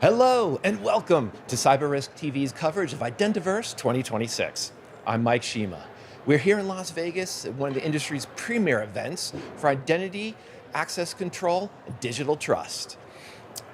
Hello and welcome to CyberRisk TV's coverage of Identiverse 2026. I'm Mike Shema. We're here in Las Vegas at one of the industry's premier events for identity, access control, and digital trust.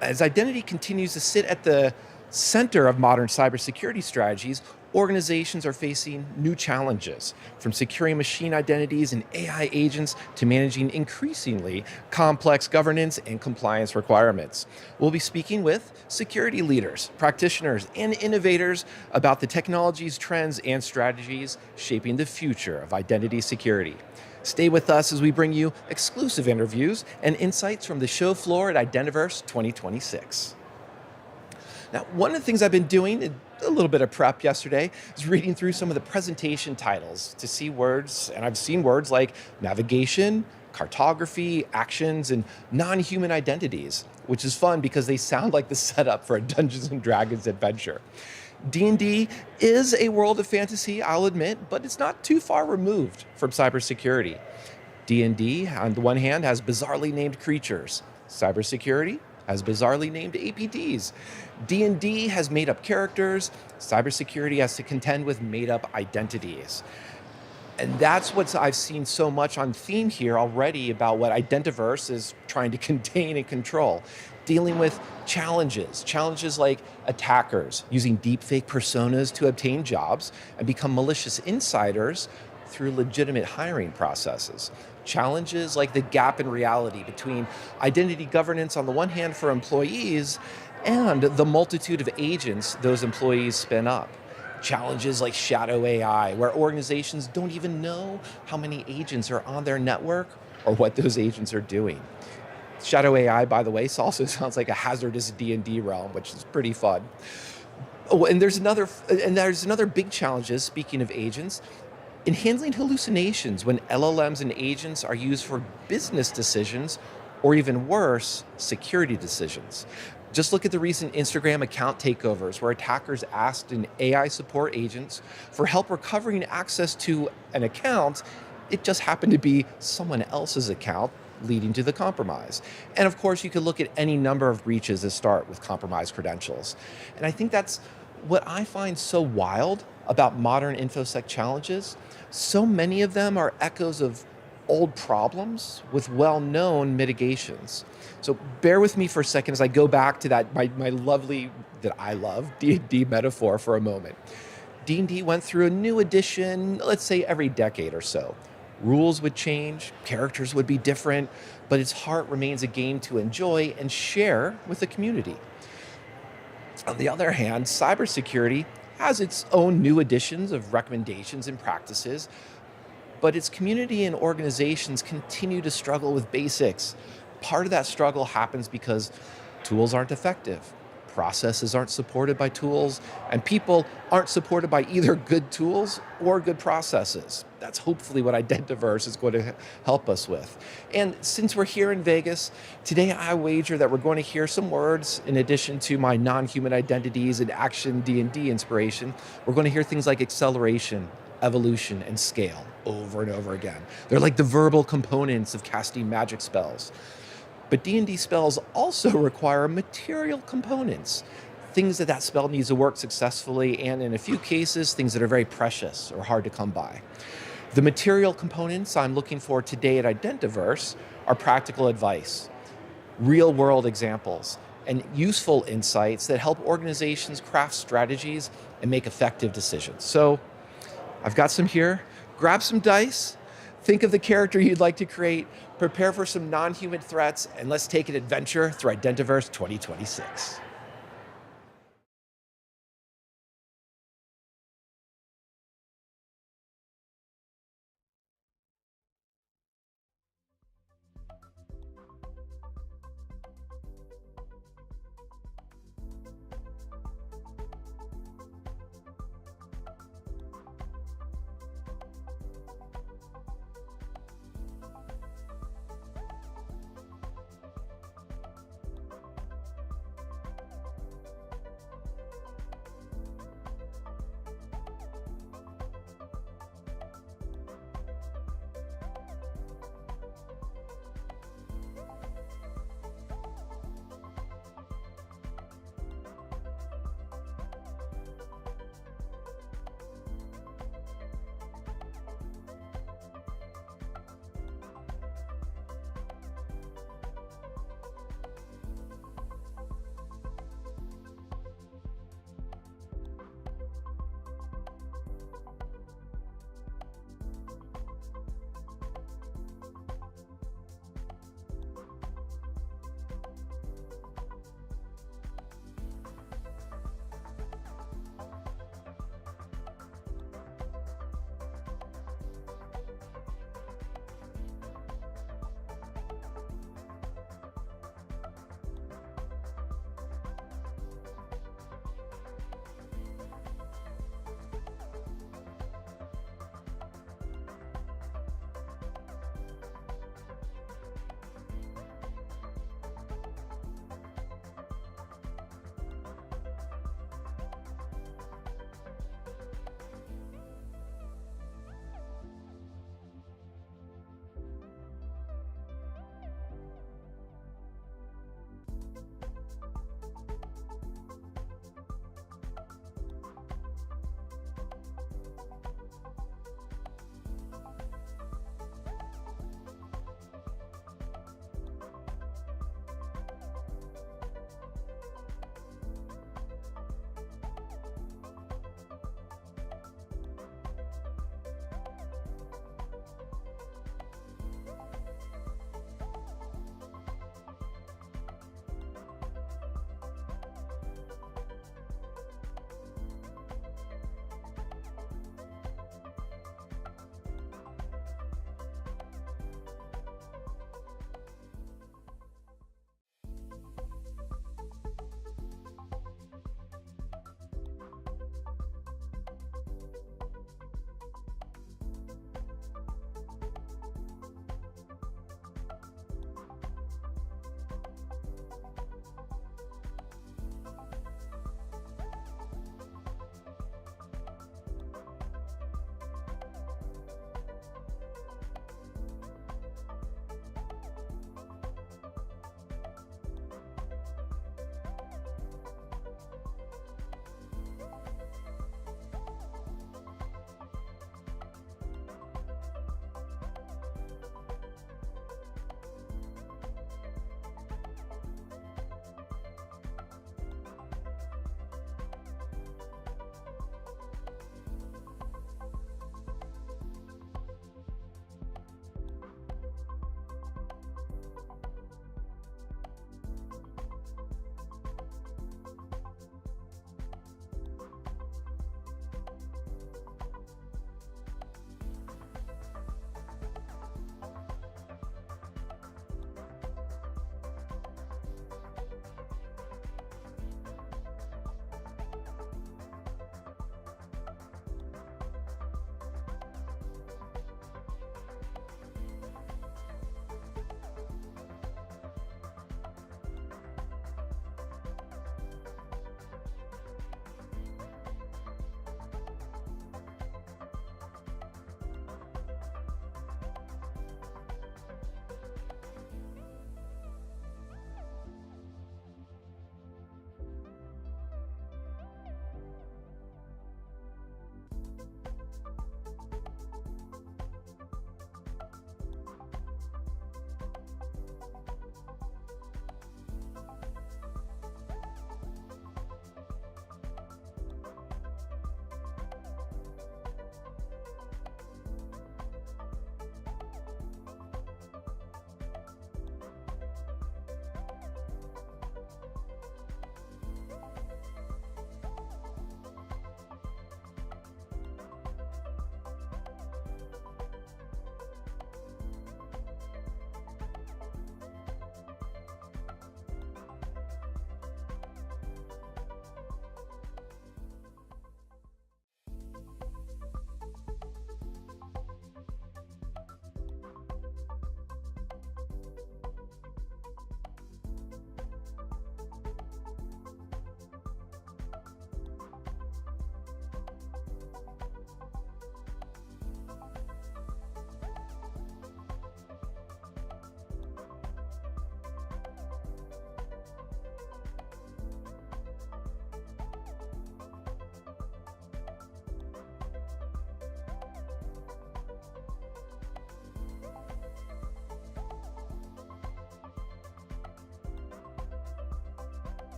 As identity continues to sit at the center of modern cybersecurity strategies, organizations are facing new challenges, from securing machine identities and AI agents to managing increasingly complex governance and compliance requirements. We'll be speaking with security leaders, practitioners, and innovators about the technologies, trends, and strategies shaping the future of identity security. Stay with us as we bring you exclusive interviews and insights from the show floor at Identiverse 2026. Now, one of the things I've been doing, a little bit of prep yesterday, is reading through some of the presentation titles to see words, and I've seen words like navigation, cartography, actions, and non-human identities, which is fun because they sound like the setup for a Dungeons & Dragons adventure. D&D is a world of fantasy, I'll admit, but it's not too far removed from cybersecurity. D&D, on the one hand, has bizarrely named creatures. Cybersecurity has bizarrely named APTs. D&D has made-up characters. Cybersecurity has to contend with made-up identities. And that's what I've seen so much on theme here already about what Identiverse is trying to contain and control. Dealing with challenges like attackers using deepfake personas to obtain jobs and become malicious insiders through legitimate hiring processes. Challenges like the gap in reality between identity governance on the one hand for employees and the multitude of agents those employees spin up. Challenges like shadow AI, where organizations don't even know how many agents are on their network or what those agents are doing. Shadow AI, by the way, also sounds like a hazardous D&D realm, which is pretty fun. Oh, and there's another big challenge, speaking of agents, in handling hallucinations when LLMs and agents are used for business decisions, or even worse, security decisions. Just look at the recent Instagram account takeovers where attackers asked an AI support agents for help recovering access to an account. It just happened to be someone else's account, leading to the compromise. And of course, you could look at any number of breaches that start with compromised credentials. And I think that's what I find so wild about modern InfoSec challenges. So many of them are echoes of old problems with well-known mitigations. So bear with me for a second as I go back to that my lovely, that I love, D&D metaphor for a moment. D&D went through a new edition, let's say every decade or so. Rules would change, characters would be different, but its heart remains a game to enjoy and share with the community. On the other hand, cybersecurity has its own new editions of recommendations and practices, but its community and organizations continue to struggle with basics. Part of that struggle happens because tools aren't effective, processes aren't supported by tools, and people aren't supported by either good tools or good processes. That's hopefully what Identiverse is going to help us with. And since we're here in Vegas, today I wager that we're going to hear some words in addition to my non-human identities and action D&D inspiration. We're going to hear things like acceleration, evolution, and scale over and over again. They're like the verbal components of casting magic spells. But D&D spells also require material components, things that spell needs to work successfully, and in a few cases, things that are very precious or hard to come by. The material components I'm looking for today at Identiverse are practical advice, real-world examples, and useful insights that help organizations craft strategies and make effective decisions. So I've got some here. Grab some dice. Think of the character you'd like to create, prepare for some non-human threats, and let's take an adventure through Identiverse 2026.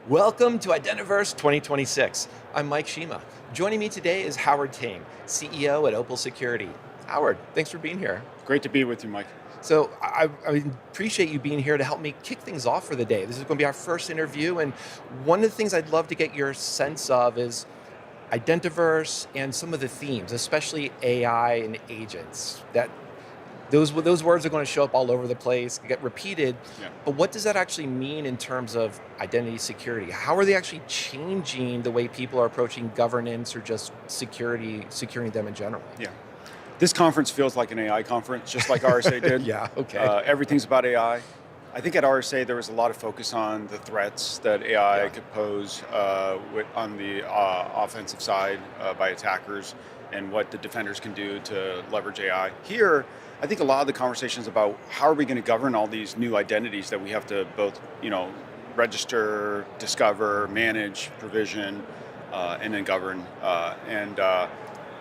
Welcome to Identiverse 2026. I'm Mike Shema. Joining me today is Howard Ting, CEO at Opal Security. Howard, thanks for being here. Great to be with you, Mike. So I appreciate you being here to help me kick things off for the day. This is going to be our first interview, and one of the things I'd love to get your sense of is Identiverse and some of the themes, especially AI and agents. Those words are going to show up all over the place, get repeated. Yeah. But what does that actually mean in terms of identity security? How are they actually changing the way people are approaching governance or just securing them in general? Yeah. This conference feels like an AI conference, just like RSA did. Yeah, okay. Everything's about AI. I think at RSA there was a lot of focus on the threats that AI could pose on the offensive side by attackers and what the defenders can do to leverage AI. Here, I think a lot of the conversations about how are we going to govern all these new identities that we have to both, register, discover, manage, provision, and then govern.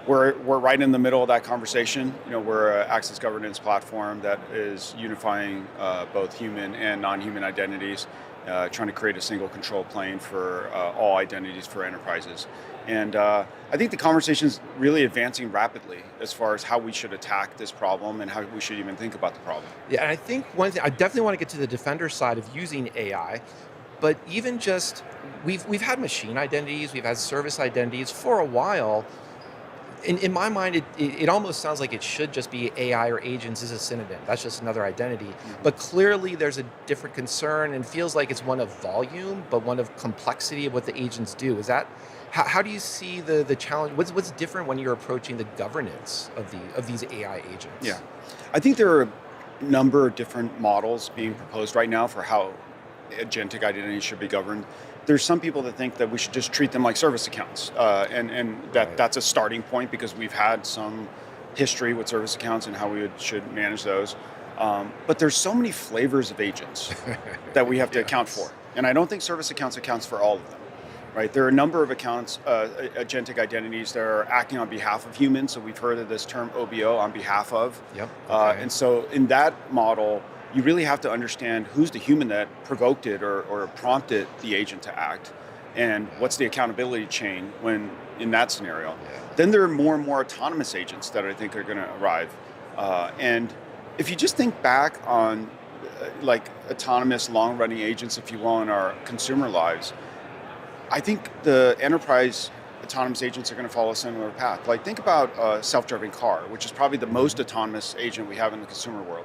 We're right in the middle of that conversation. We're an access governance platform that is unifying both human and non-human identities, trying to create a single control plane for all identities for enterprises. And I think the conversation is really advancing rapidly as far as how we should attack this problem and how we should even think about the problem. Yeah, and I think one thing, I definitely want to get to the defender side of using AI, but even just, we've had machine identities, we've had service identities for a while. In my mind, it almost sounds like it should just be AI or agents is a synonym. That's just another identity. Mm-hmm. But clearly there's a different concern and feels like it's one of volume, but one of complexity of what the agents do. Is that, how do you see the challenge? What's different when you're approaching the governance of these AI agents? Yeah, I think there are a number of different models being proposed right now for how agentic identities should be governed. There's some people that think that we should just treat them like service accounts, and that's a starting point because we've had some history with service accounts and how we should manage those. But there's so many flavors of agents that we have to account for, and I don't think service accounts for all of them. Right? There are a number of accounts, agentic identities that are acting on behalf of humans. So we've heard of this term OBO, on behalf of. Yep. Okay. And so in that model, you really have to understand who's the human that provoked it or prompted the agent to act, and what's the accountability chain when in that scenario. Yeah. Then there are more and more autonomous agents that I think are going to arrive. And if you just think back on like autonomous long-running agents, if you will, in our consumer lives, I think the enterprise autonomous agents are going to follow a similar path. Like think about a self-driving car, which is probably the most autonomous agent we have in the consumer world.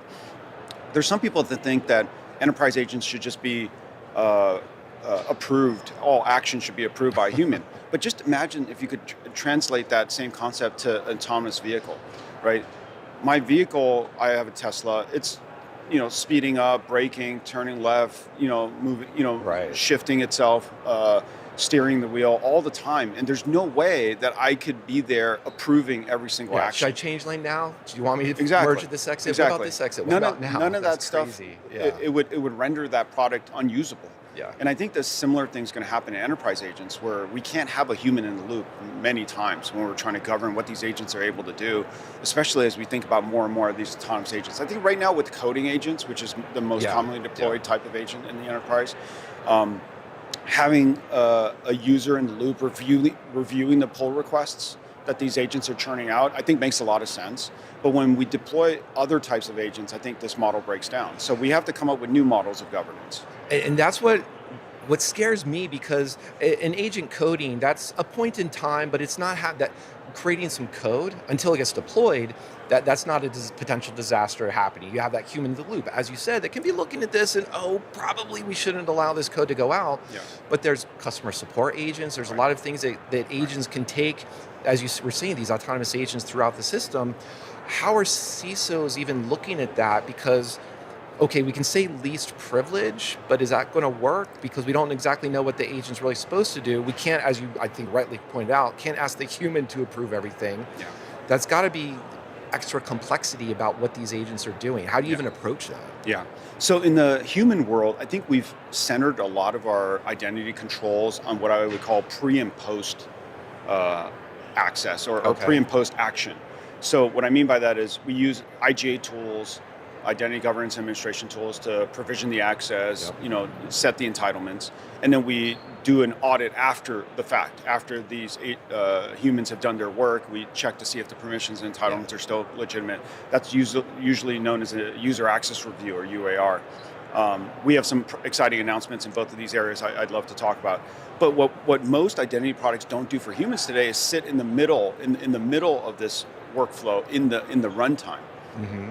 There's some people that think that enterprise agents should just be approved, all action should be approved by a human. But just imagine if you could translate that same concept to an autonomous vehicle, right? My vehicle, I have a Tesla, it's speeding up, braking, turning left, moving, Right. shifting itself, steering the wheel all the time. And there's no way that I could be there approving every single action. Should I change lane now? Do you want me to Exactly. merge at this exit? Exactly. What about this exit? What about now? None of that That's stuff. crazy. Yeah. It would render that product unusable. Yeah. And I think the similar thing's going to happen in enterprise agents, where we can't have a human in the loop many times when we're trying to govern what these agents are able to do, especially as we think about more and more of these autonomous agents. I think right now with coding agents, which is the most commonly deployed type of agent in the enterprise, having a user in the loop reviewing the pull requests that these agents are churning out, I think makes a lot of sense. But when we deploy other types of agents, I think this model breaks down. So we have to come up with new models of governance. And that's what scares me, because in agent coding, that's a point in time, but it's not that creating some code until it gets deployed. That's not a potential disaster happening. You have that human in the loop, as you said, that can be looking at this and, probably we shouldn't allow this code to go out. Yeah. But there's customer support agents. There's a lot of things that agents can take, as you were saying, these autonomous agents throughout the system. How are CISOs even looking at that? Because, okay, we can say least privilege, but is that going to work? Because we don't exactly know what the agent's really supposed to do. We can't, as you, I think, rightly pointed out, can't ask the human to approve everything. Yeah. That's got to be extra complexity about what these agents are doing. How do you even approach that? Yeah. So in the human world, I think we've centered a lot of our identity controls on what I would call pre and post access or pre and post action. So what I mean by that is we use IGA tools identity governance administration tools to provision the access, Yep. set the entitlements, and then we do an audit after the fact. After these humans have done their work, we check to see if the permissions and entitlements are still legitimate. That's usually known as a user access review, or UAR. We have some exciting announcements in both of these areas I'd love to talk about. But what most identity products don't do for humans today is sit in the middle, in the middle of this workflow, in the runtime, Mm-hmm.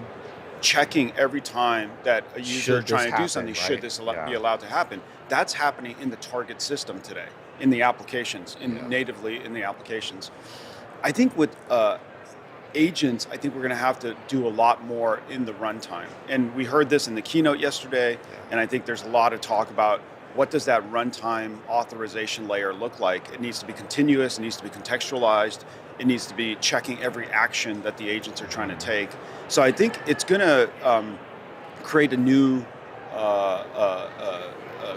checking every time that a user Should this trying to do happen, something, right? should this Yeah. be allowed to happen. That's happening in the target system today, in the applications, Yeah. natively in the applications. I think with agents, I think we're going to have to do a lot more in the runtime. And we heard this in the keynote yesterday, and I think there's a lot of talk about what does that runtime authorization layer look like. It needs to be continuous, it needs to be contextualized, it needs to be checking every action that the agents are trying to take. So I think it's going to create a new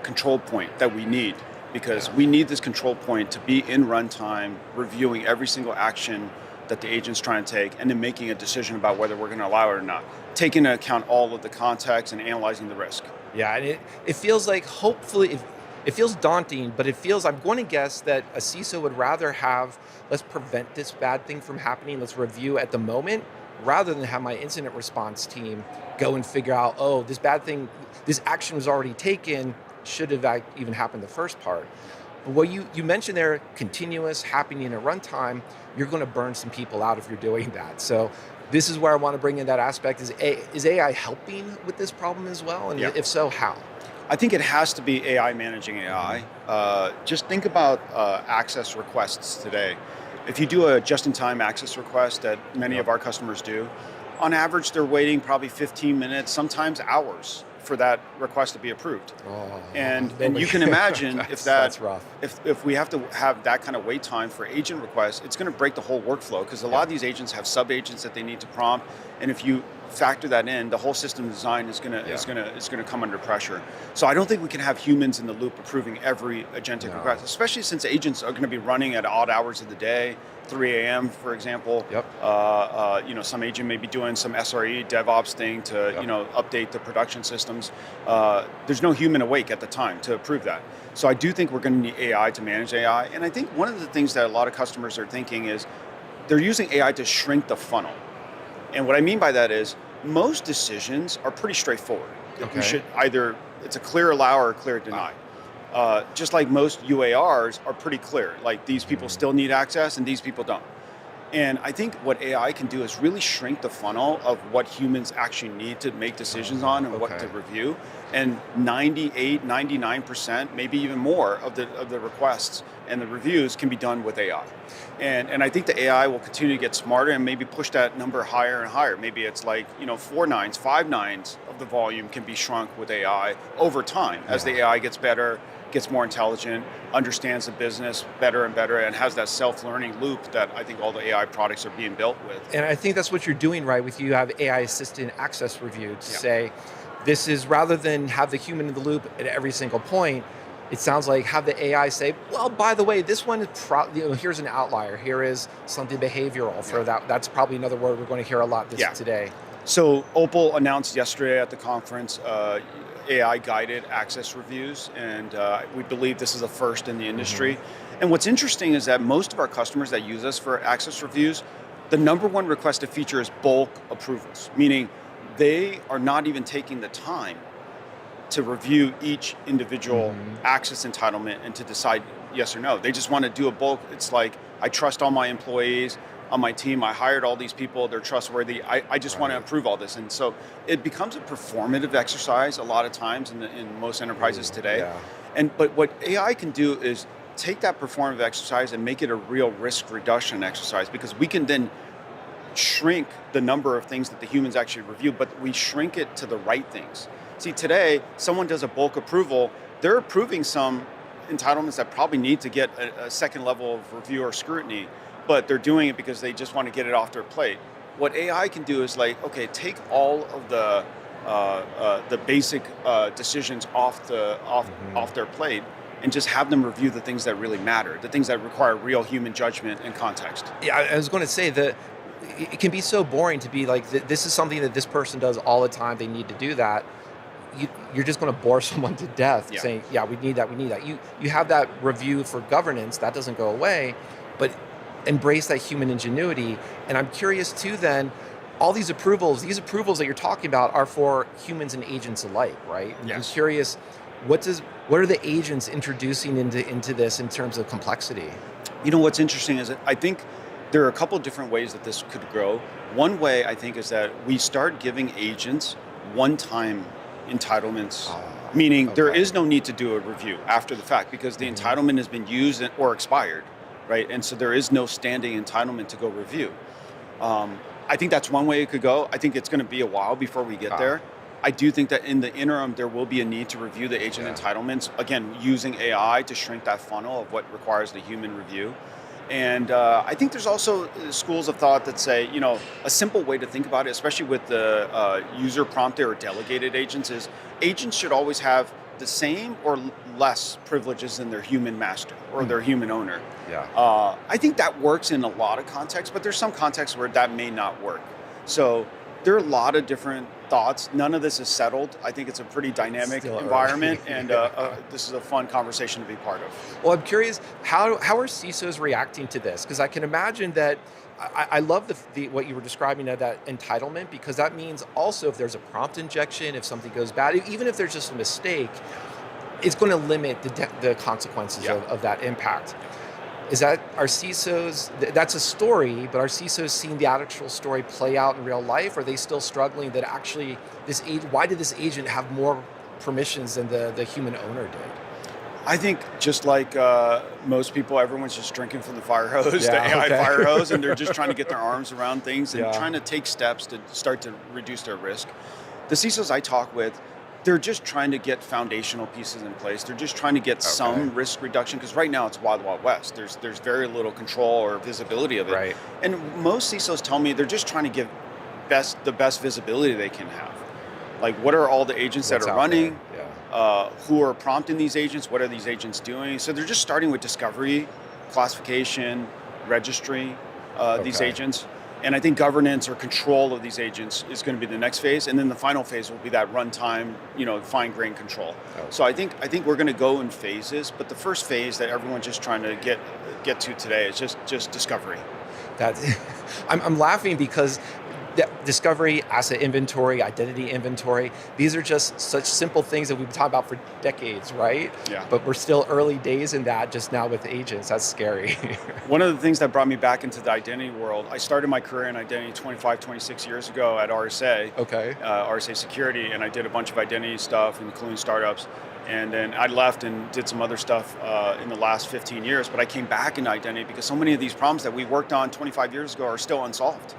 control point that we need, because we need this control point to be in runtime, reviewing every single action that the agent's trying to take, and then making a decision about whether we're going to allow it or not, taking into account all of the context and analyzing the risk. Yeah, and it feels like, hopefully, it feels daunting, but I'm going to guess that a CISO would rather have, let's prevent this bad thing from happening, let's review at the moment, rather than have my incident response team go and figure out, oh, this bad thing, this action was already taken, should have even happened the first part. But what you mentioned there, continuous, happening in a runtime, you're going to burn some people out if you're doing that. So this is where I want to bring in that aspect. Is AI helping with this problem as well? And if so, how? I think it has to be AI managing AI. Just think about access requests today. If you do a just-in-time access request that many of our customers do, on average, they're waiting probably 15 minutes, sometimes hours, for that request to be approved. And you can imagine that's rough. If we have to have that kind of wait time for agent requests, it's going to break the whole workflow, because a lot of these agents have sub-agents that they need to prompt, and if you factor that in, the whole system design is going to come under pressure. So I don't think we can have humans in the loop approving every agentic request, especially since agents are going to be running at odd hours of the day. 3 a.m., for example. Some agent may be doing some SRE DevOps thing to update the production systems. There's no human awake at the time to approve that. So I do think we're going to need AI to manage AI. And I think one of the things that a lot of customers are thinking is they're using AI to shrink the funnel. And what I mean by that is most decisions are pretty straightforward. You should either, it's a clear allow or a clear deny. Just like most UARs are pretty clear, like these people still need access and these people don't. And I think what AI can do is really shrink the funnel of what humans actually need to make decisions on and what to review. And 98, 99%, maybe even more of the requests and the reviews can be done with AI. And I think the AI will continue to get smarter and maybe push that number higher and higher. Maybe it's like, 4 nines, 5 nines of the volume can be shrunk with AI over time as the AI gets better, gets more intelligent, understands the business better and better, and has that self-learning loop that I think all the AI products are being built with. And I think that's what you're doing, right? With you have AI assistant access review to say, this is, rather than have the human in the loop at every single point, it sounds like have the AI say, well, by the way, this one is here's an outlier. Here is something behavioral for that. That's probably another word we're going to hear a lot today. So Opal announced yesterday at the conference AI-guided access reviews, and we believe this is a first in the industry. And what's interesting is that most of our customers that use us for access reviews, the number one requested feature is bulk approvals, meaning they are not even taking the time to review each individual access entitlement and to decide yes or no. They just want to do a bulk. It's like, I trust all my employees on my team. I hired all these people. They're trustworthy. I just want to approve all this. And so it becomes a performative exercise a lot of times in most enterprises today. But what AI can do is take that performative exercise and make it a real risk reduction exercise, because we can then shrink the number of things that the humans actually review, but we shrink it to the right things. See, today, someone does a bulk approval, they're approving some entitlements that probably need to get a second level of review or scrutiny, but they're doing it because they just want to get it off their plate. What AI can do is like, okay, take all of the basic decisions off their plate and just have them review the things that really matter, the things that require real human judgment and context. Yeah, I was going to say that it can be so boring to be like, this is something that this person does all the time. They need to do that. You're just going to bore someone to death saying, yeah, we need that, we need that. You have that review for governance, that doesn't go away, but embrace that human ingenuity. And I'm curious too then, all these approvals that you're talking about are for humans and agents alike, right? Yes. I'm curious, what are the agents introducing into this in terms of complexity? You know, what's interesting is that I think there are a couple of different ways that this could grow. One way I think is that we start giving agents one-time entitlements, meaning there is no need to do a review after the fact because the entitlement has been used or expired, right? And so there is no standing entitlement to go review. I think that's one way it could go. I think it's going to be a while before we get there. I do think that in the interim, there will be a need to review the agent entitlements, again, using AI to shrink that funnel of what requires the human review. And I think there's also schools of thought that say, you know, a simple way to think about it, especially with the user prompted or delegated agents, is agents should always have the same or less privileges than their human master or their human owner. Yeah. I think that works in a lot of contexts, but there's some contexts where that may not work. So there are a lot of different thoughts. None of this is settled. I think it's a pretty dynamic environment, and this is a fun conversation to be part of. Well, I'm curious, how are CISOs reacting to this? Because I can imagine that I love what you were describing of that entitlement, because that means also if there's a prompt injection, if something goes bad, even if there's just a mistake, it's going to limit the consequences of that impact. Are CISOs, that's a story, but are CISOs seeing the actual story play out in real life? Are they still struggling that actually why did this agent have more permissions than the human owner did? I think just like most people, everyone's just drinking from the fire hose, the AI fire hose, and they're just trying to get their arms around things and trying to take steps to start to reduce their risk. The CISOs I talk with, they're just trying to get foundational pieces in place. They're just trying to get some risk reduction, because right now it's wild, wild west. There's very little control or visibility of it. Right. And most CISOs tell me they're just trying to give the best visibility they can have. Like, what are all the agents that are running? Who are prompting these agents? What are these agents doing? So they're just starting with discovery, classification, registry, these agents. And I think governance or control of these agents is going to be the next phase, and then the final phase will be that runtime, fine-grained control. So I think we're going to go in phases, but the first phase that everyone's just trying to get to today is just discovery. I'm laughing because discovery, asset inventory, identity inventory, these are just such simple things that we've been talking about for decades, right? Yeah. But we're still early days in that just now with agents. That's scary. One of the things that brought me back into the identity world, I started my career in identity 26 years ago at RSA. Okay. RSA Security, and I did a bunch of identity stuff, including startups. And then I left and did some other stuff in the last 15 years, but I came back into identity because so many of these problems that we worked on 25 years ago are still unsolved.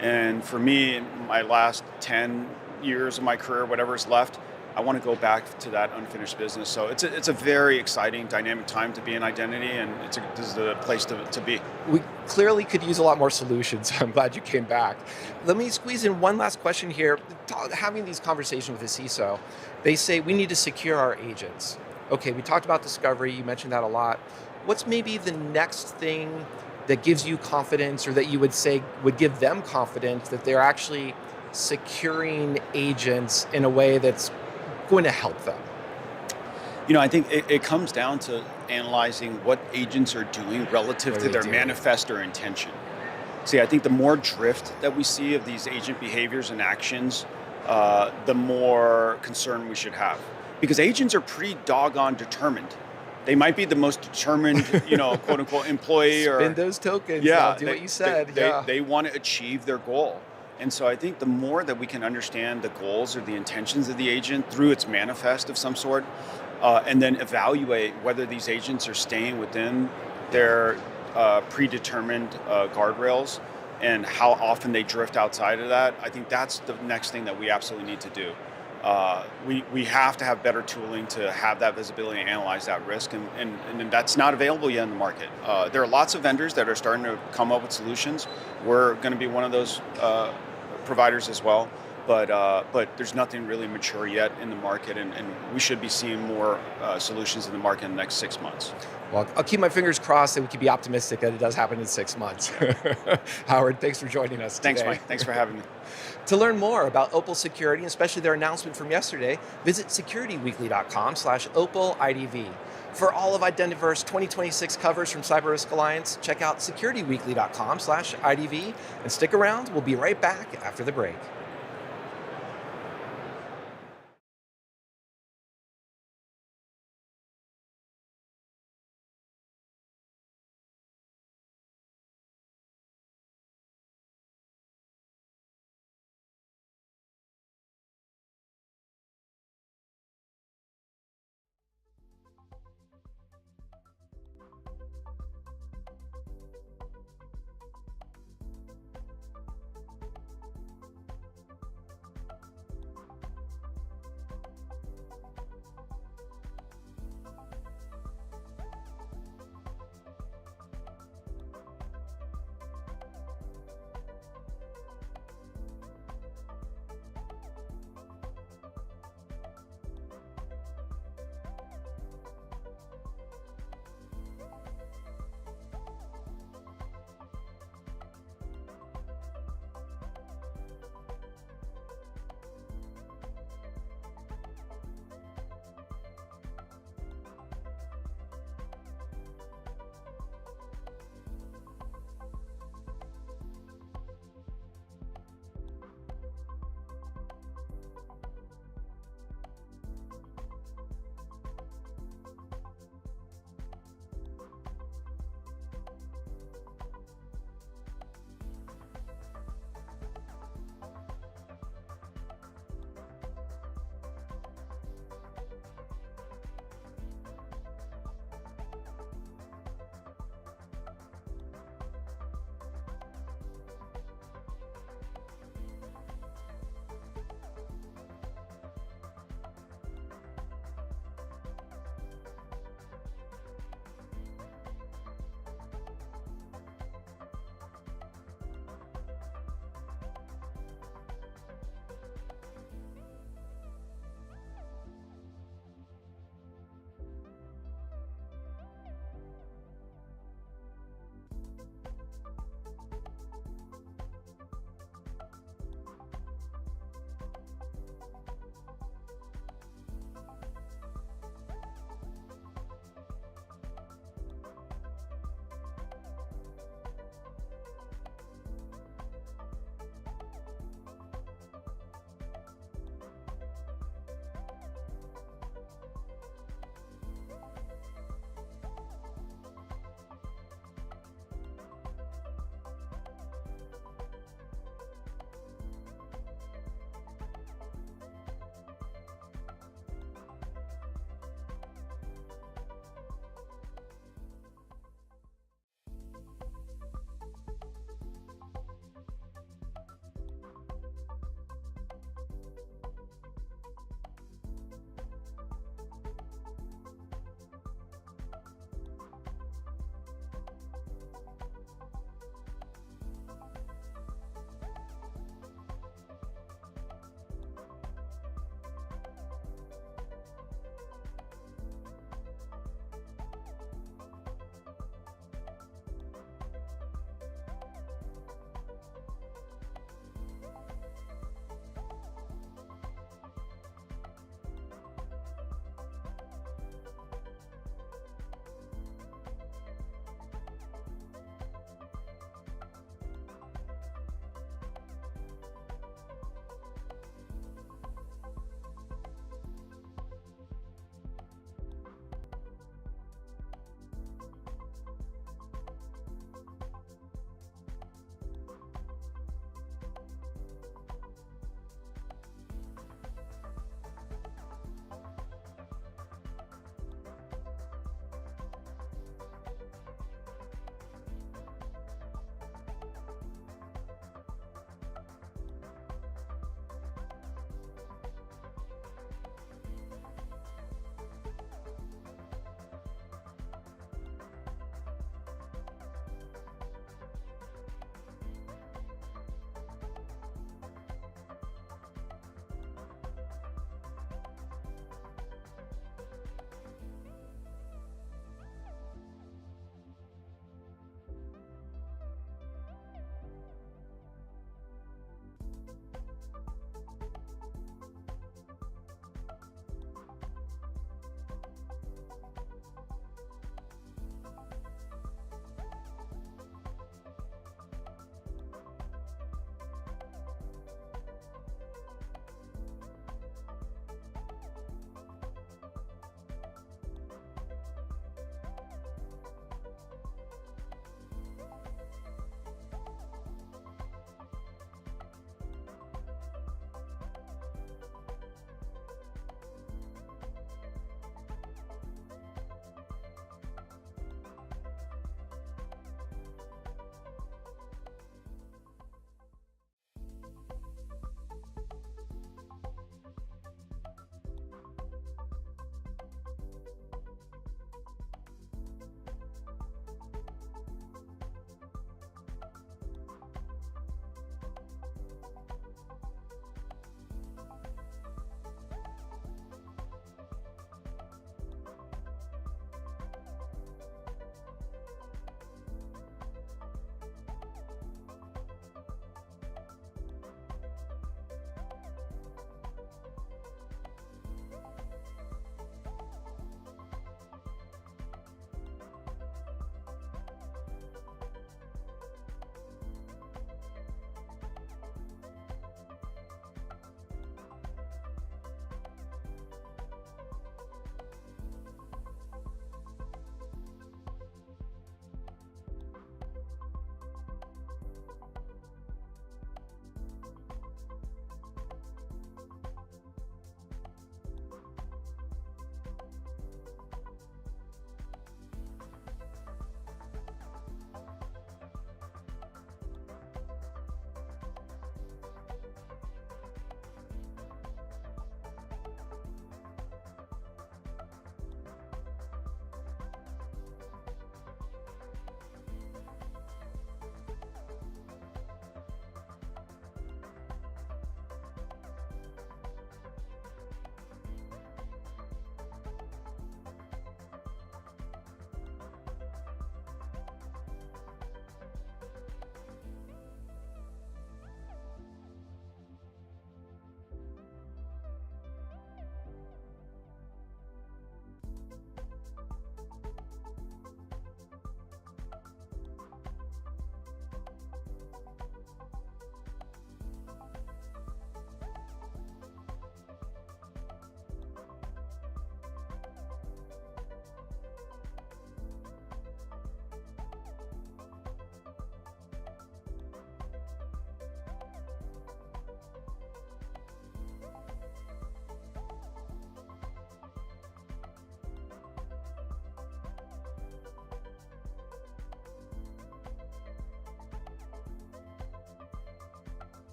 And for me, in my last 10 years of my career, whatever's left, I want to go back to that unfinished business. So it's a very exciting, dynamic time to be in identity, and this is the place to be. We clearly could use a lot more solutions. I'm glad you came back. Let me squeeze in one last question here. Having these conversations with the CISO, they say we need to secure our agents. Okay, we talked about discovery. You mentioned that a lot. What's maybe the next thing that gives you confidence, or that you would say would give them confidence that they're actually securing agents in a way that's going to help them? I think it comes down to analyzing what agents are doing relative to their manifest or intention. See, I think the more drift that we see of these agent behaviors and actions, the more concern we should have. Because agents are pretty doggone determined. They might be the most determined, quote unquote, employee. Spend those tokens. Yeah, do what you said. They want to achieve their goal. And so I think the more that we can understand the goals or the intentions of the agent through its manifest of some sort, and then evaluate whether these agents are staying within their predetermined guardrails and how often they drift outside of that, I think that's the next thing that we absolutely need to do. We have to have better tooling to have that visibility and analyze that risk, and that's not available yet in the market. There are lots of vendors that are starting to come up with solutions. We're going to be one of those providers as well, but there's nothing really mature yet in the market, and we should be seeing more solutions in the market in the next 6 months. Well, I'll keep my fingers crossed that we can be optimistic that it does happen in 6 months. Howard, thanks for joining us today. Thanks, Mike. Thanks for having me. To learn more about Opal Security, and especially their announcement from yesterday, visit securityweekly.com/Opal IDV. For all of Identiverse 2026 covers from CyberRisk Alliance, check out securityweekly.com/IDV, and stick around. We'll be right back after the break.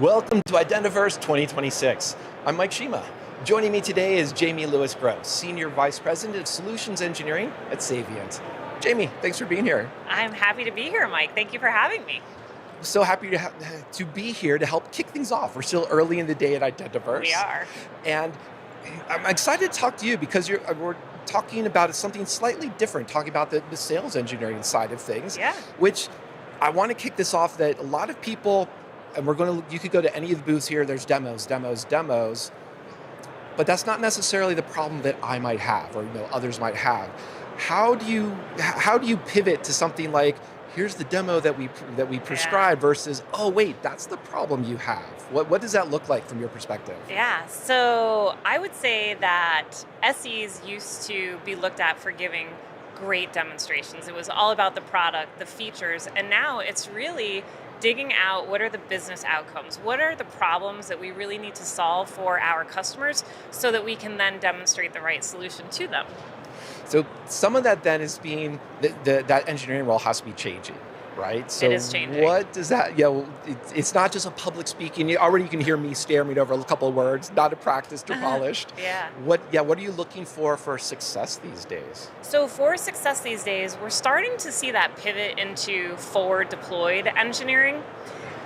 Welcome to Identiverse 2026. I'm Mike Shema. Joining me today is Jaime Lewis-Gross, Senior Vice President of Solutions Engineering at Saviynt. Jaime, thanks for being here. I'm happy to be here, Mike. Thank you for having me. So happy to be here to help kick things off. We're still early in the day at Identiverse. We are. And I'm excited to talk to you because we're talking about something slightly different, talking about the sales engineering side of things. Yeah. Which I want to kick this off that a lot of people, and you could go to any of the booths here, there's demos, but that's not necessarily the problem that I might have or others might have. How do you pivot to something like, here's the demo that we prescribe versus, oh wait, that's the problem you have? What does that look like from your perspective? Yeah, so I would say that SEs used to be looked at for giving great demonstrations. It was all about the product, the features, and now it's really digging out what are the business outcomes, what are the problems that we really need to solve for our customers so that we can then demonstrate the right solution to them. So some of that then is being, that engineering role has to be changing, right? So it is changing. What does that, it's not just a public speaking, you can hear me stammering over a couple of words, not a practiced or polished. Yeah. What are you looking for success these days? So for success these days, we're starting to see that pivot into forward deployed engineering.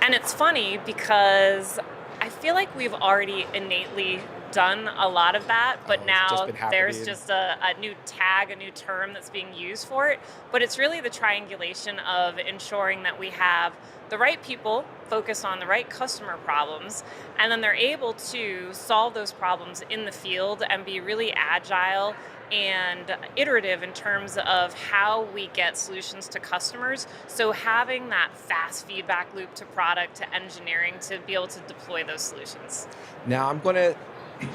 And it's funny because I feel like we've already innately done a lot of that, but now there's just a new tag, a new term that's being used for it. But it's really the triangulation of ensuring that we have the right people focus on the right customer problems, and then they're able to solve those problems in the field and be really agile and iterative in terms of how we get solutions to customers. So having that fast feedback loop to product to engineering to be able to deploy those solutions. Now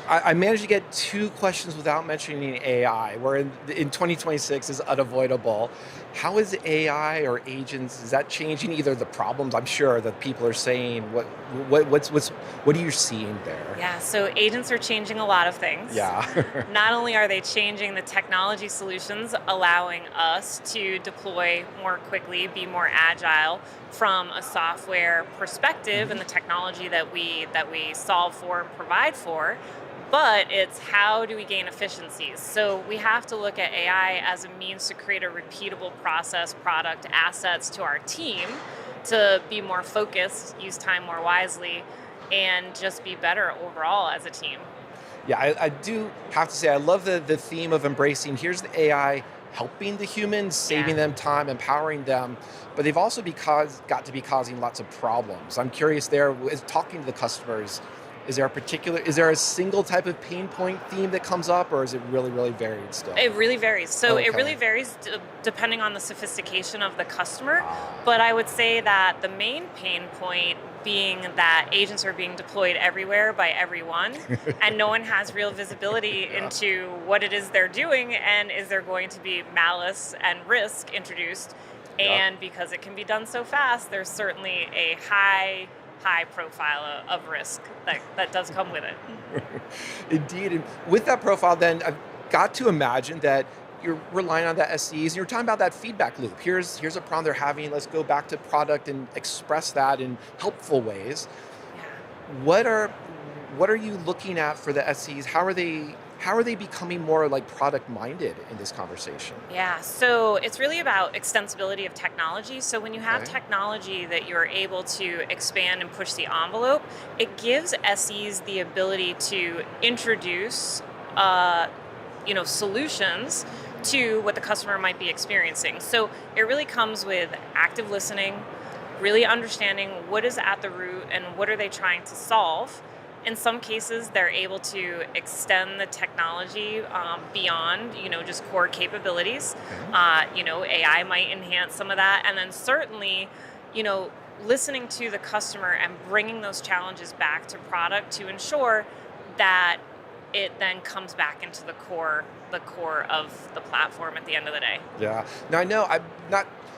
I managed to get two questions without mentioning AI, where in 2026 is unavoidable. How is AI or agents, is that changing either the problems, I'm sure, that people are saying? What are you seeing there? Yeah, so agents are changing a lot of things. Yeah. Not only are they changing the technology solutions, allowing us to deploy more quickly, be more agile from a software perspective and the technology that we solve for and provide for, but it's how do we gain efficiencies. So we have to look at AI as a means to create a repeatable process, product, assets to our team to be more focused, use time more wisely, and just be better overall as a team. Yeah, I do have to say, I love the theme of embracing, here's the AI helping the humans, saving them time, empowering them, but they've also got to be causing lots of problems. I'm curious there, talking to the customers, is there a single type of pain point theme that comes up, or is it really, really varied still? It really varies. So Okay. It really varies depending on the sophistication of the customer, but I would say that the main pain point being that agents are being deployed everywhere by everyone, and no one has real visibility into what it is they're doing, and is there going to be malice and risk introduced. And because it can be done so fast, there's certainly a high profile of risk that does come with it. Indeed. And with that profile, then I've got to imagine that you're relying on the SEs, and you're talking about that feedback loop. Here's a problem they're having. Let's go back to product and express that in helpful ways. Yeah. What are you looking at for the SEs? How are they becoming more like product minded in this conversation? Yeah, so it's really about extensibility of technology. So when you have technology that you're able to expand and push the envelope, it gives SEs the ability to introduce solutions to what the customer might be experiencing. So it really comes with active listening, really understanding what is at the root and what are they trying to solve. In some cases, they're able to extend the technology beyond, just core capabilities. AI might enhance some of that, and then certainly, listening to the customer and bringing those challenges back to product to ensure that it then comes back into the core of the platform at the end of the day. Yeah. Now I know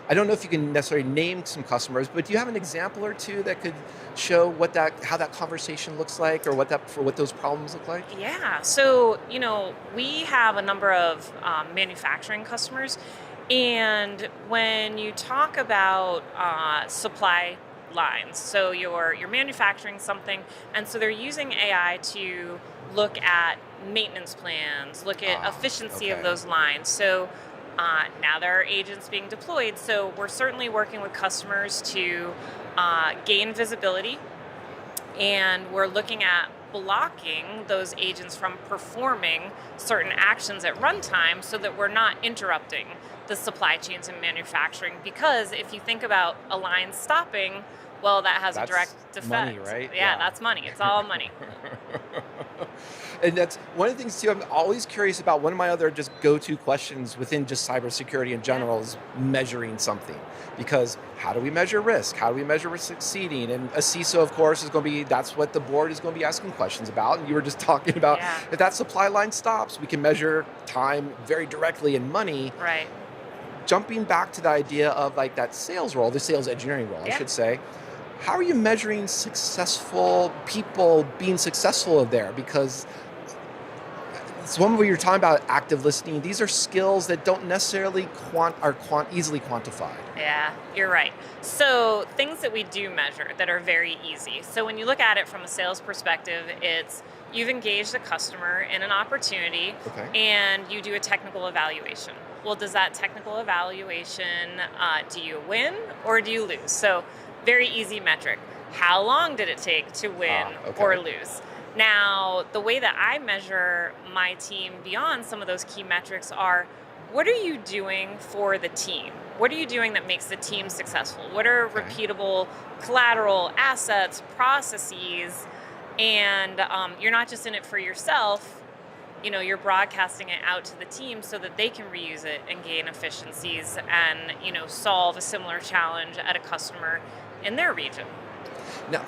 I don't know if you can necessarily name some customers, but do you have an example or two that could show how that conversation looks like, or what those problems look like? Yeah. So we have a number of manufacturing customers, and when you talk about supply lines. So you're manufacturing something, and so they're using AI to look at maintenance plans, look at efficiency of Okay. those lines. So now there are agents being deployed. So we're certainly working with customers to gain visibility, and we're looking at blocking those agents from performing certain actions at runtime so that we're not interrupting the supply chains and manufacturing. Because if you think about a line stopping, well, that has a That's direct effect. money, right? Yeah, that's money. It's all money. And that's one of the things too. I'm always curious about. One of my other just go-to questions within just cybersecurity in general is measuring something. Because how do we measure risk? How do we measure risk succeeding? And a CISO, of course, is going to be, that's what the board is going to be asking questions about. And you were just talking about Yeah. if that supply line stops, we can measure time very directly in money. Right. Jumping back to the idea of like that sales role, the sales engineering role, I Yeah. should say. How are you measuring successful people being successful there? Because it's one where you're talking about active listening. These are skills that don't necessarily easily quantified. Yeah, you're right. So things that we do measure that are very easy. So when you look at it from a sales perspective, it's you've engaged a customer in an opportunity, Okay. and you do a technical evaluation. Well, does that technical evaluation, do you win or do you lose? So very easy metric. How long did it take to win Okay. or lose? Now, the way that I measure my team beyond some of those key metrics are, what are you doing for the team? What are you doing that makes the team successful? What are Okay. repeatable collateral, assets, processes? And you're not just in it for yourself, you're broadcasting it out to the team so that they can reuse it and gain efficiencies and, solve a similar challenge at a customer in their region. Now,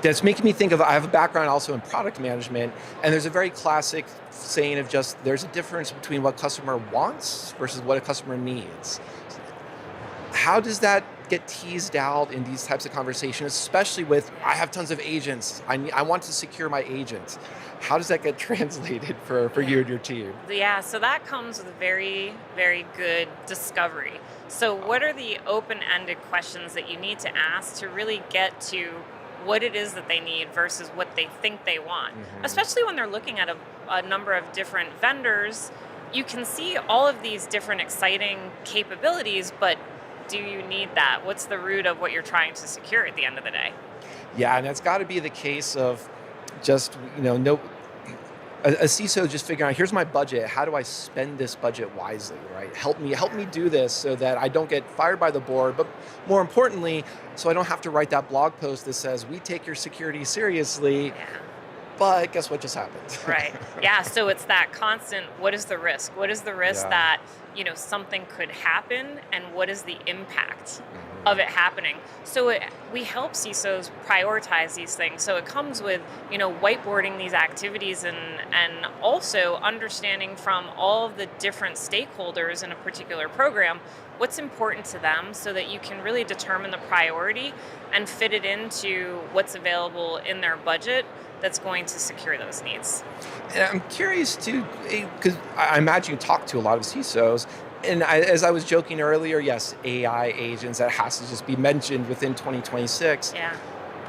that's making me think of, I have a background also in product management, and there's a very classic saying of just, there's a difference between what customer wants versus what a customer needs. How does that get teased out in these types of conversations, especially with, I have tons of agents, I want to secure my agents. How does that get translated for you and your team? Yeah, so that comes with a very, very good discovery. So what are the open-ended questions that you need to ask to really get to what it is that they need versus what they think they want? Especially when they're looking at a number of different vendors, you can see all of these different exciting capabilities, but do you need that? What's the root of what you're trying to secure at the end of the day? Yeah, and that's got to be the case of just, no, a CISO just figuring out, here's my budget. How do I spend this budget wisely, right? Help me do this so that I don't get fired by the board, but more importantly, so I don't have to write that blog post that says, we take your security seriously, Yeah. but guess what just happened? Right. Yeah. So it's that constant, what is the risk? What is the risk Yeah. that, something could happen, and what is the impact of it happening? So we help CISOs prioritize these things. So it comes with, whiteboarding these activities and also understanding from all of the different stakeholders in a particular program what's important to them so that you can really determine the priority and fit it into what's available in their budget that's going to secure those needs. And I'm curious too, because I imagine you talk to a lot of CISOs, and as I was joking earlier, yes, AI agents, that has to just be mentioned within 2026. Yeah.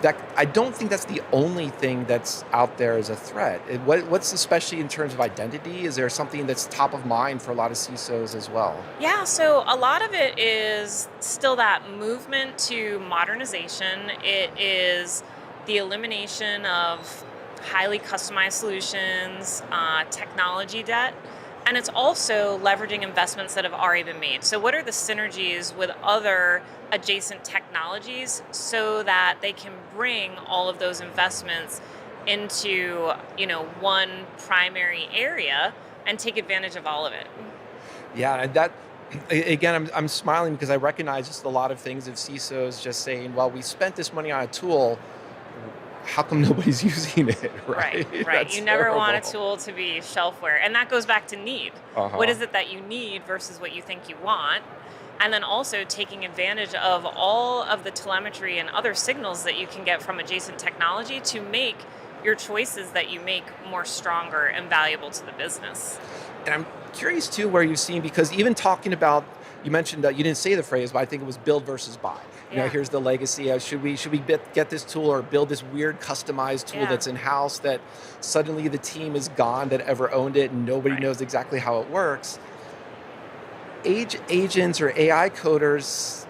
That I don't think that's the only thing that's out there as a threat. What's especially in terms of identity? Is there something that's top of mind for a lot of CISOs as well? Yeah, so a lot of it is still that movement to modernization. It is the elimination of highly customized solutions, technology debt, and it's also leveraging investments that have already been made. So what are the synergies with other adjacent technologies so that they can bring all of those investments into, one primary area and take advantage of all of it? Yeah, and that, again, I'm smiling because I recognize just a lot of things of CISOs just saying, well, we spent this money on a tool, how come nobody's using it, right? Right. That's You never want a terrible. tool to be shelfware. And that goes back to need. Uh-huh. What is it that you need versus what you think you want? And then also taking advantage of all of the telemetry and other signals that you can get from adjacent technology to make your choices that you make more stronger and valuable to the business. And I'm curious too where you've seen, because even talking about You mentioned you didn't say the phrase, but I think it was build versus buy. Yeah. Here's the legacy. Should we get this tool or build this weird customized tool Yeah. that's in house that suddenly the team is gone that ever owned it and nobody Right. knows exactly how it works? Agents or AI coders,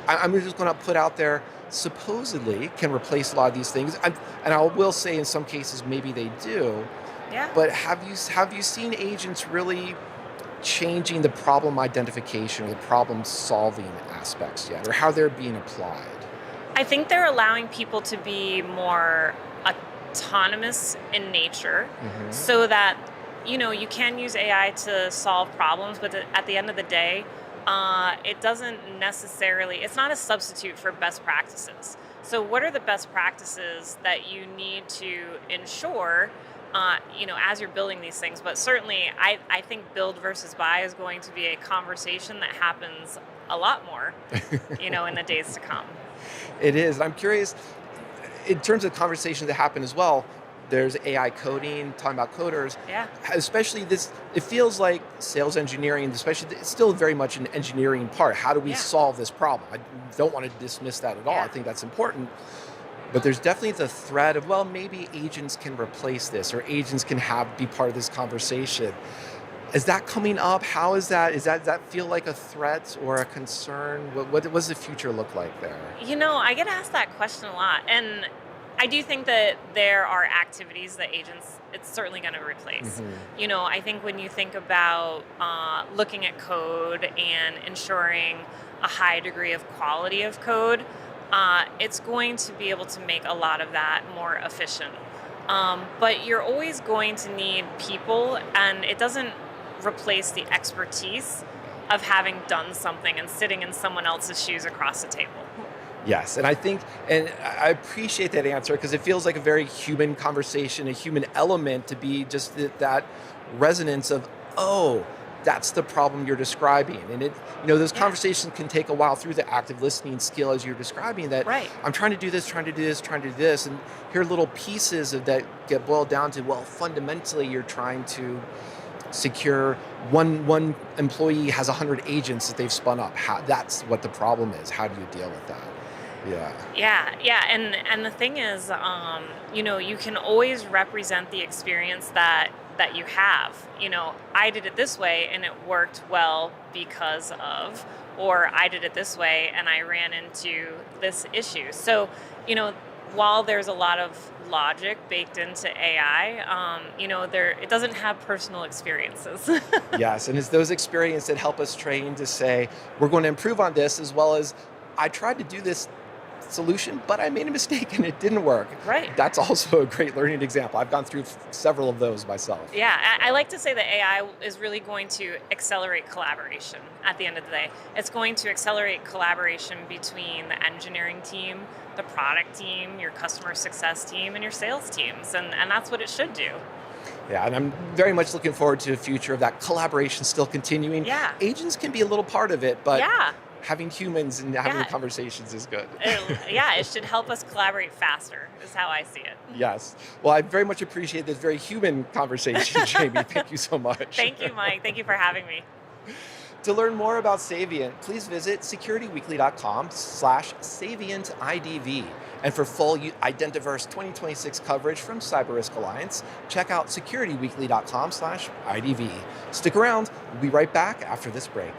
I'm just going to put out there, supposedly can replace a lot of these things. And I will say in some cases maybe they do. Yeah. But have you seen agents really changing the problem identification or the problem solving aspects yet, or how they're being applied? I think they're allowing people to be more autonomous in nature, so that you can use AI to solve problems, but at the end of the day, it doesn't necessarily. It's not a substitute for best practices. So, what are the best practices that you need to ensure? As you're building these things, but certainly I think build versus buy is going to be a conversation that happens a lot more, in the days to come. It is. I'm curious, in terms of conversations that happen as well, there's AI coding, talking about coders. Yeah. Especially this, it feels like sales engineering, especially, it's still very much an engineering part. How do we Yeah. solve this problem? I don't want to dismiss that at all. Yeah. I think that's important. But there's definitely the threat of, well, maybe agents can replace this, or agents can be part of this conversation. Is that coming up? How is that? Does that feel like a threat or a concern? What does the future look like there? I get asked that question a lot, and I do think that there are activities that it's certainly going to replace. I think when you think about looking at code and ensuring a high degree of quality of code, it's going to be able to make a lot of that more efficient. But you're always going to need people, and it doesn't replace the expertise of having done something and sitting in someone else's shoes across the table. Yes, and I appreciate that answer, because it feels like a very human conversation, a human element to be just that resonance of, oh, that's the problem you're describing. And those conversations can take a while through the active listening skill as you're describing that. Right. I'm trying to do this, trying to do this, trying to do this. And here are little pieces of that get boiled down to, well, fundamentally you're trying to secure one employee has 100 agents that they've spun up. That's what the problem is. How do you deal with that? Yeah. And the thing is, you can always represent the experience that you have. I did it this way and it worked well because of, or I did it this way and I ran into this issue. So, while there's a lot of logic baked into AI, it doesn't have personal experiences. Yes, and it's those experiences that help us train to say, we're going to improve on this, as well as, I tried to do this solution, but I made a mistake and it didn't work. Right. That's also a great learning example. I've gone through several of those myself. Yeah, I like to say that AI is really going to accelerate collaboration at the end of the day. It's going to accelerate collaboration between the engineering team, the product team, your customer success team, and your sales teams. And that's what it should do. Yeah, and I'm very much looking forward to a future of that collaboration still continuing. Yeah. Agents can be a little part of it, but yeah. having humans and having the conversations is good. It should help us collaborate faster, is how I see it. Yes. Well, I very much appreciate this very human conversation, Jaime. Thank you so much. Thank you, Mike. Thank you for having me. To learn more about Saviynt, please visit securityweekly.com/SavientIDV. And for full Identiverse 2026 coverage from CyberRisk Alliance, check out securityweekly.com/IDV. Stick around. We'll be right back after this break.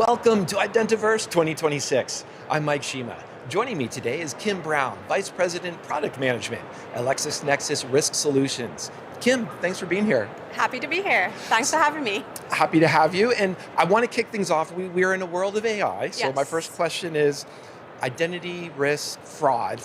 Welcome to Identiverse 2026. I'm Mike Shema. Joining me today is Kim Brown, Vice President, Product Management at LexisNexis Risk Solutions. Kim, thanks for being here. Happy to be here. Thanks for having me. Happy to have you. And I want to kick things off. We're in a world of AI. So my first question is identity, risk, fraud.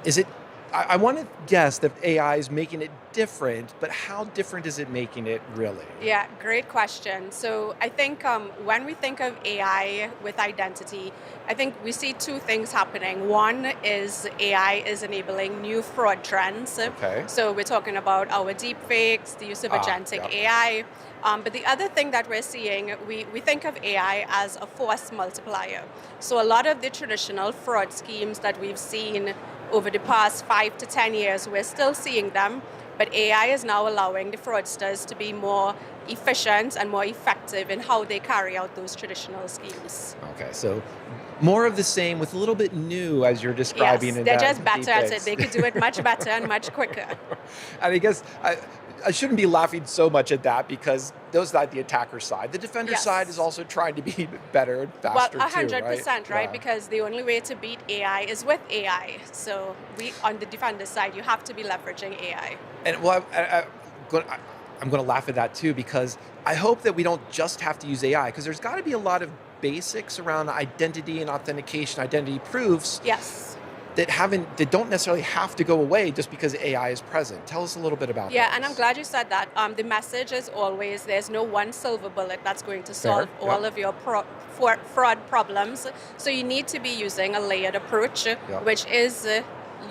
Is it, I want to guess that AI is making it different, but how different is it making it really? Yeah, great question. So I think when we think of AI with identity, I think we see two things happening. One is AI is enabling new fraud trends. Okay. So we're talking about our deep fakes, the use of agentic AI. But the other thing that we're seeing, we think of AI as a force multiplier. So a lot of the traditional fraud schemes that we've seen over the past 5 to 10 years, we're still seeing them, but AI is now allowing the fraudsters to be more efficient and more effective in how they carry out those traditional schemes. Okay, so more of the same with a little bit new as you're describing. Yes, they're just better at it. They could do it much better and much quicker. And I guess I shouldn't be laughing so much at that because those are the attacker side. The defender side is also trying to be better and faster well, 100%, too, right? Because the only way to beat AI is with AI. So on the defender side, you have to be leveraging AI. And well, I'm going to laugh at that too because I hope that we don't just have to use AI because there's got to be a lot of basics around identity and authentication, identity proofs. Yes. That don't necessarily have to go away just because AI is present. Tell us a little bit about that. Yeah, and I'm glad you said that. The message is always there's no one silver bullet that's going to solve all of your fraud problems. So you need to be using a layered approach, which is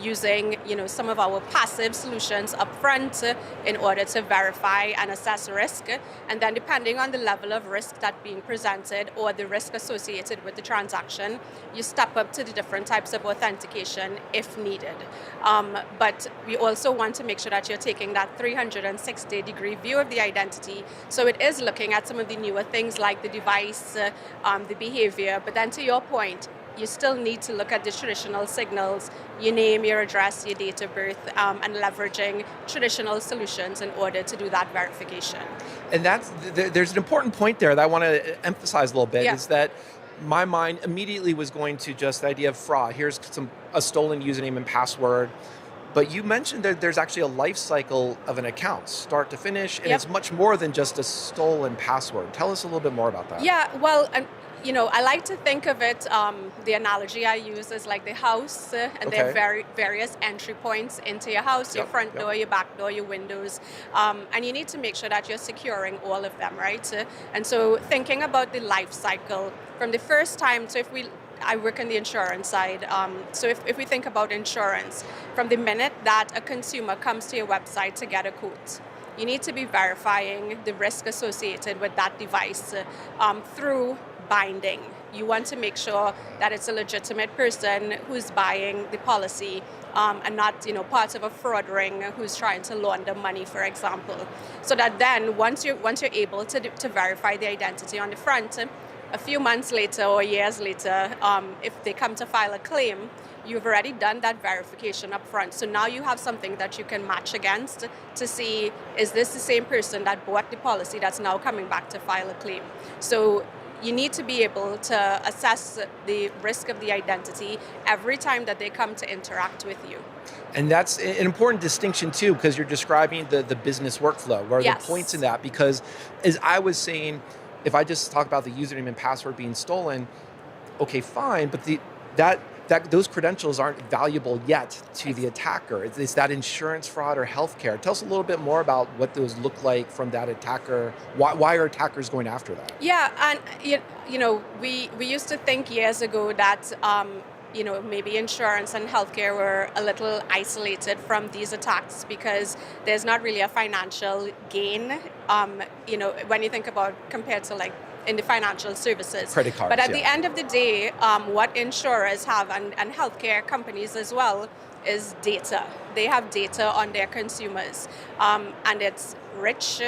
using some of our passive solutions up front in order to verify and assess risk, and then depending on the level of risk that being presented or the risk associated with the transaction, you step up to the different types of authentication if needed. But we also want to make sure that you're taking that 360-degree view of the identity, so it is looking at some of the newer things like the device, the behavior, but then to your point, you still need to look at the traditional signals, your name, your address, your date of birth, and leveraging traditional solutions in order to do that verification. And there's an important point there that I want to emphasize a little bit, is that my mind immediately was going to just the idea of fraud. Here's a stolen username and password. But you mentioned that there's actually a life cycle of an account, start to finish, and it's much more than just a stolen password. Tell us a little bit more about that. Yeah, well, I like to think of it, the analogy I use is like the house, and there are various entry points into your house, your front door, your back door, your windows, and you need to make sure that you're securing all of them, right? And so thinking about the life cycle from the first time, so I work on the insurance side. So if we think about insurance, from the minute that a consumer comes to your website to get a quote, you need to be verifying the risk associated with that device through binding. You want to make sure that it's a legitimate person who's buying the policy and not part of a fraud ring who's trying to launder money, for example. So that then once you're able to verify the identity on the front, a few months later or years later, if they come to file a claim, you've already done that verification up front. So now you have something that you can match against to see, is this the same person that bought the policy that's now coming back to file a claim? So you need to be able to assess the risk of the identity every time that they come to interact with you. And that's an important distinction too, because you're describing the business workflow. What are the points in that? Because as I was saying, if I just talk about the username and password being stolen, okay, fine, but those credentials aren't valuable yet to the attacker. Is that insurance fraud or healthcare? Tell us a little bit more about what those look like from that attacker. Why are attackers going after that? Yeah, and we used to think years ago that maybe insurance and healthcare were a little isolated from these attacks because there's not really a financial gain. When you think about compared to like in the financial services. Credit cards, but at the end of the day, what insurers have and healthcare companies as well is data. They have data on their consumers, and it's rich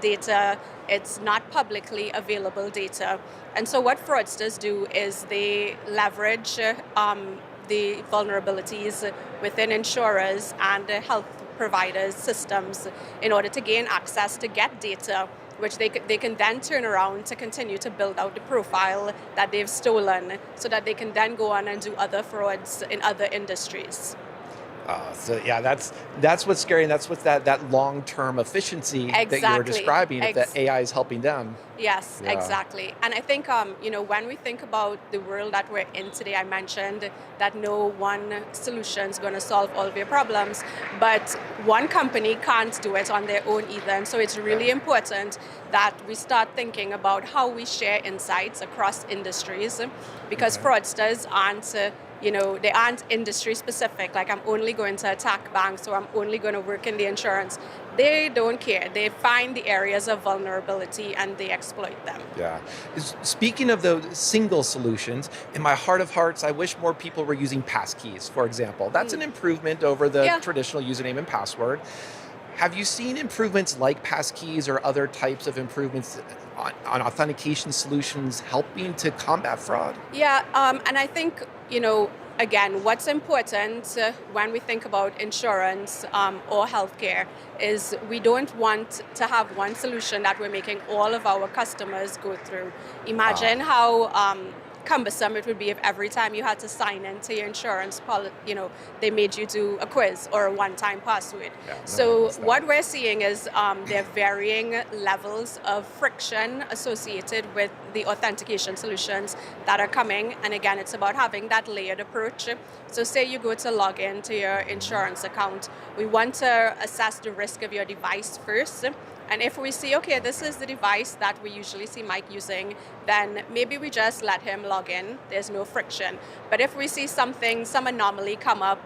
data. It's not publicly available data. And so what fraudsters do is they leverage the vulnerabilities within insurers and health providers' systems in order to gain access to get data which they can then turn around to continue to build out the profile that they've stolen so that they can then go on and do other frauds in other industries. So yeah, that's what's scary, and that's what that long-term efficiency that you were describing, that AI is helping them. Yes, exactly. And I think, when we think about the world that we're in today, I mentioned that no one solution is going to solve all of your problems, but one company can't do it on their own either. And so it's really important that we start thinking about how we share insights across industries, because fraudsters aren't they aren't industry specific, like I'm only going to attack banks or I'm only going to work in the insurance. They don't care. They find the areas of vulnerability and they exploit them. Yeah. Speaking of those single solutions, in my heart of hearts, I wish more people were using passkeys, for example. That's an improvement over the traditional username and password. Have you seen improvements like passkeys or other types of improvements on authentication solutions helping to combat fraud? Yeah, and I think, again, what's important when we think about insurance or healthcare is we don't want to have one solution that we're making all of our customers go through. Imagine how cumbersome it would be if every time you had to sign into your insurance policy, they made you do a quiz or a one-time password. So what we're seeing is there are varying levels of friction associated with the authentication solutions that are coming. And again, it's about having that layered approach. So say you go to log in to your insurance account, we want to assess the risk of your device first. And if we see, okay, this is the device that we usually see Mike using, then maybe we just let him log in. There's no friction. But if we see some anomaly come up,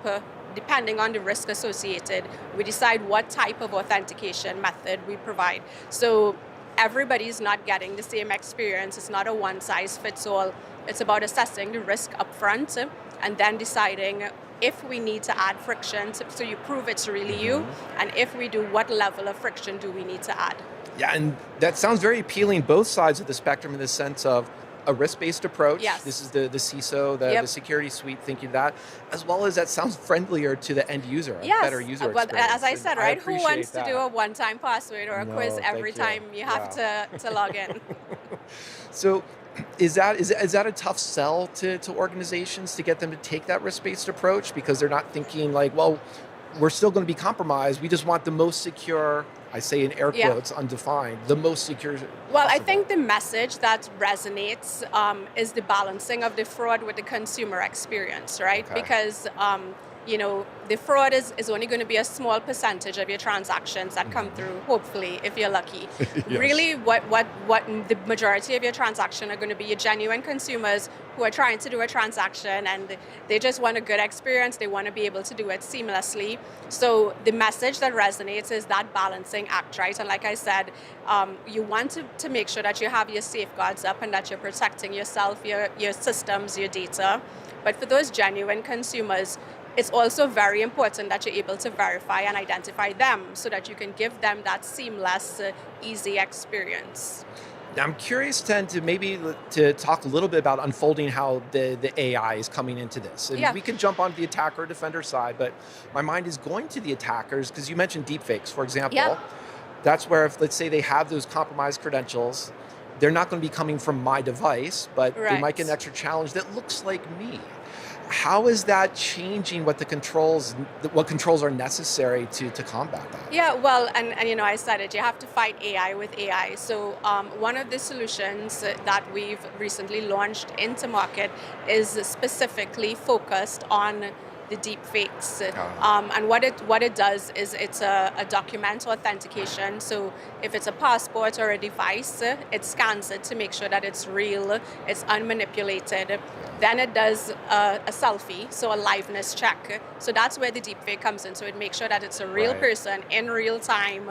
depending on the risk associated, we decide what type of authentication method we provide. So everybody's not getting the same experience. It's not a one-size-fits-all. It's about assessing the risk upfront and then deciding if we need to add friction, so you prove it's really you, and if we do, what level of friction do we need to add? Yeah, and that sounds very appealing, both sides of the spectrum, in the sense of a risk-based approach. Yes. This is the CISO, the security suite thinking that, as well as that sounds friendlier to the end user, a better user experience. As I said, right? Who wants to do a one-time password or a quiz every time you have to log in? So, is that a tough sell to organizations to get them to take that risk-based approach, because they're not thinking like, well, we're still going to be compromised. We just want the most secure, I say in air quotes, undefined, the most secure possible. Well, I think the message that resonates is the balancing of the fraud with the consumer experience, right? Okay. Because the fraud is only going to be a small percentage of your transactions that come through, hopefully, if you're lucky. Yes. Really, what the majority of your transactions are going to be your genuine consumers who are trying to do a transaction and they just want a good experience. They want to be able to do it seamlessly. So the message that resonates is that balancing act, right? And like I said, you want to make sure that you have your safeguards up and that you're protecting yourself, your systems, your data. But for those genuine consumers, it's also very important that you're able to verify and identify them so that you can give them that seamless, easy experience. Now, I'm curious, Ten, to talk a little bit about unfolding how the AI is coming into this. And we can jump on the attacker or defender side, but my mind is going to the attackers, because you mentioned deepfakes, for example. Yeah. That's where, if, let's say they have those compromised credentials, they're not going to be coming from my device, but they might get an extra challenge that looks like me. How is that changing what controls are necessary to combat that? Yeah, well, and I said it, you have to fight AI with AI. So one of the solutions that we've recently launched into market is specifically focused on the deep fakes. And what it does is it's a document authentication. So if it's a passport or a device, it scans it to make sure that it's real, it's unmanipulated. Then it does a selfie, so a liveness check. So that's where the deepfake comes in. So it makes sure that it's a real person in real time,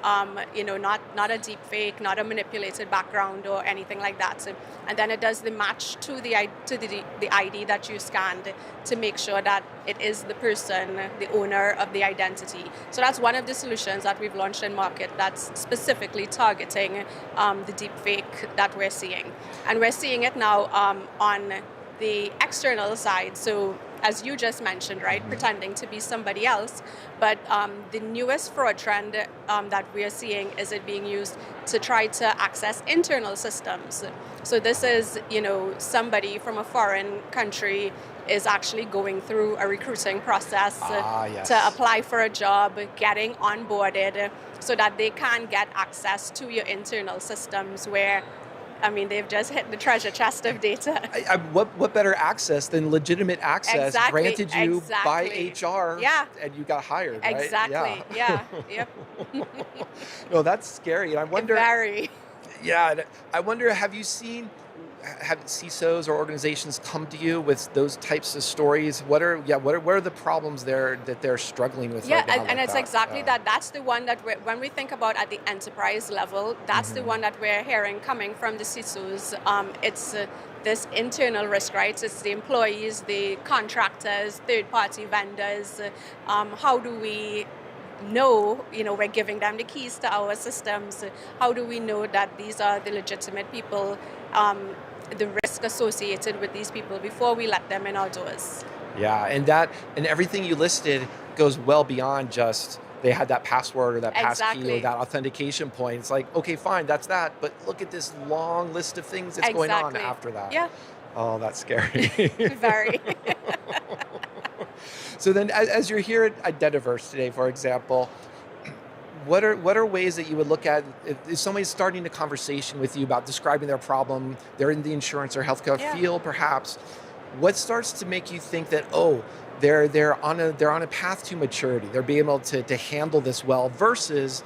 not a deepfake, not a manipulated background or anything like that. And then it does the match to the ID that you scanned to make sure that it is the person, the owner of the identity. So that's one of the solutions that we've launched in market that's specifically targeting the deepfake that we're seeing. And we're seeing it now on the external side. So as you just mentioned, right, pretending to be somebody else. But the newest fraud trend that we are seeing is it being used to try to access internal systems. So this is, somebody from a foreign country is actually going through a recruiting process Yes. to apply for a job, getting onboarded so that they can get access to your internal systems where, they've just hit the treasure chest of data. What better access than legitimate access granted you by HR and you got hired, right? Exactly, yeah. Yep. No, that's scary. And I wonder... Very. Yeah, I wonder, have CISOs or organizations come to you with those types of stories? What are the problems that they're struggling with? Yeah, right now and it's that? exactly that. That's the one that when we think about at the enterprise level, that's the one that we're hearing coming from the CISOs. It's this internal risk, right? It's the employees, the contractors, third-party vendors. How do we know, we're giving them the keys to our systems? How do we know that these are the legitimate people? The risk associated with these people before we let them in our doors. Yeah, and everything you listed goes well beyond just they had that password or that passkey or that authentication point. It's like, okay, fine, that's that, but look at this long list of things that's going on after that. Yeah. Oh, that's scary. Very. So then, as you're here at Identiverse today, for example, what are ways that you would look at if somebody's starting a conversation with you about describing their problem, they're in the insurance or healthcare field, perhaps? What starts to make you think that, they're on a path to maturity, they're being able to handle this well, versus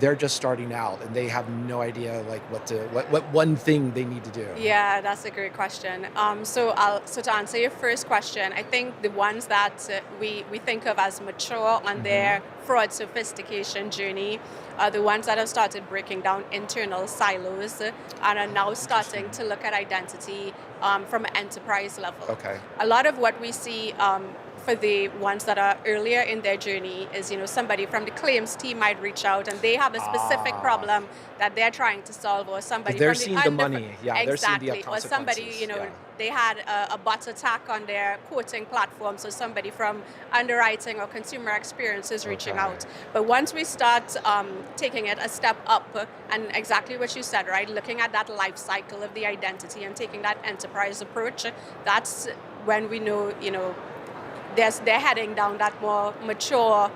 they're just starting out and they have no idea what one thing they need to do? Yeah, that's a great question. So to answer your first question, I think the ones that we think of as mature on their fraud sophistication journey are the ones that have started breaking down internal silos and are now starting to look at identity from an enterprise level. Okay. A lot of what we see for the ones that are earlier in their journey is, somebody from the claims team might reach out and they have a specific problem that they're trying to solve, or somebody they're from seeing the money. Yeah, they're seeing the consequences. Or somebody, they had a bot attack on their quoting platform, so somebody from underwriting or consumer experience is reaching out. But once we start taking it a step up, and exactly what you said, right, looking at that life cycle of the identity and taking that enterprise approach, that's when we know, they're heading down that more mature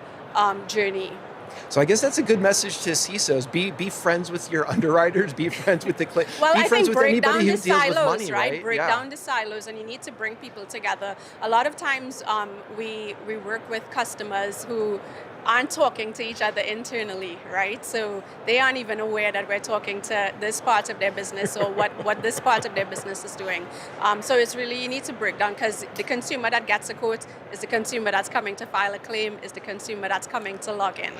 journey. So I guess that's a good message to CISOs. Be friends with your underwriters. Be friends with the well, be I friends think with break anybody down who the deals silos, with money, right? Break down the silos, and you need to bring people together. A lot of times, we work with customers who aren't talking to each other internally, right? So they aren't even aware that we're talking to this part of their business or what this part of their business is doing. So it's really, you need to break down, because the consumer that gets a quote is the consumer that's coming to file a claim, is the consumer that's coming to log in.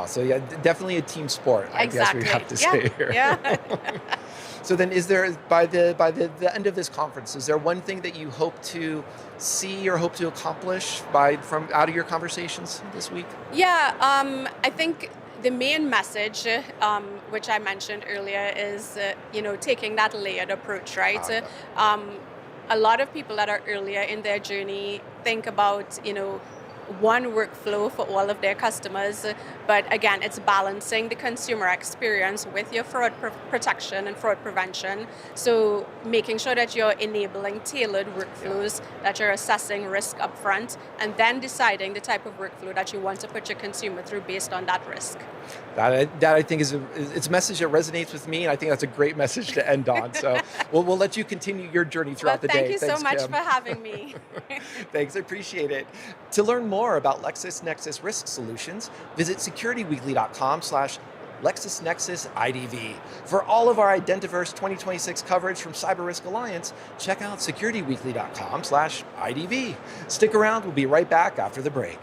So yeah, definitely a team sport, I guess we have to say here. Yeah. So then, is there, by the end of this conference, is there one thing that you hope to see or hope to accomplish from out of your conversations this week? Yeah, I think the main message, which I mentioned earlier, is taking that layered approach, right? A lot of people that are earlier in their journey think about one workflow for all of their customers, but again, it's balancing the consumer experience with your fraud protection and fraud prevention. So making sure that you're enabling tailored workflows, that you're assessing risk upfront, and then deciding the type of workflow that you want to put your consumer through based on that risk. That I think it's a message that resonates with me, and I think that's a great message to end on. So we'll let you continue your journey throughout the day. Thank you so much for having me. Thanks, I appreciate it. To learn more about LexisNexis Risk Solutions, visit securityweekly.com/LexisNexisIDV. For all of our Identiverse 2026 coverage from CyberRisk Alliance, check out securityweekly.com/IDV. Stick around, we'll be right back after the break.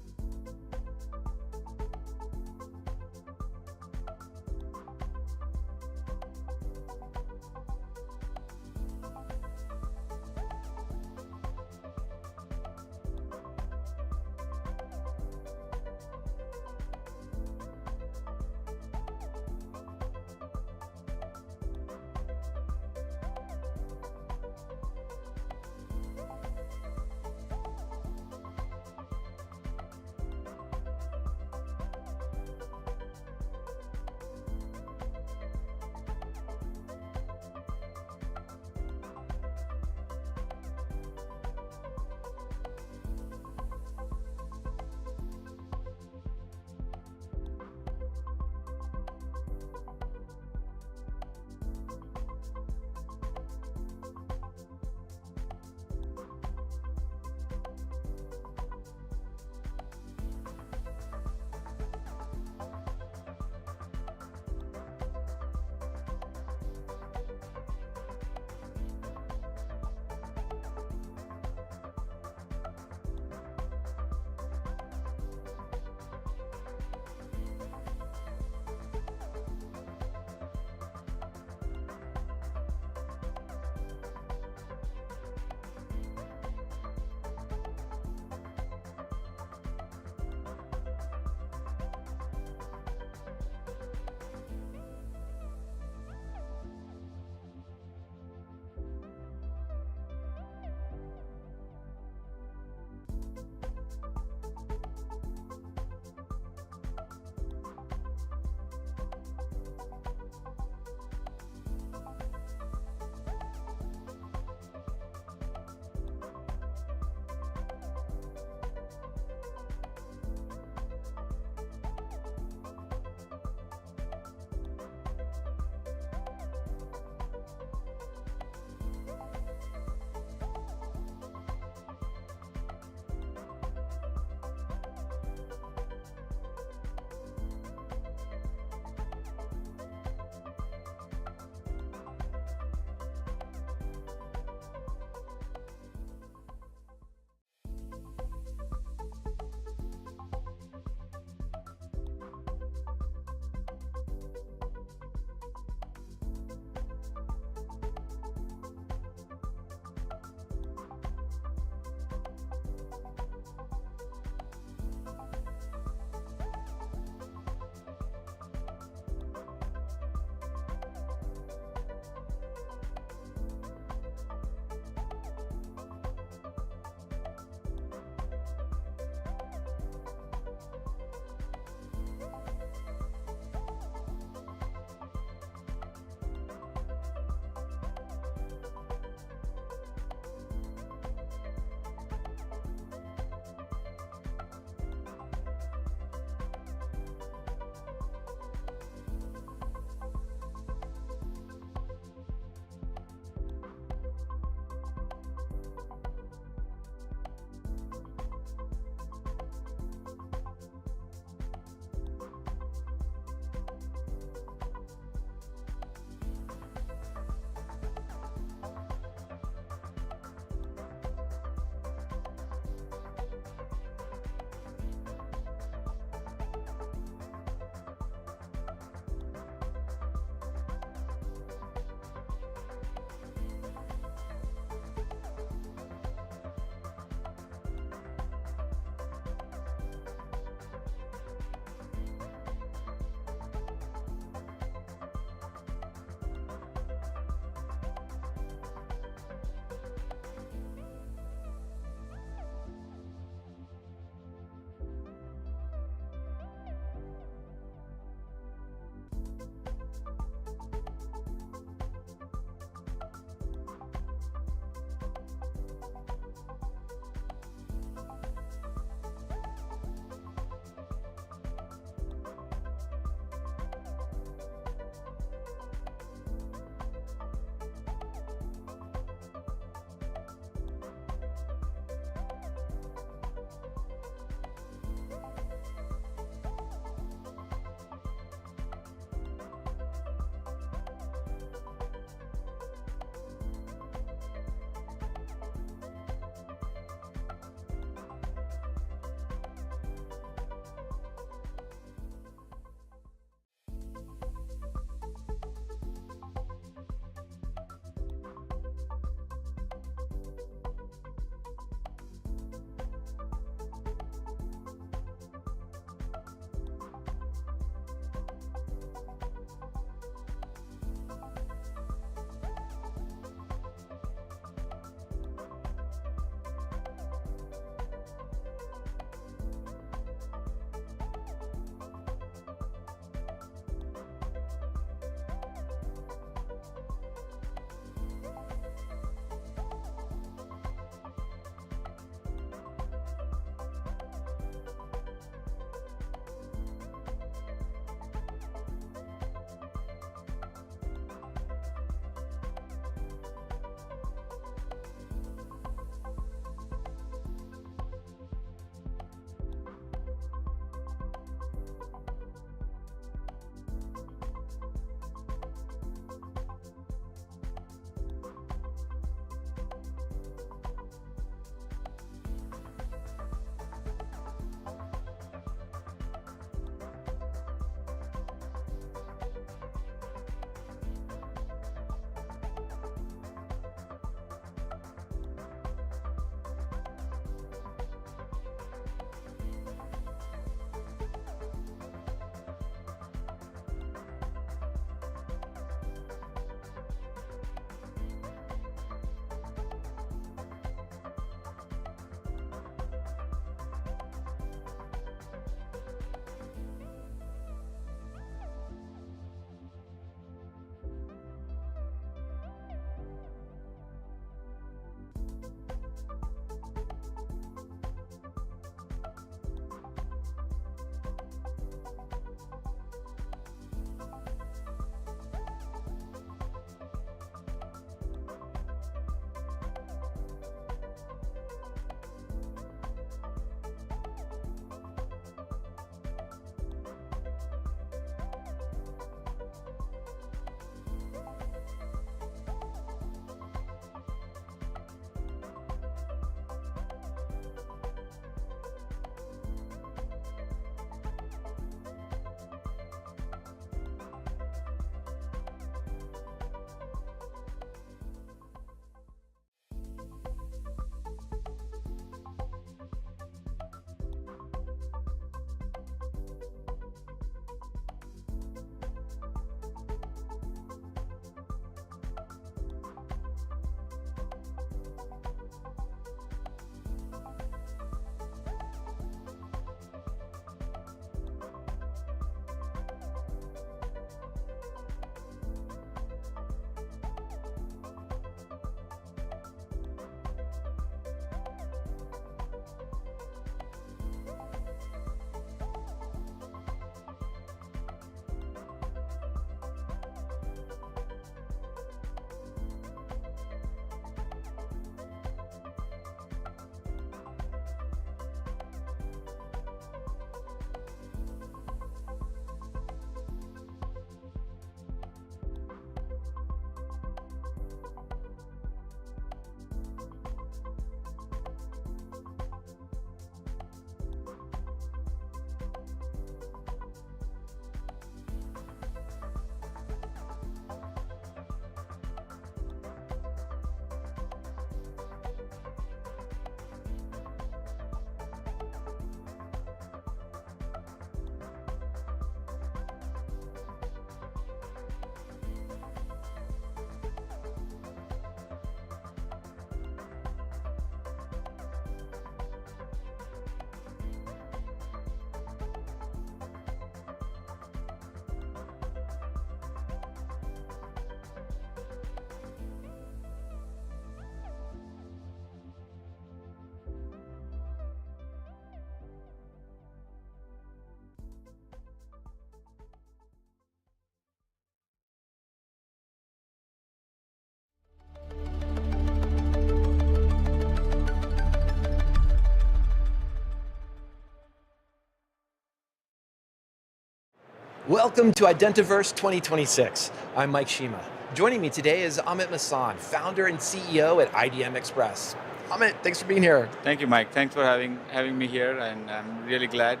Welcome to Identiverse 2026. I'm Mike Shema. Joining me today is Amit Masan, founder and CEO at IDM Express. Amit, thanks for being here. Thank you, Mike. Thanks for having me here, and I'm really glad.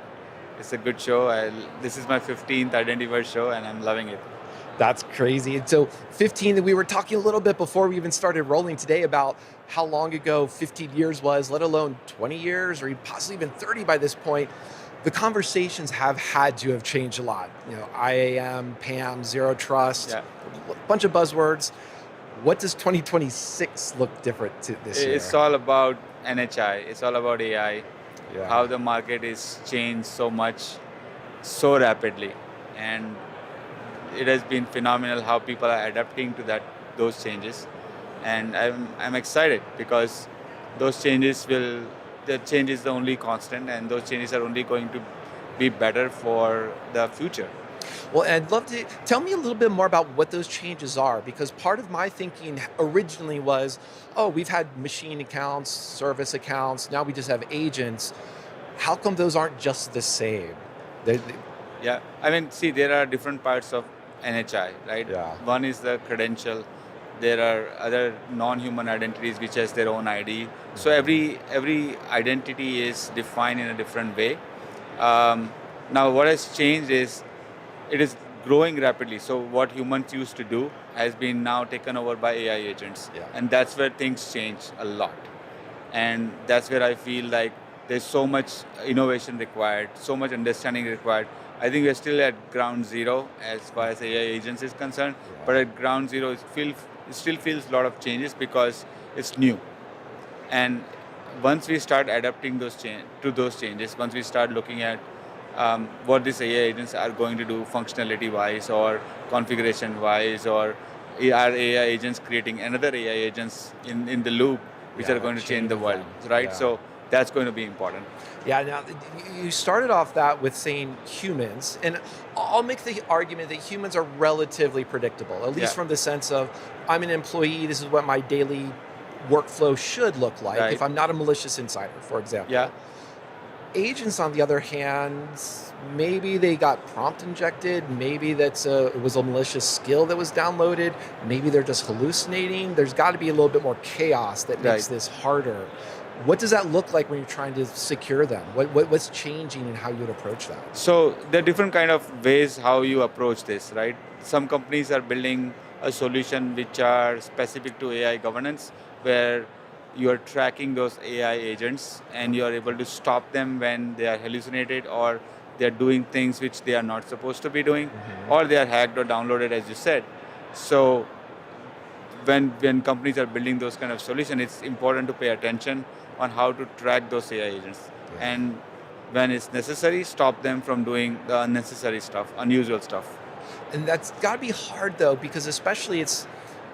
It's a good show. This is my 15th Identiverse show, and I'm loving it. That's crazy. And so 15, we were talking a little bit before we even started rolling today about how long ago 15 years was, let alone 20 years or possibly even 30 by this point. The conversations have had to have changed a lot. You know, IAM, PAM, Zero Trust, a bunch of buzzwords. What does 2026 look different to this year? It's all about NHI. It's all about AI. Yeah. How the market is changed so much, so rapidly, and it has been phenomenal how people are adapting to those changes, and I'm excited because those changes the change is the only constant, and those changes are only going to be better for the future. Well, I'd love to tell me a little bit more about what those changes are, because part of my thinking originally was, oh, we've had machine accounts, service accounts, now we just have agents. How come those aren't just the same? Yeah, I mean, see, there are different parts of NHI, right? Yeah. One is the credential. There are other non-human identities which has their own ID. So every identity is defined in a different way. Now, what has changed is it is growing rapidly. So what humans used to do has been now taken over by AI agents, and that's where things change a lot. And that's where I feel like there's so much innovation required, so much understanding required. I think we're still at ground zero as far as AI agents is concerned, but at ground zero, it still feels a lot of changes because it's new. And once we start adapting to those changes, once we start looking at what these AI agents are going to do functionality-wise or configuration-wise, or are AI agents creating another AI agents in the loop, which are going to change the world, right? So that's going to be important. Yeah, now you started off that with saying humans, and I'll make the argument that humans are relatively predictable, at least from the sense of, I'm an employee, this is what my daily workflow should look like if I'm not a malicious insider, for example. Yeah. Agents, on the other hand, maybe they got prompt injected, maybe it was a malicious skill that was downloaded, maybe they're just hallucinating. There's got to be a little bit more chaos that makes this harder. What does that look like when you're trying to secure them? What's changing in how you would approach that? So there are different kind of ways how you approach this, right? Some companies are building a solution which are specific to AI governance, where you're tracking those AI agents and you're able to stop them when they are hallucinated or they're doing things which they are not supposed to be doing, or they are hacked or downloaded, as you said. So when companies are building those kind of solutions, it's important to pay attention on how to track those AI agents. And when it's necessary, stop them from doing the unnecessary stuff, unusual stuff. And that's got to be hard, though, because especially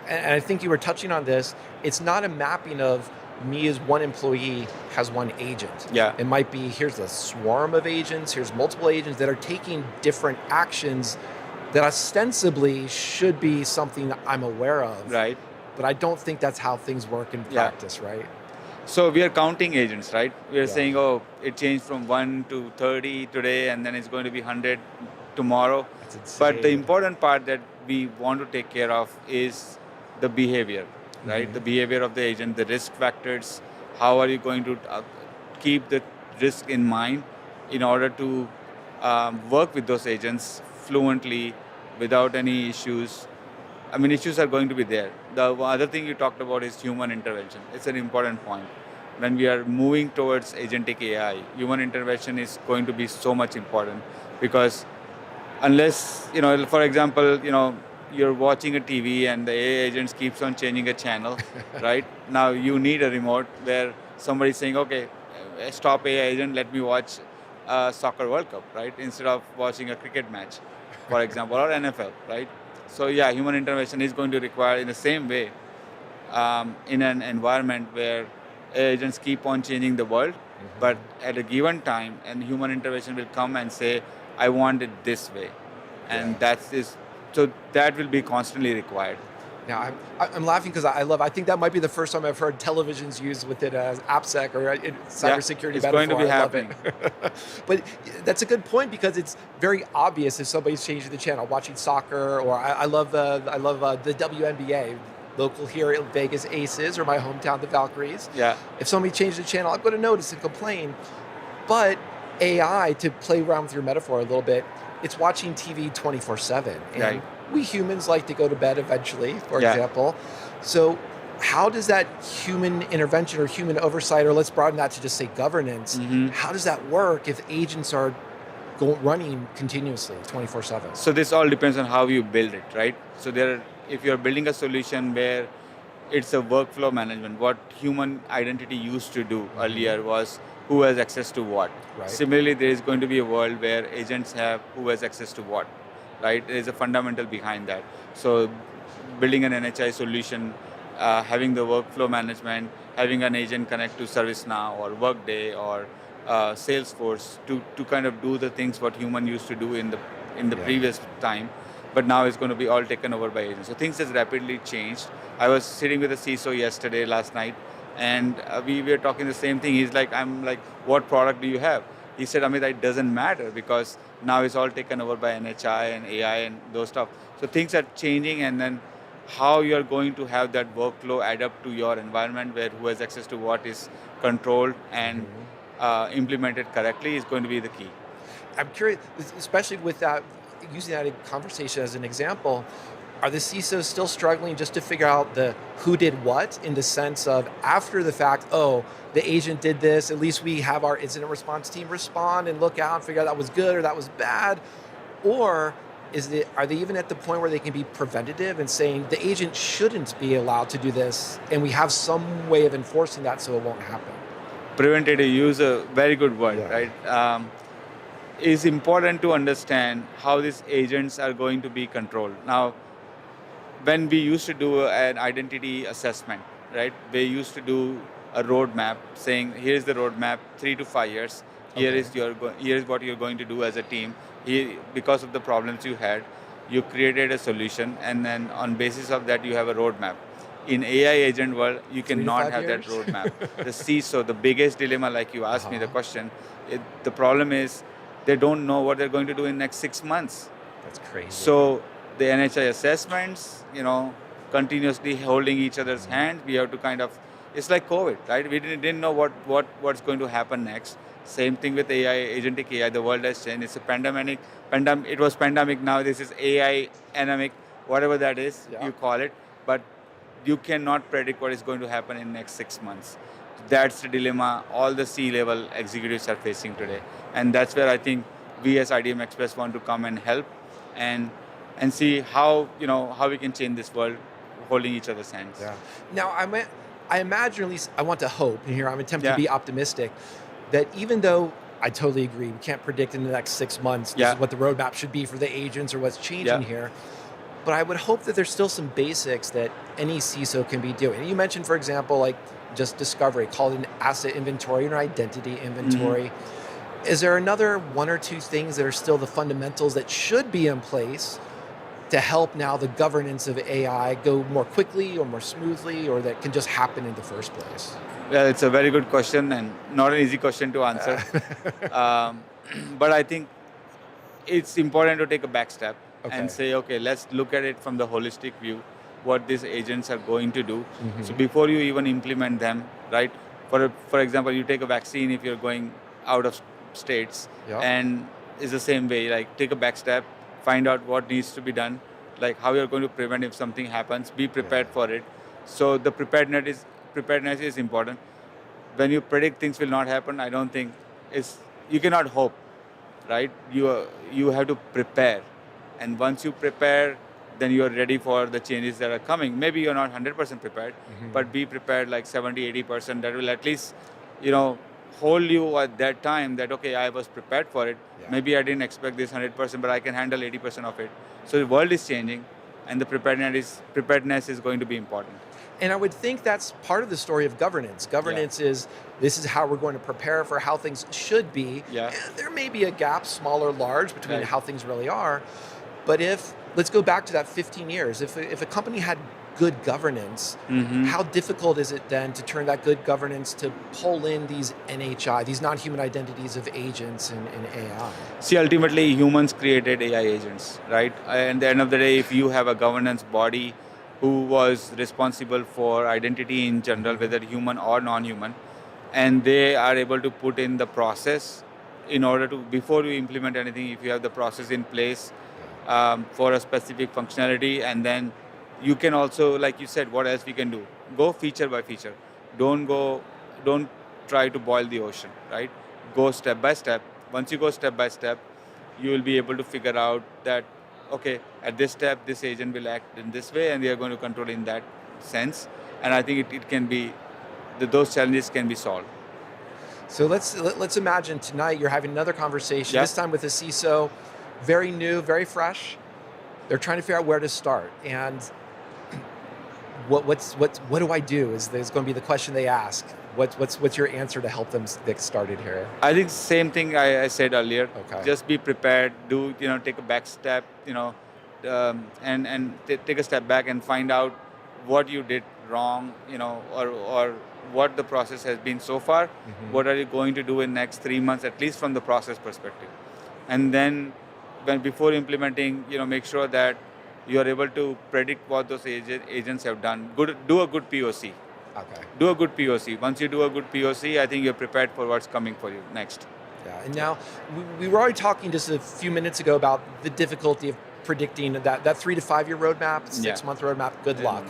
and I think you were touching on this, it's not a mapping of me as one employee has one agent. Yeah. It might be, here's a swarm of agents, here's multiple agents that are taking different actions that ostensibly should be something that I'm aware of. Right. But I don't think that's how things work in practice, right? So we are counting agents, right? We are saying, oh, it changed from 1 to 30 today, and then it's going to be 100 tomorrow. That's insane. But the important part that we want to take care of is the behavior, right? The behavior of the agent, the risk factors. How are you going to keep the risk in mind in order to work with those agents fluently without any issues? I mean, issues are going to be there. The other thing you talked about is human intervention. It's an important point. When we are moving towards agentic AI, human intervention is going to be so much important, because unless, for example, you're watching a TV and the AI agents keeps on changing a channel, right? Now you need a remote where somebody's saying, okay, stop AI agent, let me watch a soccer World Cup, right? Instead of watching a cricket match, for example, or NFL, right? So human intervention is going to require in the same way in an environment where agents keep on changing the world, but at a given time, and human intervention will come and say, I want it this way. And so that will be constantly required. Now, I'm laughing because I think that might be the first time I've heard televisions used within AppSec or cybersecurity it's metaphor. going to be I happening. love it. But that's a good point because it's very obvious if somebody's changing the channel, watching soccer, or I love the WNBA, local here in Vegas Aces, or my hometown, the Valkyries. Yeah. If somebody changed the channel, I'm going to notice and complain. But AI, to play around with your metaphor a little bit, it's watching TV 24/7. And we humans like to go to bed eventually, for example. So how does that human intervention or human oversight, or let's broaden that to just say governance, how does that work if agents are running continuously 24/7? So this all depends on how you build it, right? So if you're building a solution where it's a workflow management, what human identity used to do earlier was who has access to what. Right. Similarly, there is going to be a world where agents have who has access to what, right? There is a fundamental behind that. So building an NHI solution, having the workflow management, having an agent connect to ServiceNow or Workday or Salesforce to kind of do the things what human used to do in the previous time, but now it's going to be all taken over by agents. So things has rapidly changed. I was sitting with a CISO last night, and we were talking the same thing. I'm like, what product do you have? He said, Amit, it doesn't matter because now it's all taken over by NHI and AI and those stuff. So things are changing, and then how you're going to have that workflow add up to your environment where who has access to what is controlled and implemented correctly is going to be the key. I'm curious, especially with that, using that conversation as an example, are the CISOs still struggling just to figure out the who did what in the sense of after the fact, oh, the agent did this, at least we have our incident response team respond and look out and figure out that was good or that was bad? Or are they even at the point where they can be preventative and saying the agent shouldn't be allowed to do this and we have some way of enforcing that so it won't happen? Preventative use a very good word, right? It's important to understand how these agents are going to be controlled. Now, when we used to do an identity assessment, right, we used to do a roadmap saying, here's the roadmap, 3 to 5 years. Here is what you're going to do as a team. Because of the problems you had, you created a solution, and then on basis of that, you have a roadmap. In AI agent world, you cannot have that roadmap. The CISO, the biggest dilemma, like you asked me the question, the problem is they don't know what they're going to do in the next 6 months. That's crazy. So the NHI assessments, continuously holding each other's hand. We have to it's like COVID, right? We didn't know what's going to happen next. Same thing with AI, agentic AI. The world has changed. It's a pandemic. It was pandemic. Now this is AI endemic, whatever that is, you call it. But you cannot predict what is going to happen in the next 6 months. That's the dilemma all the C-level executives are facing today. And that's where I think we as IDM Express want to come and help and see how we can change this world holding each other's hands. Yeah. Now, I imagine, at least I want to hope, and here I'm attempting to be optimistic, that even though I totally agree, we can't predict in the next 6 months this is what the roadmap should be for the agents or what's changing here, but I would hope that there's still some basics that any CISO can be doing. And you mentioned, for example, like just discovery, called an asset inventory or identity inventory. Is there another 1 or 2 things that are still the fundamentals that should be in place to help now the governance of AI go more quickly or more smoothly, or that can just happen in the first place? Well, it's a very good question and not an easy question to answer. But I think it's important to take a back step and say, okay, let's look at it from the holistic view, what these agents are going to do. So before you even implement them, right? For example, you take a vaccine if you're going out of states, and it's the same way, like take a back step, find out what needs to be done, like how you're going to prevent if something happens, be prepared for it. So the preparedness is important. When you predict things will not happen, I don't think you cannot hope, right? You have to prepare. And once you prepare, then you are ready for the changes that are coming. Maybe you're not 100% prepared, but be prepared like 70, 80%. That will at least, hold you at that time that, okay, I was prepared for it. Maybe I didn't expect this 100%, but I can handle 80% of it. So the world is changing, and the preparedness is going to be important. And I would think that's part of the story of governance. Governance is, this is how we're going to prepare for how things should be. And there may be a gap, small or large, between how things really are. But let's go back to that 15 years. If a company had good governance, how difficult is it then to turn that good governance to pull in these NHI, these non-human identities of agents and AI? See, ultimately, humans created AI agents, right? And at the end of the day, if you have a governance body who was responsible for identity in general, whether human or non-human, and they are able to put in the process in order to, before you implement anything, if you have the process in place for a specific functionality, and then you can also, like you said, what else we can do? Go feature by feature. Don't try to boil the ocean, right? Go step by step. Once you go step by step, you will be able to figure out that, okay, at this step, this agent will act in this way, and they are going to control in that sense. And I think it can be, those challenges can be solved. So let's imagine tonight you're having another conversation, this time with a CISO, very new, very fresh. They're trying to figure out where to start. And what do I do is going to be the question they ask. What's your answer to help them get started here? I think same thing I said earlier. Okay. Just be prepared. Take a back step. And take a step back and find out what you did wrong. Or what the process has been so far. What are you going to do in next 3 months, at least from the process perspective. And then, before implementing, make sure that you are able to predict what those agents have done. Do a good POC. Okay. Do a good POC. Once you do a good POC, I think you're prepared for what's coming for you next. Yeah, and now we were already talking just a few minutes ago about the difficulty of predicting that 3 to 5 year roadmap, 6-month roadmap. Good luck.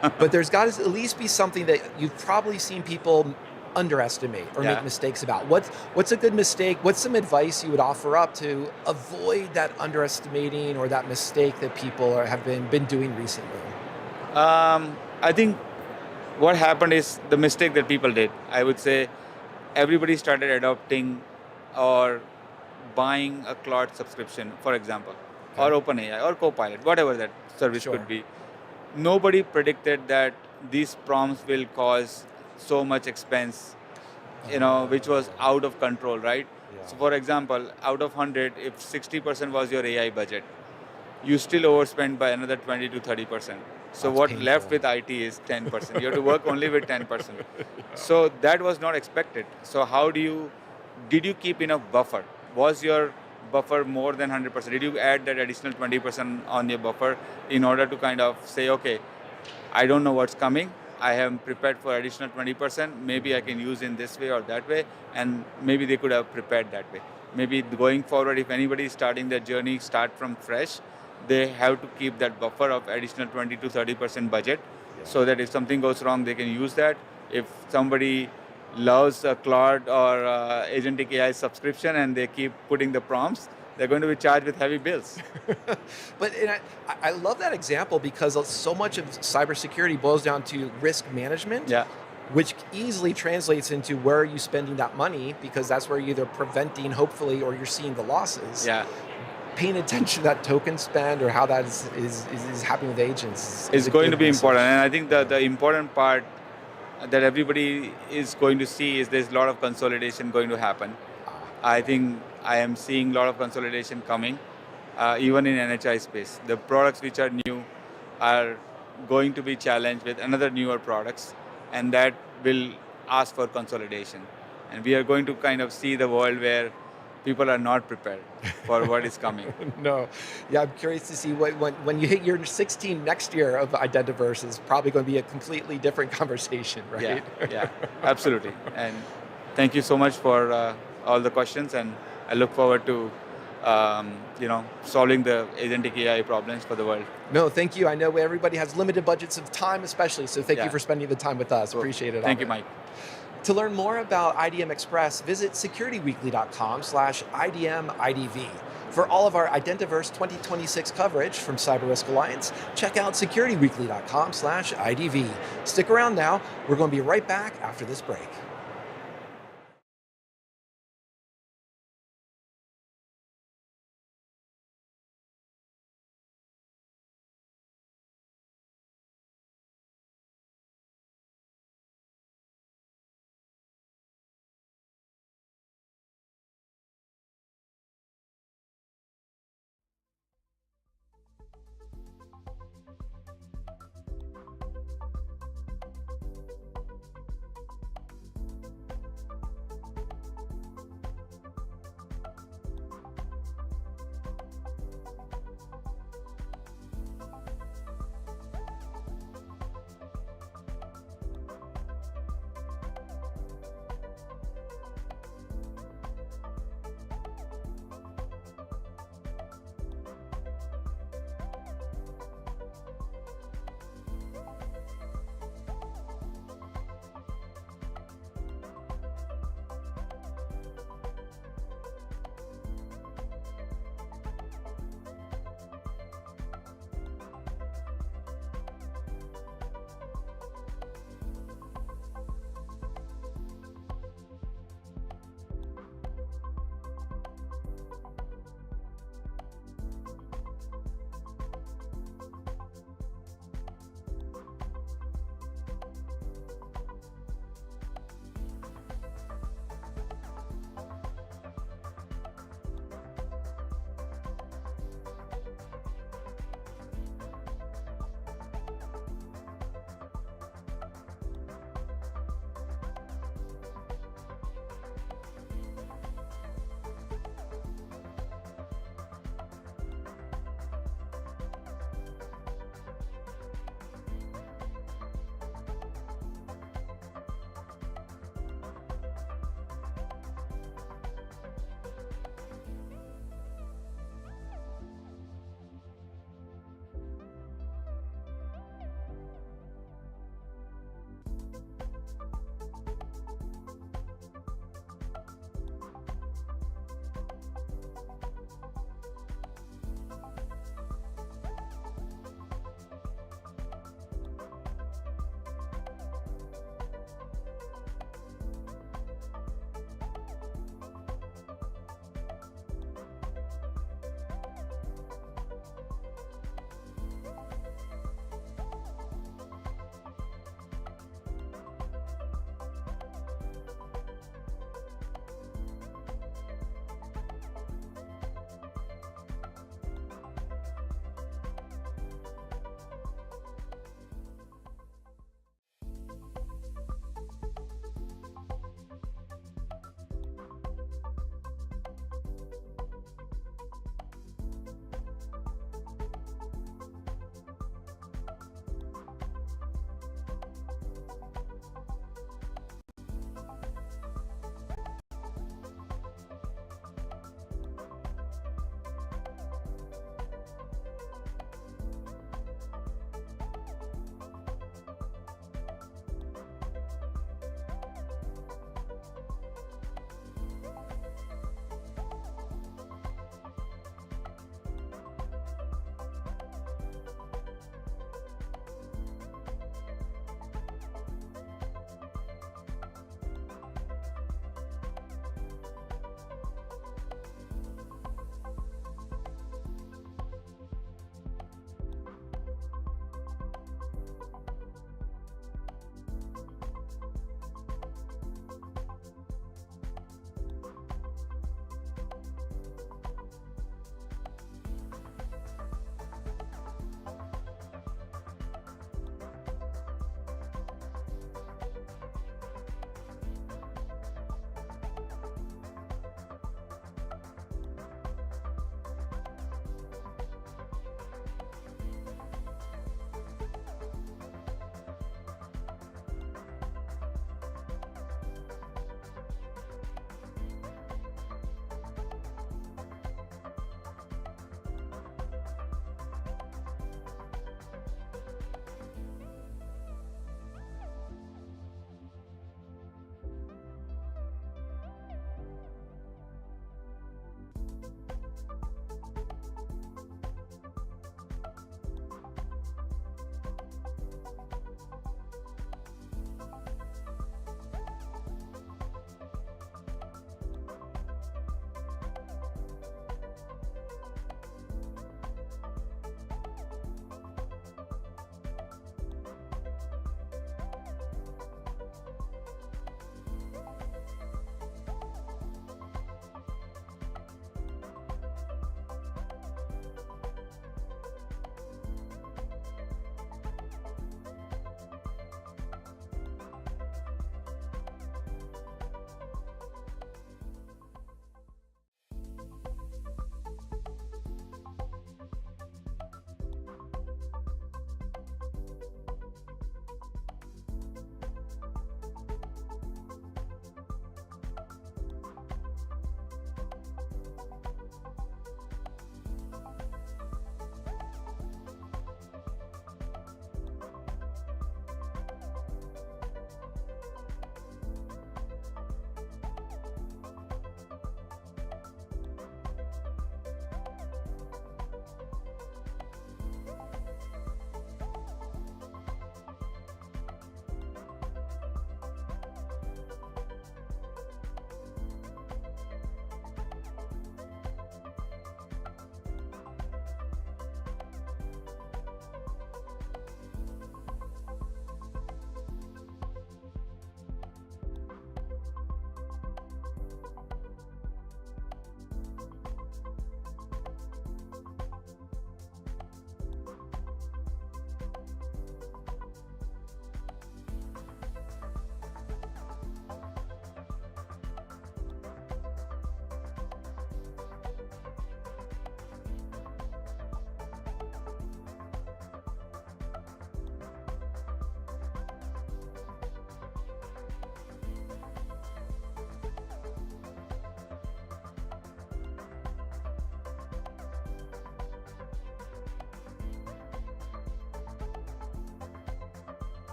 But there's got to at least be something that you've probably seen people underestimate or make mistakes about. What's a good mistake? What's some advice you would offer up to avoid that underestimating or that mistake that people have been doing recently? I think what happened is the mistake that people did. I would say everybody started adopting or buying a Claude subscription, for example, or OpenAI or Copilot, whatever that service could be. Nobody predicted that these prompts will cause so much expense, which was out of control, right? Yeah. So for example, out of 100, if 60% was your AI budget, you still overspend by another 20 to 30%. So that's what painful. Left with IT is 10%. You have to work only with 10%. So that was not expected. So did you keep enough buffer? Was your buffer more than 100%? Did you add that additional 20% on your buffer in order to kind of say, okay, I don't know what's coming. I am prepared for additional 20%. Maybe I can use in this way or that way. And maybe they could have prepared that way. Maybe going forward, if anybody is starting their journey, start from fresh, they have to keep that buffer of additional 20 to 30% budget, so that if something goes wrong, they can use that. If somebody loves a Claude or agentic AI subscription and they keep putting the prompts, they're going to be charged with heavy bills. But I love that example because so much of cybersecurity boils down to risk management, which easily translates into where are you spending that money, because that's where you're either preventing, hopefully, or you're seeing the losses. Paying attention to that token spend or how that is happening with agents is going to be important. And I think the important part that everybody is going to see is there's a lot of consolidation going to happen. I think I am seeing a lot of consolidation coming, even in NHI space. The products which are new are going to be challenged with another newer products, and that will ask for consolidation. And we are going to kind of see the world where people are not prepared for what is coming. No. Yeah, I'm curious to see when you hit year 16 next year of Identiverse is probably going to be a completely different conversation, right? Yeah, absolutely. And thank you so much for all the questions, and I look forward to solving the agentic AI problems for the world. No, thank you. I know everybody has limited budgets of time especially, so thank you for spending the time with us. Appreciate it. Thank you, Mike. To learn more about IDM Express, visit securityweekly.com/IDM-IDV. For all of our Identiverse 2026 coverage from CyberRisk Alliance, check out securityweekly.com/IDV. Stick around now. We're going to be right back after this break.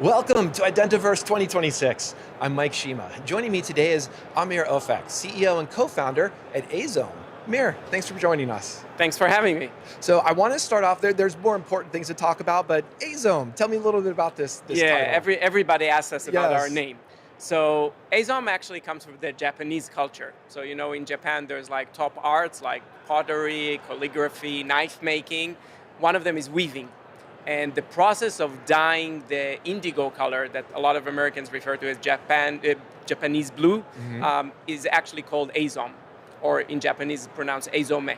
Welcome to Identiverse 2026. I'm Mike Shema. Joining me today is Amir Ofek, CEO and co-founder at Azome. Amir, thanks for joining us. Thanks for having me. So I want to start off there's more important things to talk about, but Azome, tell me a little bit about this title. Everybody asks us about Yes. our name. So Azome actually comes from the Japanese culture. So in Japan there's like top arts like pottery, calligraphy, knife making. One of them is weaving. And the process of dyeing the indigo color that a lot of Americans refer to as Japanese blue is actually called Azome, or in Japanese it's pronounced Azome,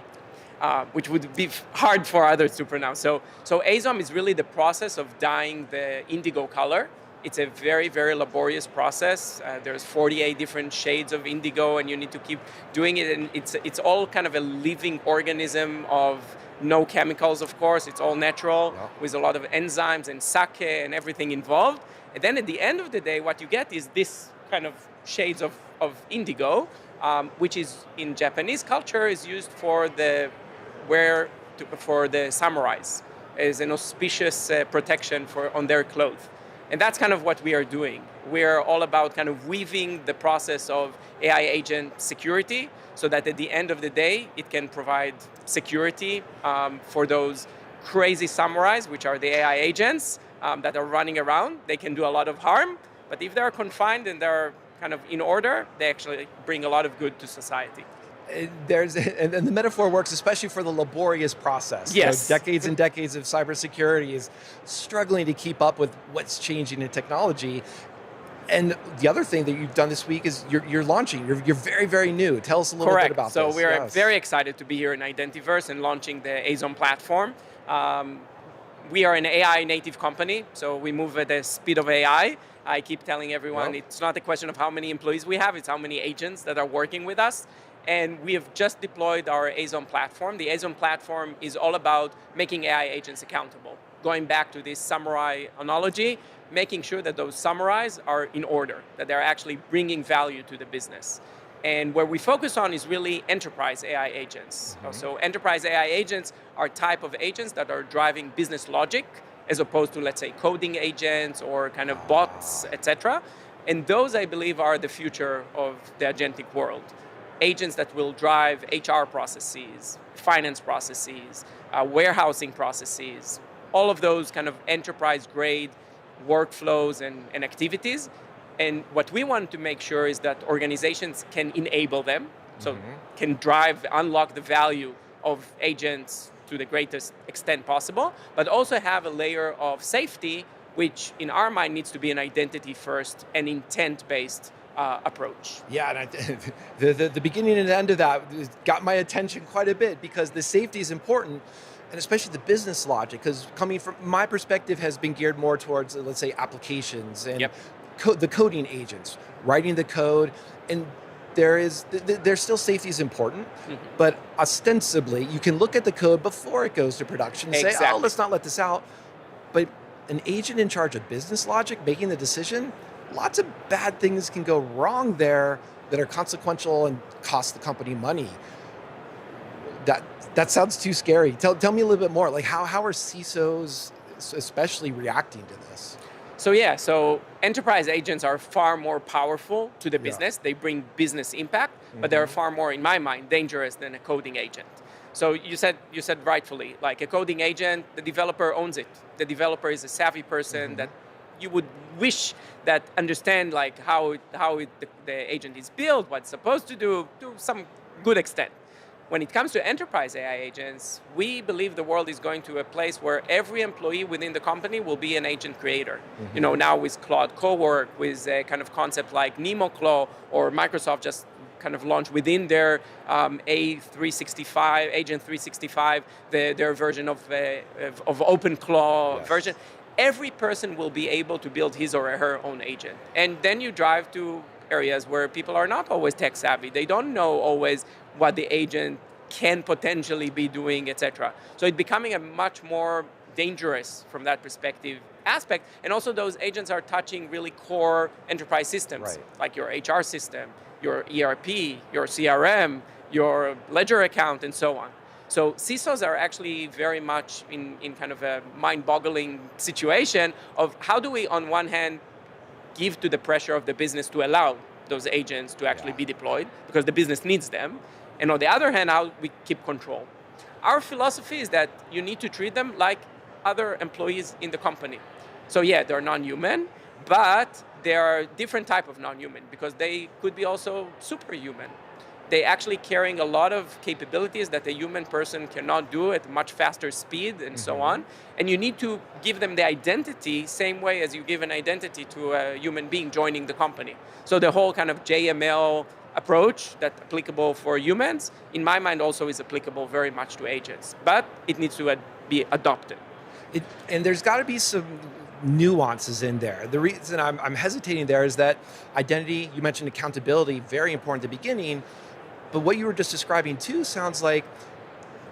which would be hard for others to pronounce. So Azome is really the process of dyeing the indigo color. It's a very, very laborious process. There's 48 different shades of indigo, and you need to keep doing it. And it's all kind of a living organism of no chemicals, of course. It's all natural with a lot of enzymes and sake and everything involved. And then at the end of the day, what you get is this kind of shades of indigo, which is in Japanese culture is used for the samurais as an auspicious protection on their clothes. And that's kind of what we are doing. We're all about kind of weaving the process of AI agent security so that at the end of the day, it can provide security for those crazy samurais, which are the AI agents that are running around. They can do a lot of harm, but if they're confined and they're kind of in order, they actually bring a lot of good to society. And the metaphor works especially for the laborious process. Yes. So decades and decades of cybersecurity is struggling to keep up with what's changing in technology. And the other thing that you've done this week is you're launching. You're very, very new. Tell us a little bit about this. So we're very excited to be here in Identiverse and launching the Azome platform. We are an AI native company, so we move at the speed of AI. I keep telling everyone it's not a question of how many employees we have, it's how many agents that are working with us. And we have just deployed our Azome platform. The Azome platform is all about making AI agents accountable. Going back to this samurai analogy, making sure that those samurais are in order, that they're actually bringing value to the business. And where we focus on is really enterprise AI agents. So enterprise AI agents are type of agents that are driving business logic, as opposed to, let's say, coding agents or kind of bots, etc. And those, I believe, are the future of the agentic world. Agents that will drive HR processes, finance processes, warehousing processes, all of those kind of enterprise-grade workflows and activities. And what we want to make sure is that organizations can enable them, so can unlock the value of agents to the greatest extent possible, but also have a layer of safety, which in our mind needs to be an identity-first and intent-based approach. Yeah, and the beginning and end of that got my attention quite a bit because the safety is important, and especially the business logic, because coming from my perspective has been geared more towards, let's say, applications and the coding agents, writing the code, and there's still safety is important, but ostensibly you can look at the code before it goes to production and say, oh, let's not let this out. But an agent in charge of business logic making the decision, lots of bad things can go wrong there that are consequential and cost the company money. That sounds too scary. Tell me a little bit more. Like how are CISOs especially reacting to this? So enterprise agents are far more powerful to the business. They bring business impact, but they're far more, in my mind, dangerous than a coding agent. So you said rightfully, like a coding agent, the developer owns it. The developer is a savvy person that you would wish that understand like how the agent is built, what it's supposed to do to some good extent. When it comes to enterprise AI agents, we believe the world is going to a place where every employee within the company will be an agent creator. You know, now with Claude Cowork, with a kind of concept like NemoClaw, or Microsoft just kind of launched within their A365, Agent 365, their version of OpenClaw version. Every person will be able to build his or her own agent. And then you drive to areas where people are not always tech savvy. They don't know always what the agent can potentially be doing, etc. So it's becoming a much more dangerous from that perspective aspect. And also those agents are touching really core enterprise systems, like your HR system, your ERP, your CRM, your ledger account, and so on. So CISOs are actually very much in kind of a mind-boggling situation of how do we, on one hand, give to the pressure of the business to allow those agents to actually be deployed because the business needs them, and on the other hand, how we keep control. Our philosophy is that you need to treat them like other employees in the company. So yeah, they're non-human, but they are different type of non-human because they could be also superhuman. They actually carrying a lot of capabilities that a human person cannot do at much faster speed and so on. And you need to give them the identity same way as you give an identity to a human being joining the company. So the whole kind of JML approach that's applicable for humans, in my mind also is applicable very much to agents, but it needs to be adopted. And there's got to be some nuances in there. The reason I'm hesitating there is that identity, you mentioned accountability, very important at the beginning, but what you were just describing too sounds like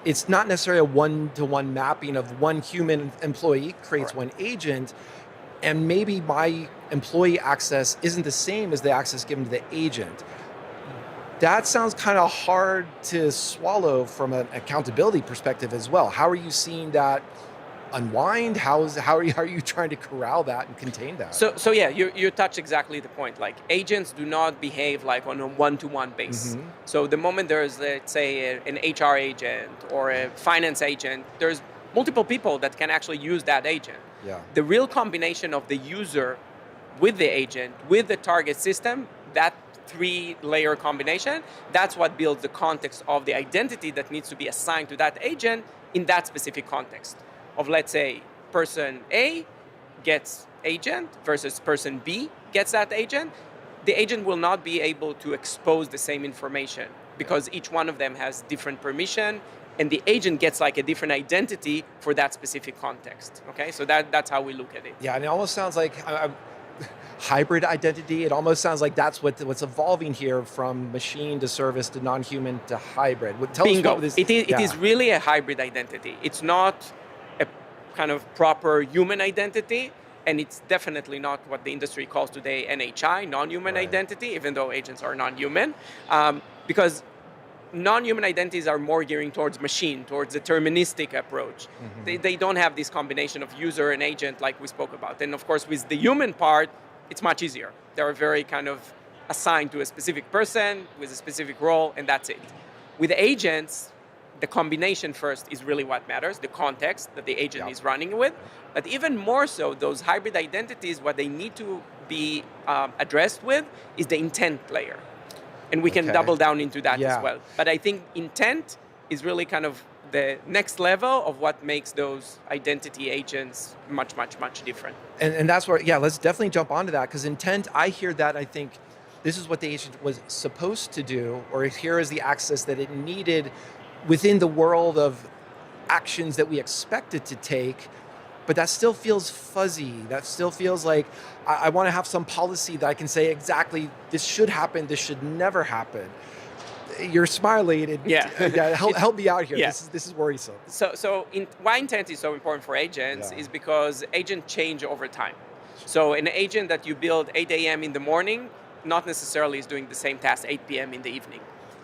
it's not necessarily a one-to-one mapping of one human employee creates one agent, and maybe my employee access isn't the same as the access given to the agent. That sounds kind of hard to swallow from an accountability perspective as well. How are you seeing that unwind? How are you trying to corral that and contain that? So yeah, you touch exactly the point. Like agents do not behave like on a one-to-one basis. So the moment there's, let's say, an HR agent or a finance agent, there's multiple people that can actually use that agent. Yeah. The real combination of the user with the agent, with the target system, that three-layer combination, that's what builds the context of the identity that needs to be assigned to that agent in that specific context. Of, let's say, person A gets agent versus person B gets that agent, the agent will not be able to expose the same information because each one of them has different permission, and the agent gets like a different identity for that specific context. Okay, so that's how we look at it. Yeah, and it almost sounds like hybrid identity. It almost sounds like that's what's evolving here from machine to service to non-human to hybrid. Tell Bingo. us what this, it is really a hybrid identity. It's not a kind of proper human identity, and it's definitely not what the industry calls today NHI, non-human identity, even though agents are non-human, because non-human identities are more gearing towards machine, towards deterministic approach. They don't have this combination of user and agent like we spoke about. And of course, with the human part, it's much easier. They're very kind of assigned to a specific person with a specific role, and that's it. With agents, the combination first is really what matters, the context that the agent is running with. But even more so, those hybrid identities, what they need to be addressed with is the intent layer. And we can double down into that as well. But I think intent is really kind of the next level of what makes those identity agents much, much, much different. And that's where, let's definitely jump onto that, because intent, I hear that, I think this is what the agent was supposed to do, or here is the access that it needed within the world of actions that we expect it to take, but that still feels fuzzy. That still feels like I want to have some policy that I can say exactly, this should happen, this should never happen. You're smiling. Help me out here. This is worrisome. So why intent is so important for agents is because agents change over time. So an agent that you build 8 a.m. in the morning, not necessarily is doing the same task 8 p.m. in the evening.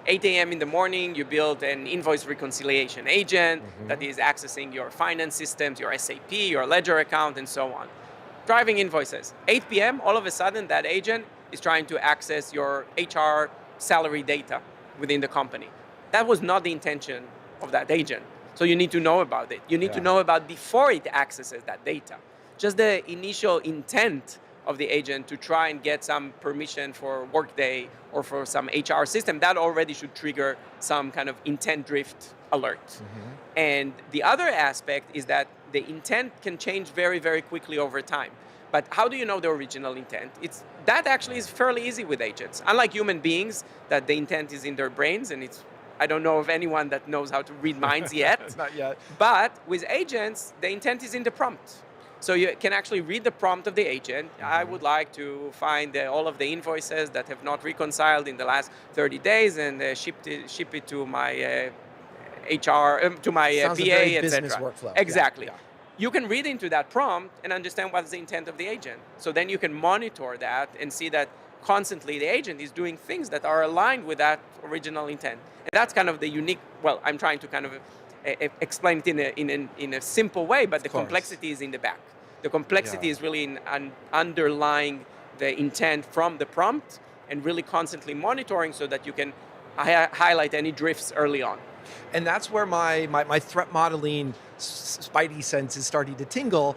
8 a.m. in the morning, you build an invoice reconciliation agent that is accessing your finance systems, your SAP, your ledger account, and so on. Driving invoices. 8 p.m., all of a sudden, that agent is trying to access your HR salary data within the company. That was not the intention of that agent. So you need to know about it. You need to know about before it accesses that data. Just the initial intent of the agent to try and get some permission for Workday or for some HR system, that already should trigger some kind of intent drift alert. And the other aspect is that the intent can change very, very quickly over time. But how do you know the original intent? That actually is fairly easy with agents. Unlike human beings, that the intent is in their brains, and I don't know of anyone that knows how to read minds yet. Not yet. But with agents, the intent is in the prompt. So you can actually read the prompt of the agent. I would like to find all of the invoices that have not reconciled in the last 30 days and ship it to my HR, to my Sounds PA, a very etc. business workflow. Exactly. You can read into that prompt and understand what's the intent of the agent. So then you can monitor that and see that constantly the agent is doing things that are aligned with that original intent. And that's kind of the unique well, I'm trying to kind of explain it in a simple way, but the complexity is in the back. The complexity is really in underlying the intent from the prompt and really constantly monitoring so that you can highlight any drifts early on. And that's where my threat modeling spidey sense is starting to tingle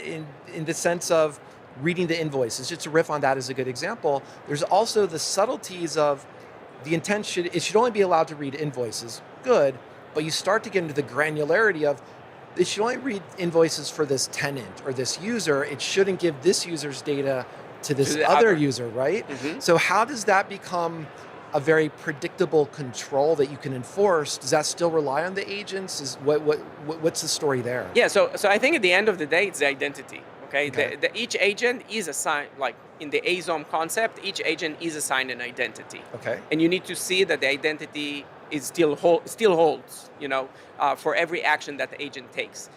in the sense of reading the invoices. Just to riff on that as a good example, there's also the subtleties of the intent it should only be allowed to read invoices. Good, but you start to get into the granularity of it should only read invoices for this tenant or this user. It shouldn't give this user's data to this other user, right? Mm-hmm. So how does that become a very predictable control that you can enforce? Does that still rely on the agents? What's the story there? Yeah, so I think at the end of the day, it's the identity. Okay. Each agent is assigned, like in the ASOM concept, each agent is assigned an identity. Okay. And you need to see that the identity is still holds, for every action that the agent takes.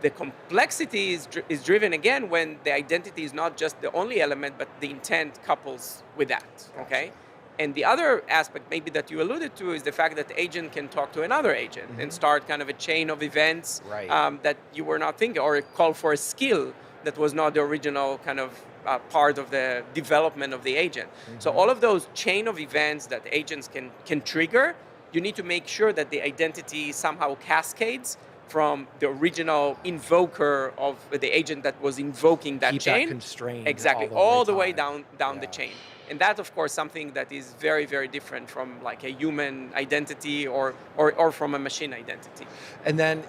The complexity is driven again when the identity is not just the only element, but the intent couples with that. Okay. And the other aspect maybe that you alluded to is the fact that the agent can talk to another agent and start kind of a chain of events that you were not thinking, or call for a skill that was not the original kind of part of the development of the agent. So all of those chain of events that agents can trigger, you need to make sure that the identity somehow cascades from the original invoker of the agent that was invoking that chain. That constrained exactly, all the way down the chain. And that's, of course, something that is very, very different from like a human identity or from a machine identity. And then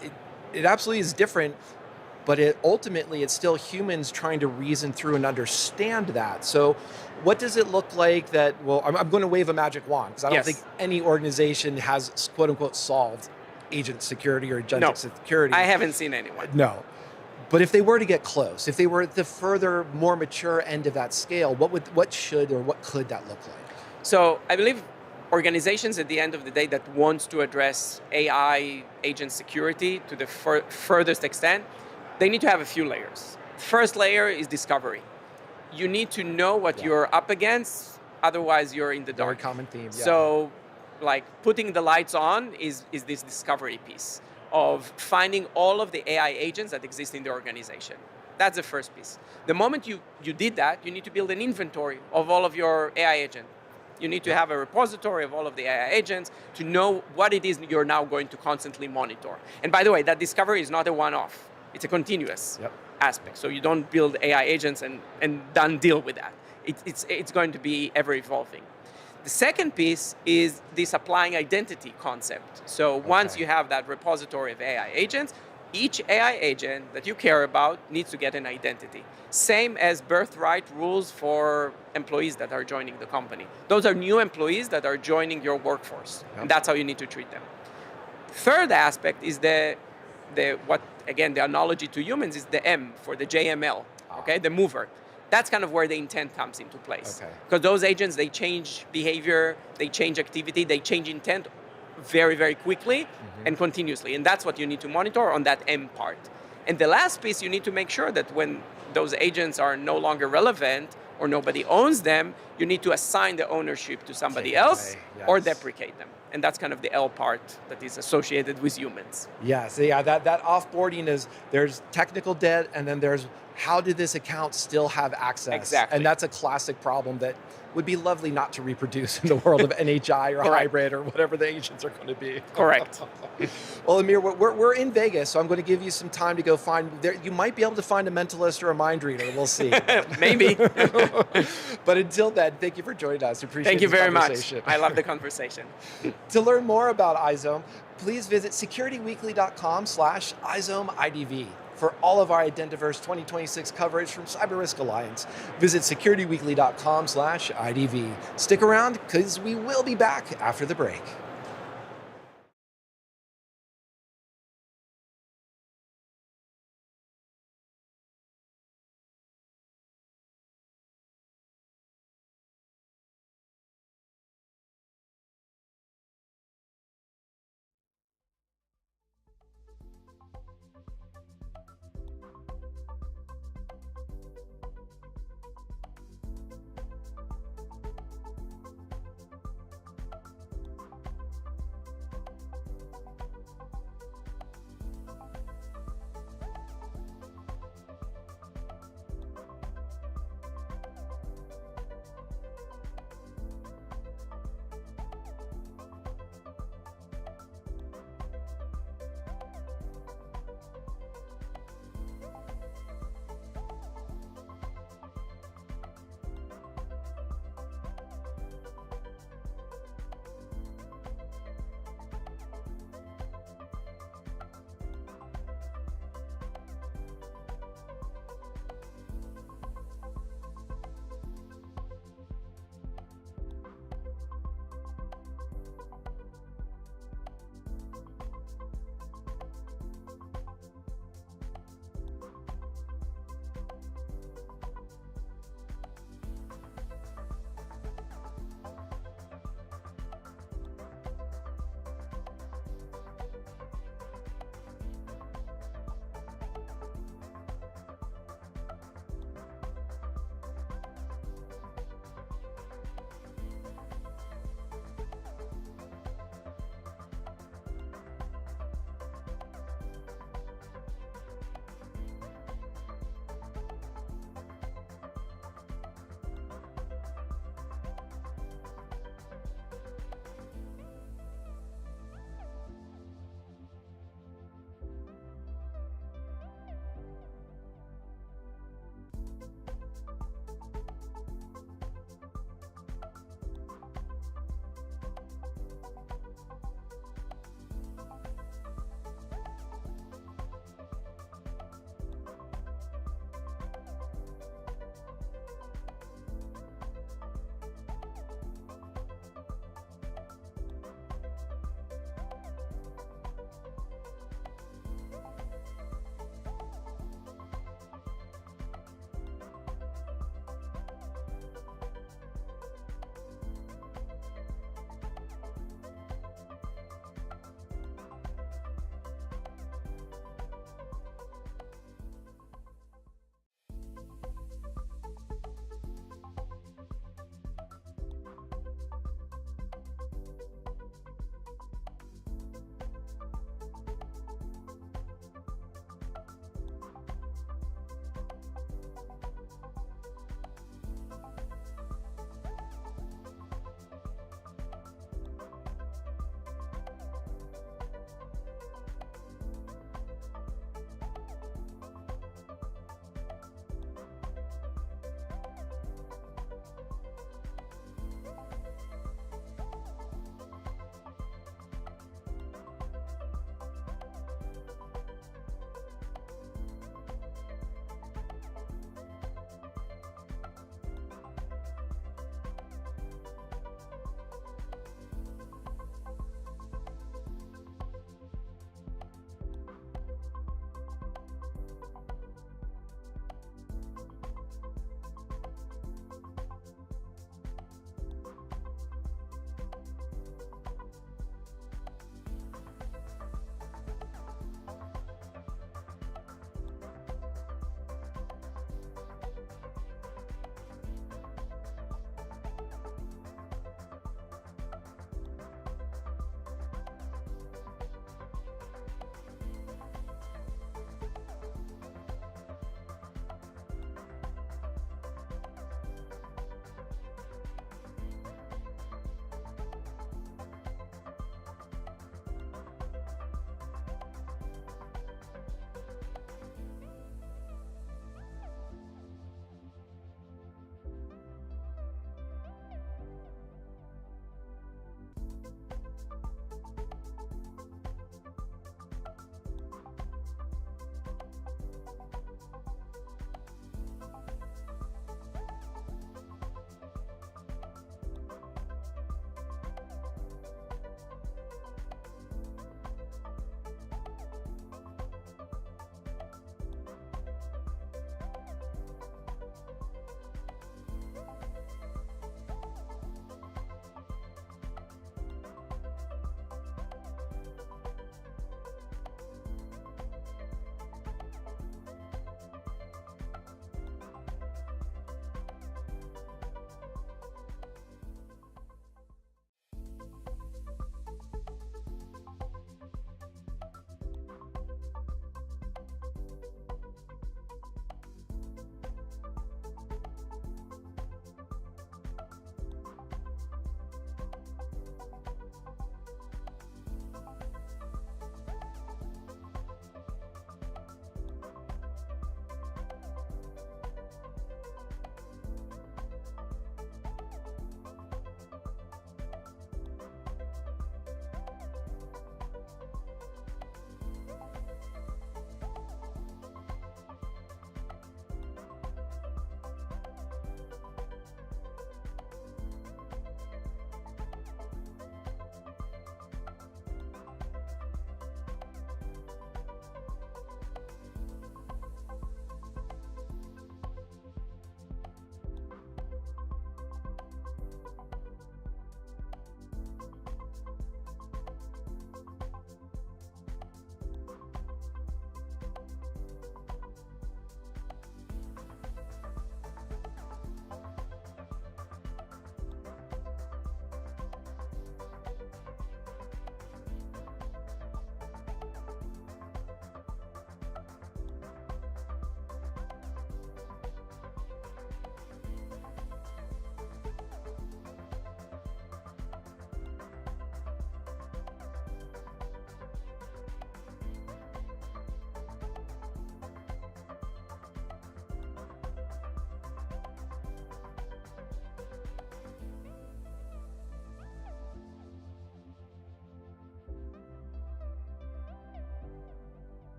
it absolutely is different, but ultimately it's still humans trying to reason through and understand that. So what does it look like that, well, I'm going to wave a magic wand, because I don't think any organization has, quote unquote, solved agent security or agentic security. I haven't seen anyone. No. But if they were to get close, if they were at the further, more mature end of that scale, what should or what could that look like? So I believe organizations at the end of the day that wants to address AI agent security to the furthest extent, they need to have a few layers. First layer is discovery. You need to know what you're up against, otherwise you're in the dark. Very common theme. Yeah. So like putting the lights on is this discovery piece of finding all of the AI agents that exist in the organization. That's the first piece. The moment you did that, you need to build an inventory of all of your AI agents. You need to have a repository of all of the AI agents to know what it is you're now going to constantly monitor. And by the way, that discovery is not a one-off. It's a continuous aspect. So you don't build AI agents and done deal with that. It's going to be ever evolving. The second piece is this applying identity concept. So once you have that repository of AI agents, each AI agent that you care about needs to get an identity. Same as birthright rules for employees that are joining the company. Those are new employees that are joining your workforce, and that's how you need to treat them. Third aspect is the analogy to humans is the M for the JML, the mover. That's kind of where the intent comes into place. Because those agents, they change behavior, they change activity, they change intent very, very quickly and continuously. And that's what you need to monitor on that M part. And the last piece, you need to make sure that when those agents are no longer relevant or nobody owns them, you need to assign the ownership to somebody else or deprecate them. And that's kind of the L part that is associated with humans. Yes, that offboarding is, there's technical debt, and then there's how did this account still have access? Exactly. And that's a classic problem that would be lovely not to reproduce in the world of NHI or hybrid or whatever the agents are going to be. Correct. Well, Amir, we're in Vegas, so I'm going to give you some time to go find, you might be able to find a mentalist or a mind reader. We'll see. Maybe. But until then, thank you for joining us. Appreciate Thank you very much. Conversation. I love the conversation. To learn more about IZOM, please visit securityweekly.com/IZOMIDV. For all of our Identiverse 2026 coverage from CyberRisk Alliance, visit securityweekly.com/IDV. Stick around, because we will be back after the break.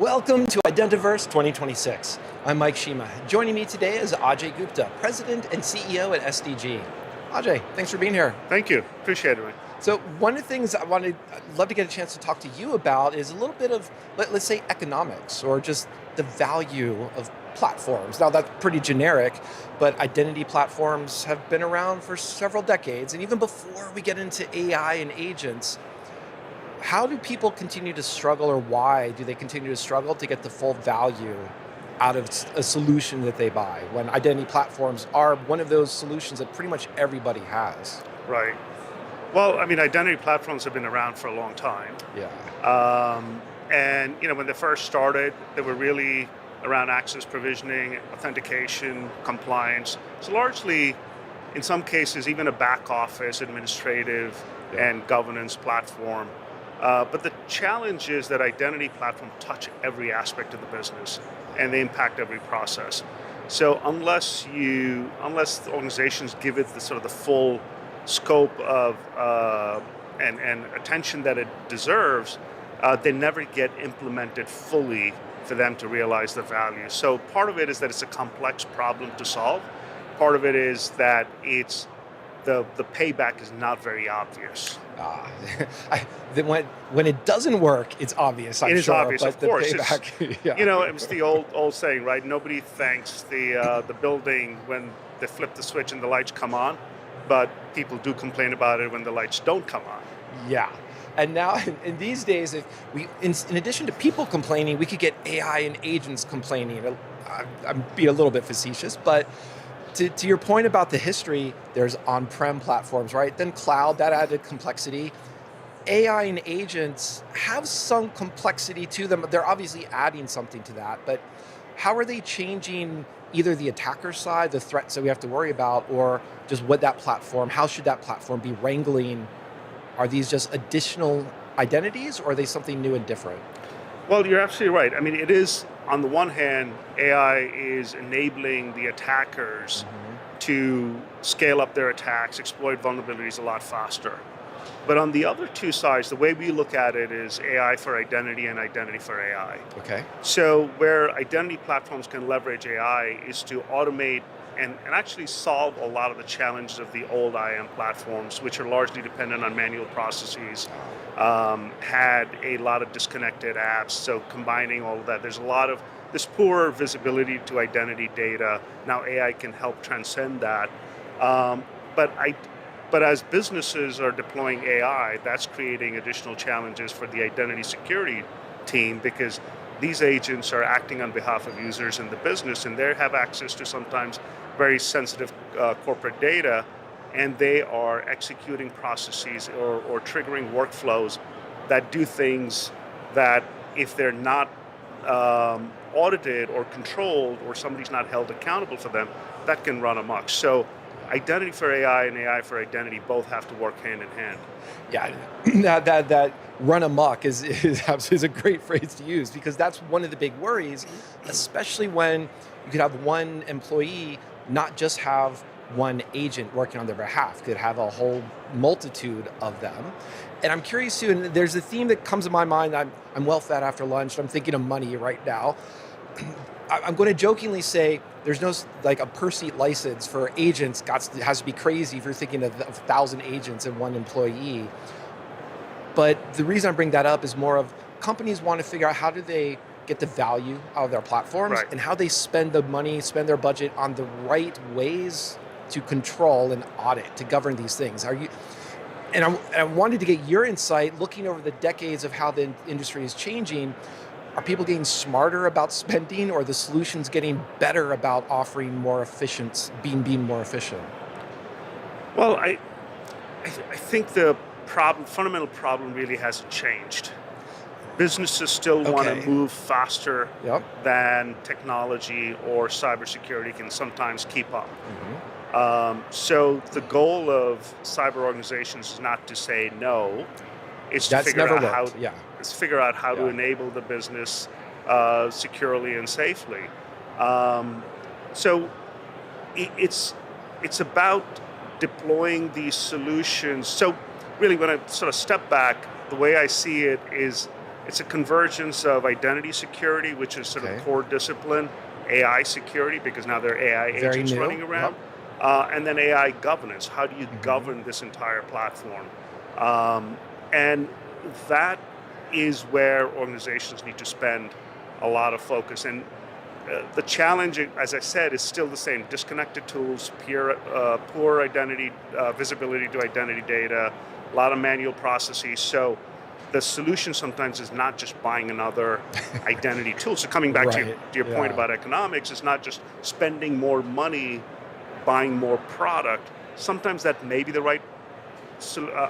Welcome to Identiverse 2026. I'm Mike Shema. Joining me today is Ajay Gupta, President and CEO at SDG. Ajay, thanks for being here. Thank you. Appreciate it, man. So one of the things I'd love to get a chance to talk to you about is a little bit of, let's say, economics or just the value of platforms. Now that's pretty generic, but identity platforms have been around for several decades. And even before we get into AI and agents, how do people continue to struggle, or why do they continue to struggle to get the full value out of a solution that they buy, when identity platforms are one of those solutions that pretty much everybody has? Right. Well, I mean, identity platforms have been around for a long time. Yeah. And, when they first started, they were really around access provisioning, authentication, compliance. So largely, in some cases, even a back office, administrative, and governance platform. But the challenge is that identity platforms touch every aspect of the business, and they impact every process. So unless organizations give it the full scope of and attention that it deserves, they never get implemented fully for them to realize the value. So part of it is that it's a complex problem to solve. Part of it is that it's the payback is not very obvious. When it doesn't work, it's obvious. It is sure, obvious, but of course. Payback, yeah. It was the old saying, right? Nobody thanks the building when they flip the switch and the lights come on, but people do complain about it when the lights don't come on. Yeah. And now, in these days, if we, in addition to people complaining, we could get AI and agents complaining. I'm being a little bit facetious, but to your point about the history, there's on-prem platforms, right? Then cloud, that added complexity. AI and agents have some complexity to them. They're obviously adding something to that, but how are they changing either the attacker side, the threats that we have to worry about, or just how should that platform be wrangling? Are these just additional identities, or are they something new and different? Well, you're absolutely right. I mean, it is, on the one hand, AI is enabling the attackers to scale up their attacks, exploit vulnerabilities a lot faster. But on the other two sides, the way we look at it is AI for identity and identity for AI. Okay. So where identity platforms can leverage AI is to automate and actually solve a lot of the challenges of the old IAM platforms, which are largely dependent on manual processes, had a lot of disconnected apps. So combining all of that, there's poor visibility to identity data. Now AI can help transcend that. But as businesses are deploying AI, that's creating additional challenges for the identity security team, because these agents are acting on behalf of users in the business, and they have access to sometimes very sensitive corporate data, and they are executing processes or triggering workflows that do things that, if they're not audited or controlled, or somebody's not held accountable for them, that can run amok. So identity for AI and AI for identity both have to work hand in hand. Yeah, that run amok is a great phrase to use, because that's one of the big worries, especially when you could have one employee not just have one agent working on their behalf, could have a whole multitude of them. And I'm curious too, and there's a theme that comes to my mind. I'm well fed after lunch, I'm thinking of money right now. I'm going to jokingly say there's no a per seat license for agents. Has to be crazy if you're thinking of 1,000 agents and one employee. But the reason I bring that up is more of companies want to figure out how do they get the value out of their platforms, right, and how they spend the money, spend their budget on the right ways to control and audit, to govern these things. I wanted to get your insight, looking over the decades of how the industry is changing. Are people getting smarter about spending, or the solutions getting better about offering more efficient, being more efficient? Well, I think the fundamental problem really hasn't changed. Businesses still want to move faster than technology or cybersecurity can sometimes keep up. So the goal of cyber organizations is not to say no. It's to figure out how to enable the business securely and safely. So it's about deploying these solutions. So really, when I sort of step back, the way I see it is It's a convergence of identity security, which is sort of the core discipline, AI security, because now there are AI agents running around, and then AI governance. How do you govern this entire platform? And that is where organizations need to spend a lot of focus. And the challenge, as I said, is still the same. Disconnected tools, poor identity, visibility to identity data, a lot of manual processes. So the solution sometimes is not just buying another identity tool. So coming back to your point about economics, it's not just spending more money, buying more product. Sometimes that may be the right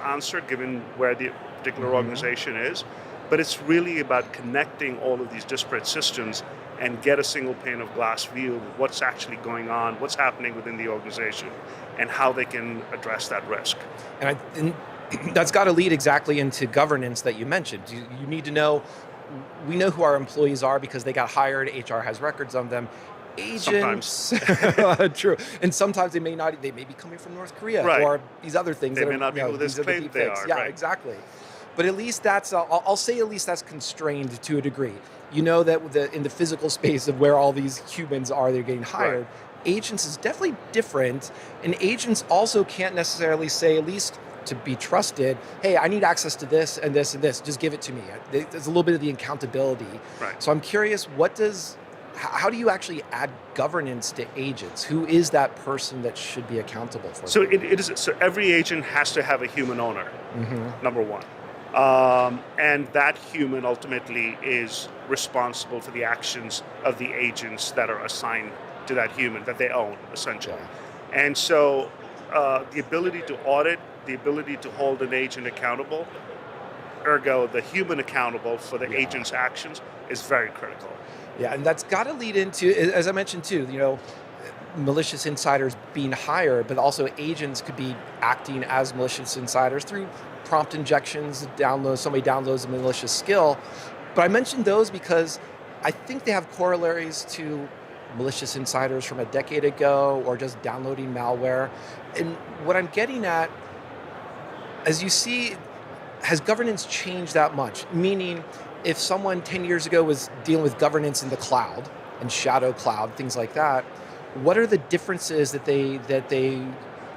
answer given where the particular organization is. But it's really about connecting all of these disparate systems and get a single pane of glass view of what's actually going on, what's happening within the organization, and how they can address that risk. And that's got to lead exactly into governance that you mentioned. You need to know, we know who our employees are because they got hired, HR has records on them. Agents, true, and sometimes they may be coming from North Korea or these other things. They may not be who this claim they are. Yeah, exactly. But at least that's, I'll say at least that's constrained to a degree. You know that in the physical space of where all these humans are, they're getting hired. Agents is definitely different, and agents also can't necessarily say, at least to be trusted, hey, I need access to this and this and this, just give it to me. There's a little bit of the accountability. So I'm curious, how do you actually add governance to agents? Who is that person that should be accountable for so that? So every agent has to have a human owner, number one. And that human ultimately is responsible for the actions of the agents that are assigned to that human, that they own, essentially. And so the ability to audit, the ability to hold an agent accountable, ergo the human accountable for the agent's actions, is very critical. Yeah, and that's got to lead into, as I mentioned too, malicious insiders being hired, but also agents could be acting as malicious insiders through prompt injections, somebody downloads a malicious skill. But I mentioned those because I think they have corollaries to malicious insiders from a decade ago or just downloading malware. And what I'm getting at, as you see, has governance changed that much? Meaning, if someone 10 years ago was dealing with governance in the cloud and shadow cloud, things like that, what are the differences that they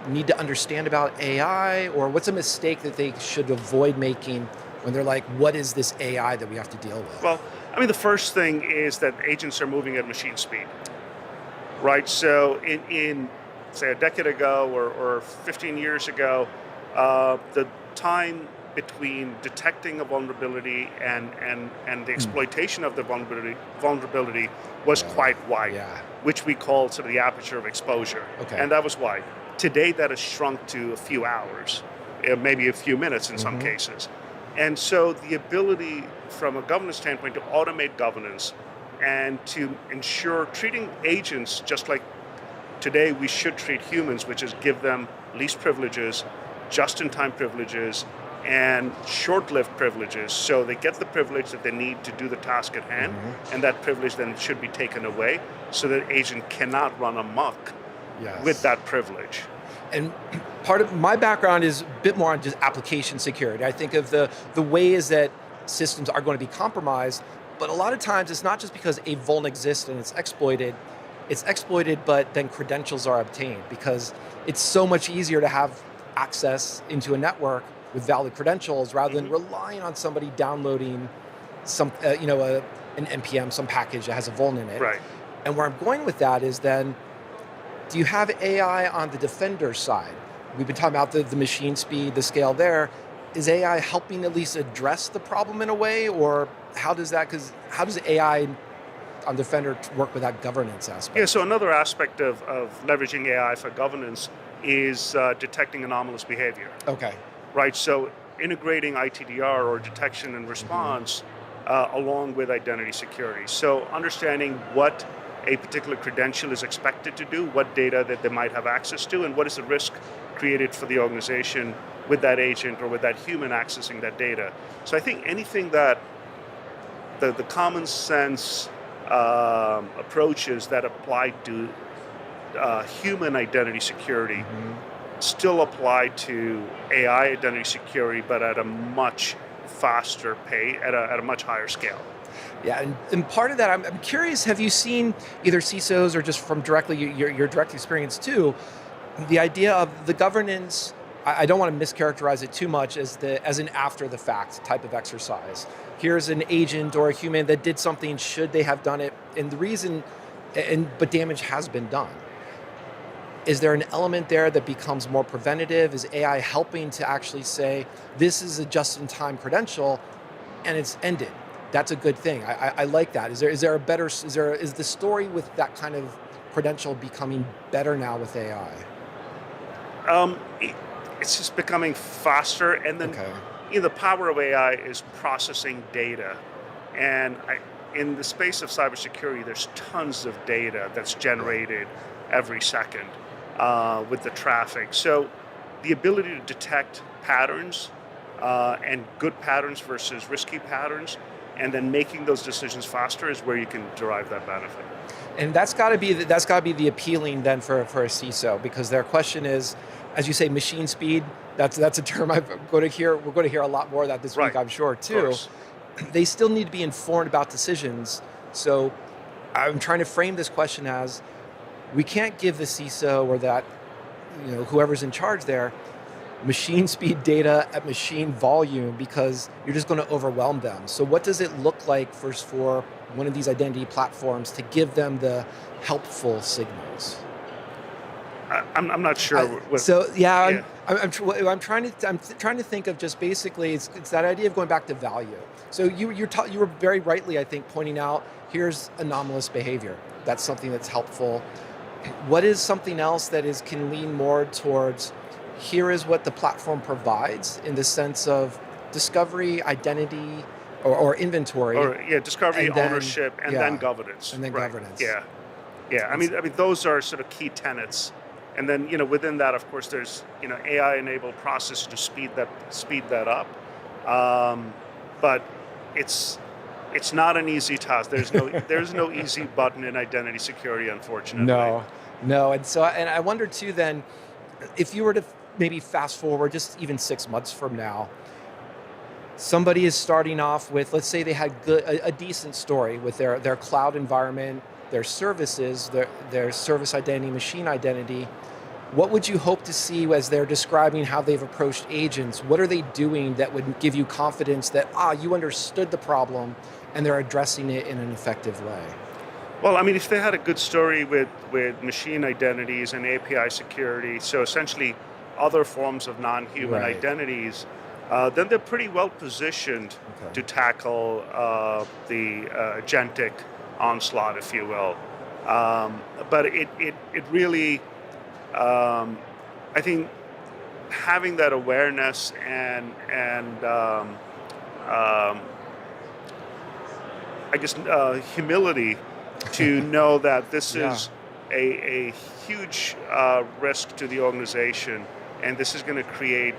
need to understand about AI, or what's a mistake that they should avoid making when they're like, what is this AI that we have to deal with? Well, I mean, the first thing is that agents are moving at machine speed, right? So in say, a decade ago or 15 years ago, the time between detecting a vulnerability and the exploitation of the vulnerability was quite wide, which we call sort of the aperture of exposure. And that was wide. Today, that has shrunk to a few hours, maybe a few minutes in some cases. And so the ability from a governance standpoint to automate governance and to ensure treating agents just like today we should treat humans, which is give them least privileges, just-in-time privileges, and short-lived privileges, so they get the privilege that they need to do the task at hand, and that privilege then should be taken away so that agent cannot run amok with that privilege. And part of my background is a bit more on just application security. I think of the ways that systems are going to be compromised, but a lot of times it's not just because a vuln exists and it's exploited, but then credentials are obtained, because it's so much easier to have access into a network with valid credentials rather than relying on somebody downloading some, an NPM, some package that has a vuln in it. And where I'm going with that is then, do you have AI on the defender side? We've been talking about the machine speed, the scale there. Is AI helping at least address the problem in a way, or how does AI on Defender work with that governance aspect? Yeah, so another aspect of leveraging AI for governance is detecting anomalous behavior. Right, so integrating ITDR or detection and response along with identity security. So understanding what a particular credential is expected to do, what data that they might have access to, and what is the risk created for the organization with that agent or with that human accessing that data. So I think anything that the common sense approaches that apply to human identity security still apply to AI identity security, but at a much faster pace at a much higher scale. Yeah, and part of that, I'm curious, have you seen either CISOs or just from directly your direct experience too, the idea of the governance, I don't want to mischaracterize it too much as an after the fact type of exercise. Here's an agent or a human that did something, should they have done it? And the reason, but damage has been done. Is there an element there that becomes more preventative? Is AI helping to actually say, this is a just-in-time credential and it's ended? That's a good thing. I like that. Is there a better, is the story with that kind of credential becoming better now with AI? It's just becoming faster, and then the power of AI is processing data. And in the space of cybersecurity, there's tons of data that's generated every second with the traffic. So the ability to detect patterns and good patterns versus risky patterns, and then making those decisions faster is where you can derive that benefit. And that's got to be the appealing then for a CISO, because their question is, as you say, machine speed. That's a term we're going to hear a lot more of that this week, I'm sure too. They still need to be informed about decisions. So I'm trying to frame this question as, we can't give the CISO or that, whoever's in charge there, machine speed data at machine volume, because you're just going to overwhelm them. So what does it look like for one of these identity platforms to give them the helpful signals? I'm not sure. I'm trying to think of just basically it's that idea of going back to value. So you were very rightly, I think, pointing out, here's anomalous behavior. That's something that's helpful. What is something else that can lean more towards, here is what the platform provides in the sense of discovery, identity, or inventory. Discovery, ownership, and then governance. And then governance. Yeah. I mean, those are sort of key tenets. And then, within that, of course, there's, AI-enabled processes to speed that up. But it's not an easy task. There's no easy button in identity security, unfortunately. No. And I wonder too, then, if you were to maybe fast forward just even 6 months from now, somebody is starting off with, let's say they had a decent story with their cloud environment, their services, their service identity, machine identity. What would you hope to see as they're describing how they've approached agents? What are they doing that would give you confidence that, you understood the problem and they're addressing it in an effective way? Well, I mean, if they had a good story with machine identities and API security, so essentially other forms of non-human identities, then they're pretty well positioned to tackle the agentic onslaught, if you will. But it really, I think, having that awareness and I guess humility to know that this is a huge risk to the organization, and this is going to create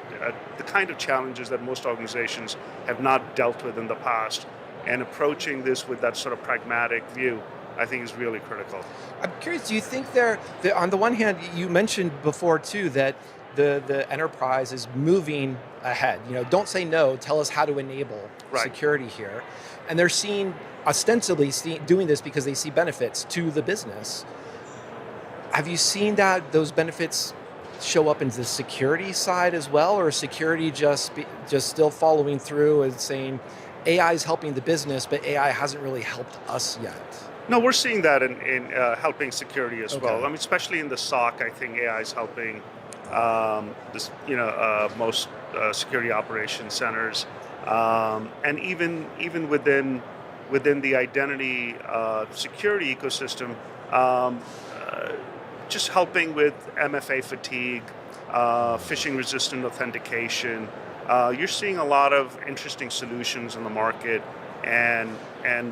the kind of challenges that most organizations have not dealt with in the past. And approaching this with that sort of pragmatic view, I think, is really critical. I'm curious, do you think on the one hand, you mentioned before too that the enterprise is moving ahead. Don't say no, tell us how to enable security here. And they're ostensibly doing this because they see benefits to the business. Have you seen those benefits show up in the security side as well, or is security just still following through and saying, AI is helping the business, but AI hasn't really helped us yet? No, we're seeing that in helping security as well. I mean, especially in the SOC, I think AI is helping most security operations centers, and even within the identity security ecosystem, just helping with MFA fatigue, phishing-resistant authentication. You're seeing a lot of interesting solutions in the market, and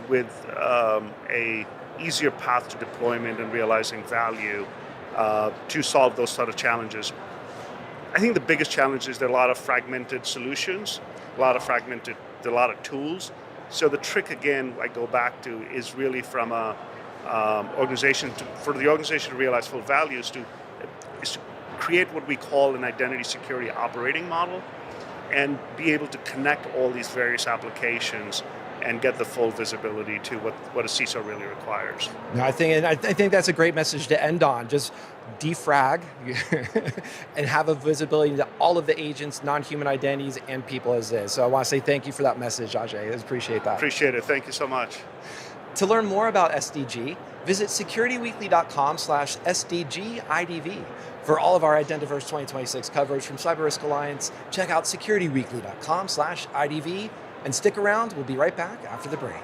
with a easier path to deployment and realizing value to solve those sort of challenges. I think the biggest challenge is there are a lot of fragmented solutions, a lot of tools. So the trick, again, I go back to, is really from a for the organization to realize full value is to create what we call an identity security operating model. and be able to connect all these various applications and get the full visibility to what a CISO really requires. No, I think that's a great message to end on. Just defrag and have a visibility into all of the agents, non-human identities, and people as is. So I want to say thank you for that message, Ajay. I appreciate that. Appreciate it. Thank you so much. To learn more about SDG, visit securityweekly.com/SDGIDV. For all of our Identiverse 2026 coverage from CyberRisk Alliance, check out securityweekly.com/IDV and stick around. We'll be right back after the break.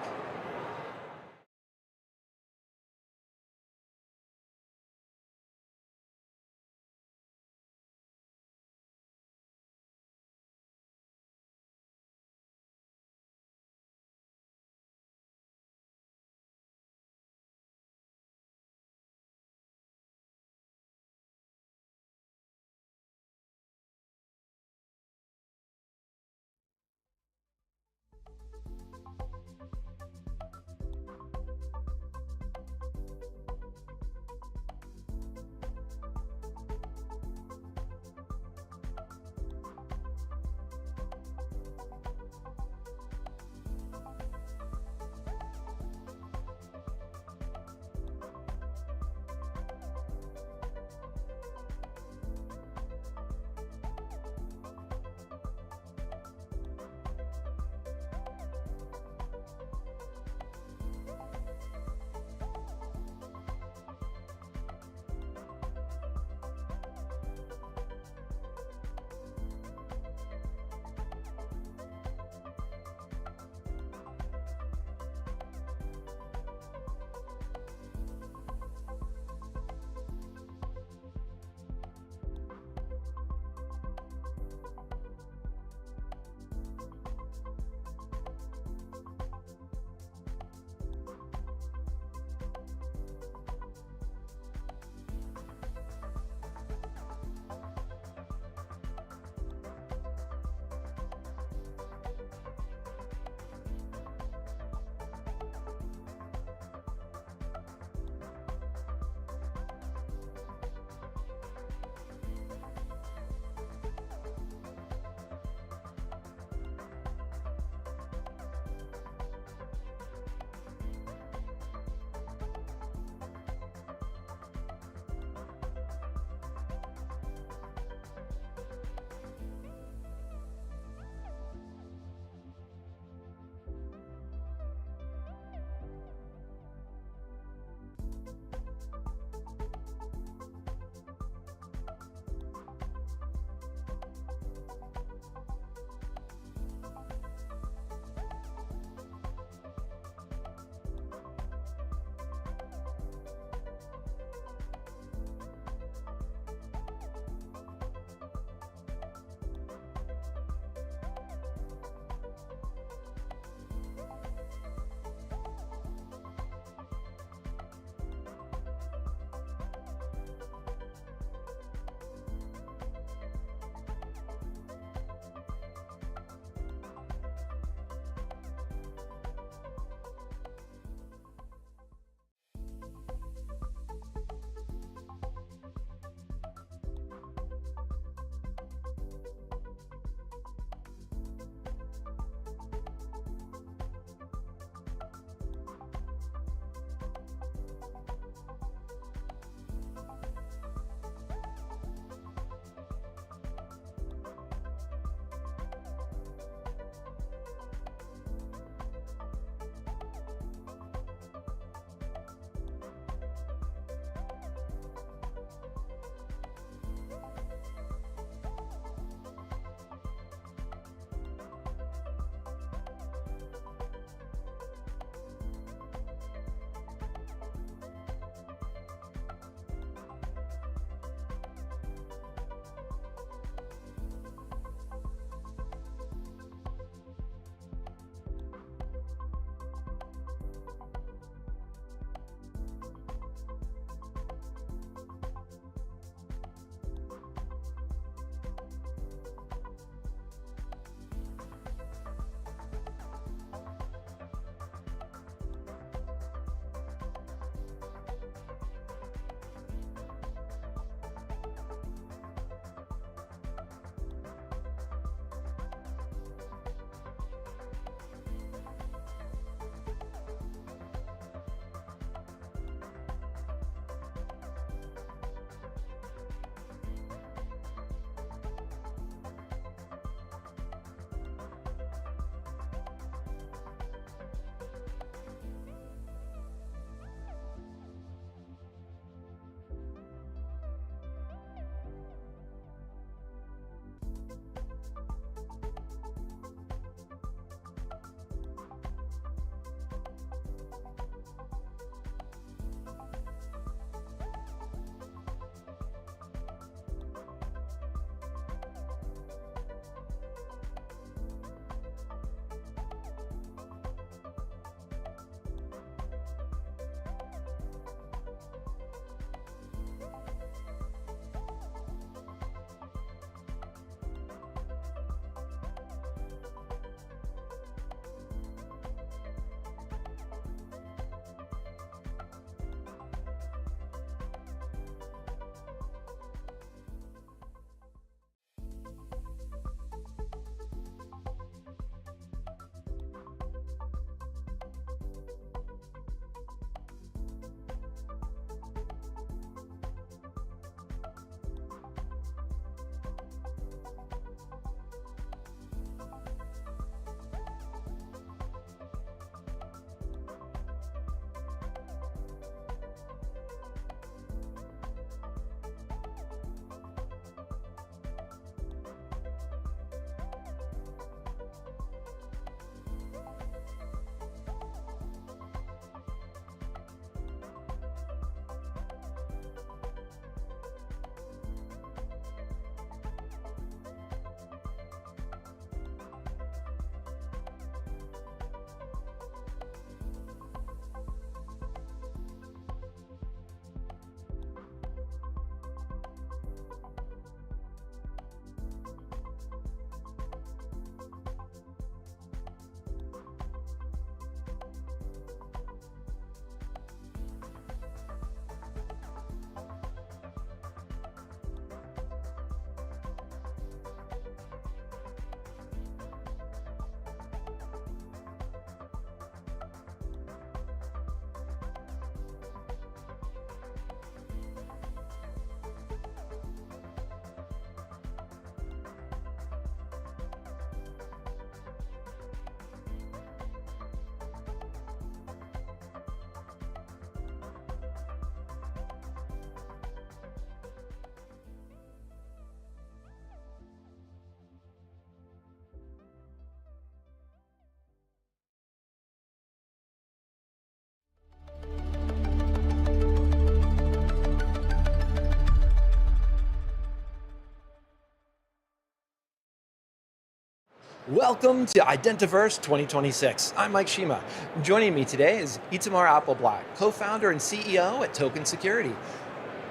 Welcome to Identiverse 2026. I'm Mike Shema. Joining me today is Itamar Appelblatt, co-founder and CEO at Token Security.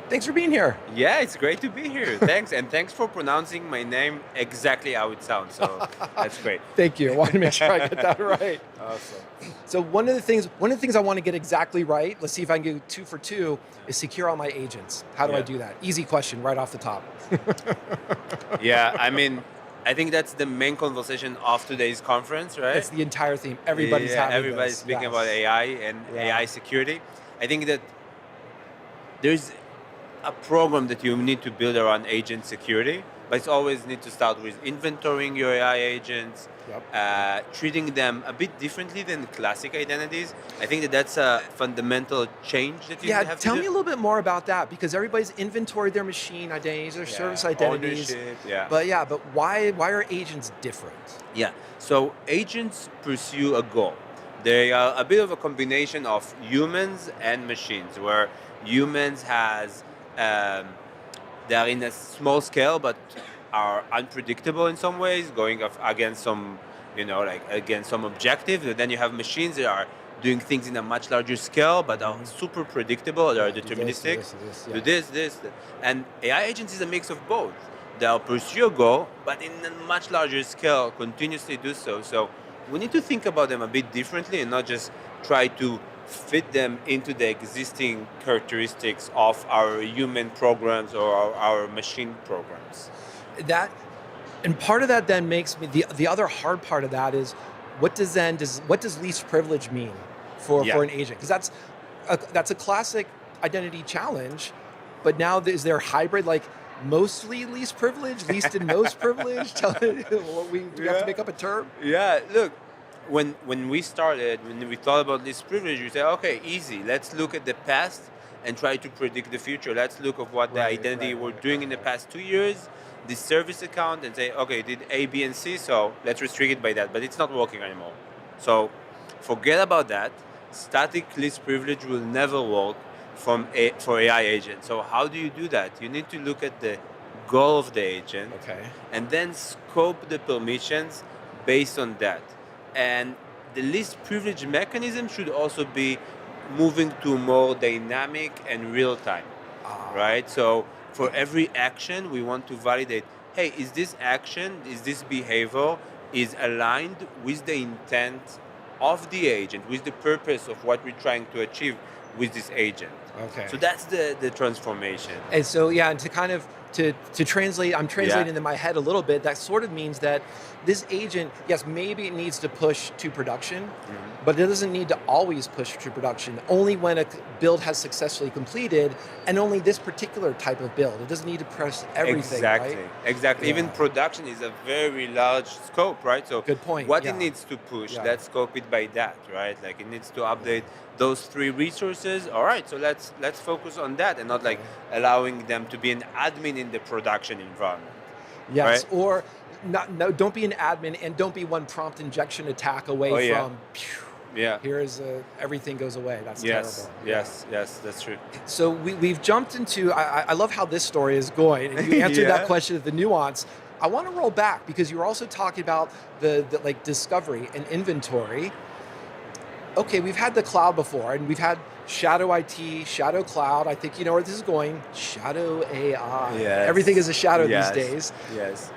Thanks for being here. Yeah, it's great to be here. Thanks, and thanks for pronouncing my name exactly how it sounds. So that's great. Thank you. I wanted to make sure I get that right. Awesome. So one of the things I want to get exactly right, let's see if I can do 2 for 2, is secure all my agents. How do I do that? Easy question right off the top. Yeah, I mean, I think that's the main conversation of today's conference, right? It's the entire theme. Everybody's having everybody's this. speaking Yes. about AI and AI security. I think that there's a program that you need to build around agent security, but it's always need to start with inventorying your AI agents, treating them a bit differently than classic identities. I think that that's a fundamental change that you have to do. Yeah, tell me a little bit more about that, because everybody's inventoried their machine identities, their service identities. Ownership, But why are agents different? Yeah, so agents pursue a goal. They are a bit of a combination of humans and machines, where humans they are in a small scale, but are unpredictable in some ways, going against some, against some objectives. And then you have machines that are doing things in a much larger scale, but are super predictable. They are deterministic. Do this. And AI agents is a mix of both. They'll pursue a goal, but in a much larger scale, continuously do so. So we need to think about them a bit differently and not just try to fit them into the existing characteristics of our human programs or our machine programs. And part of that then makes me, the other hard part of that is, what does least privilege mean for an agent? Because that's a classic identity challenge, but now is there hybrid, like mostly least privilege, least and most privilege? We have to make up a term? Yeah, look, when we started, when we thought about this privilege, we said, okay, easy. Let's look at the past and try to predict the future. Let's look at what the identity we're doing in the past 2 years, this service account, and say, okay, did A, B, and C, so let's restrict it by that. But it's not working anymore. So forget about that. Static least privilege will never work for AI agents. So how do you do that? You need to look at the goal of the agent, and then scope the permissions based on that. And the least privilege mechanism should also be moving to more dynamic and real time, right? So for every action, we want to validate, hey, is this action, is this behavior is aligned with the intent of the agent, with the purpose of what we're trying to achieve with this agent. So that's the transformation. And so, and to kind of, to translate, I'm translating in my head a little bit, that sort of means that this agent, yes, maybe it needs to push to production, but it doesn't need to always push to production, only when a build has successfully completed, and only this particular type of build. It doesn't need to press everything, Exactly. Yeah. Even production is a very large scope, right? So good point. What it needs to push, let's scope it by that, right? Like it needs to update those 3 resources. All right, so let's focus on that and not like allowing them to be an admin in the production environment. Yes, right? or don't be an admin and don't be one prompt injection attack away from. Here's everything goes away. That's terrible. Yes, that's true. So we've jumped into. I love how this story is going, and you answered that question of the nuance. I want to roll back because you were also talking about the like discovery and inventory. Okay, we've had the cloud before, and we've had shadow IT, shadow cloud. I think you know where this is going. Shadow AI. Yes. Everything is a shadow these days. Yes.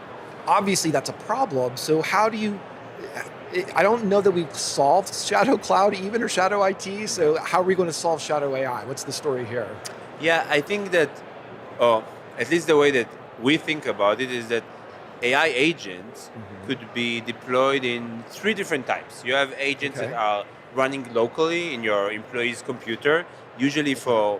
Obviously, that's a problem. So how do you? I don't know that we've solved shadow cloud even or shadow IT. So how are we going to solve shadow AI? What's the story here? Yeah, I think that, at least the way that we think about it is that AI agents could be deployed in 3 different types. You have agents that are running locally in your employee's computer, usually for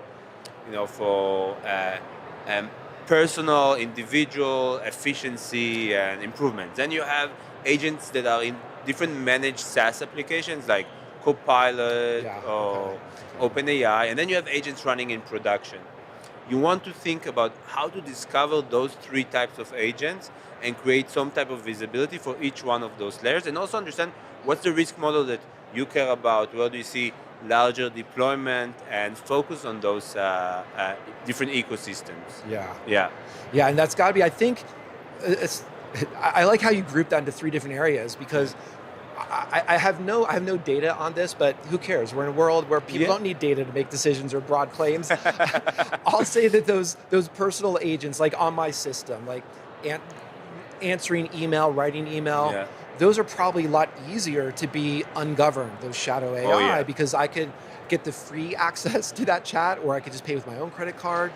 personal, individual efficiency and improvements. Then you have agents that are in different managed SaaS applications like Copilot or OpenAI, and then you have agents running in production. You want to think about how to discover those 3 types of agents and create some type of visibility for each one of those layers, and also understand what's the risk model that you care about, where do you see larger deployment, and focus on those different ecosystems. Yeah, and that's got to be, I think, I like how you group that into 3 different areas because I have no data on this, but who cares? We're in a world where people don't need data to make decisions or broad claims. I'll say that those personal agents, like on my system, like answering email, writing email, those are probably a lot easier to be ungoverned, those shadow AI, because I could get the free access to that chat, or I could just pay with my own credit card.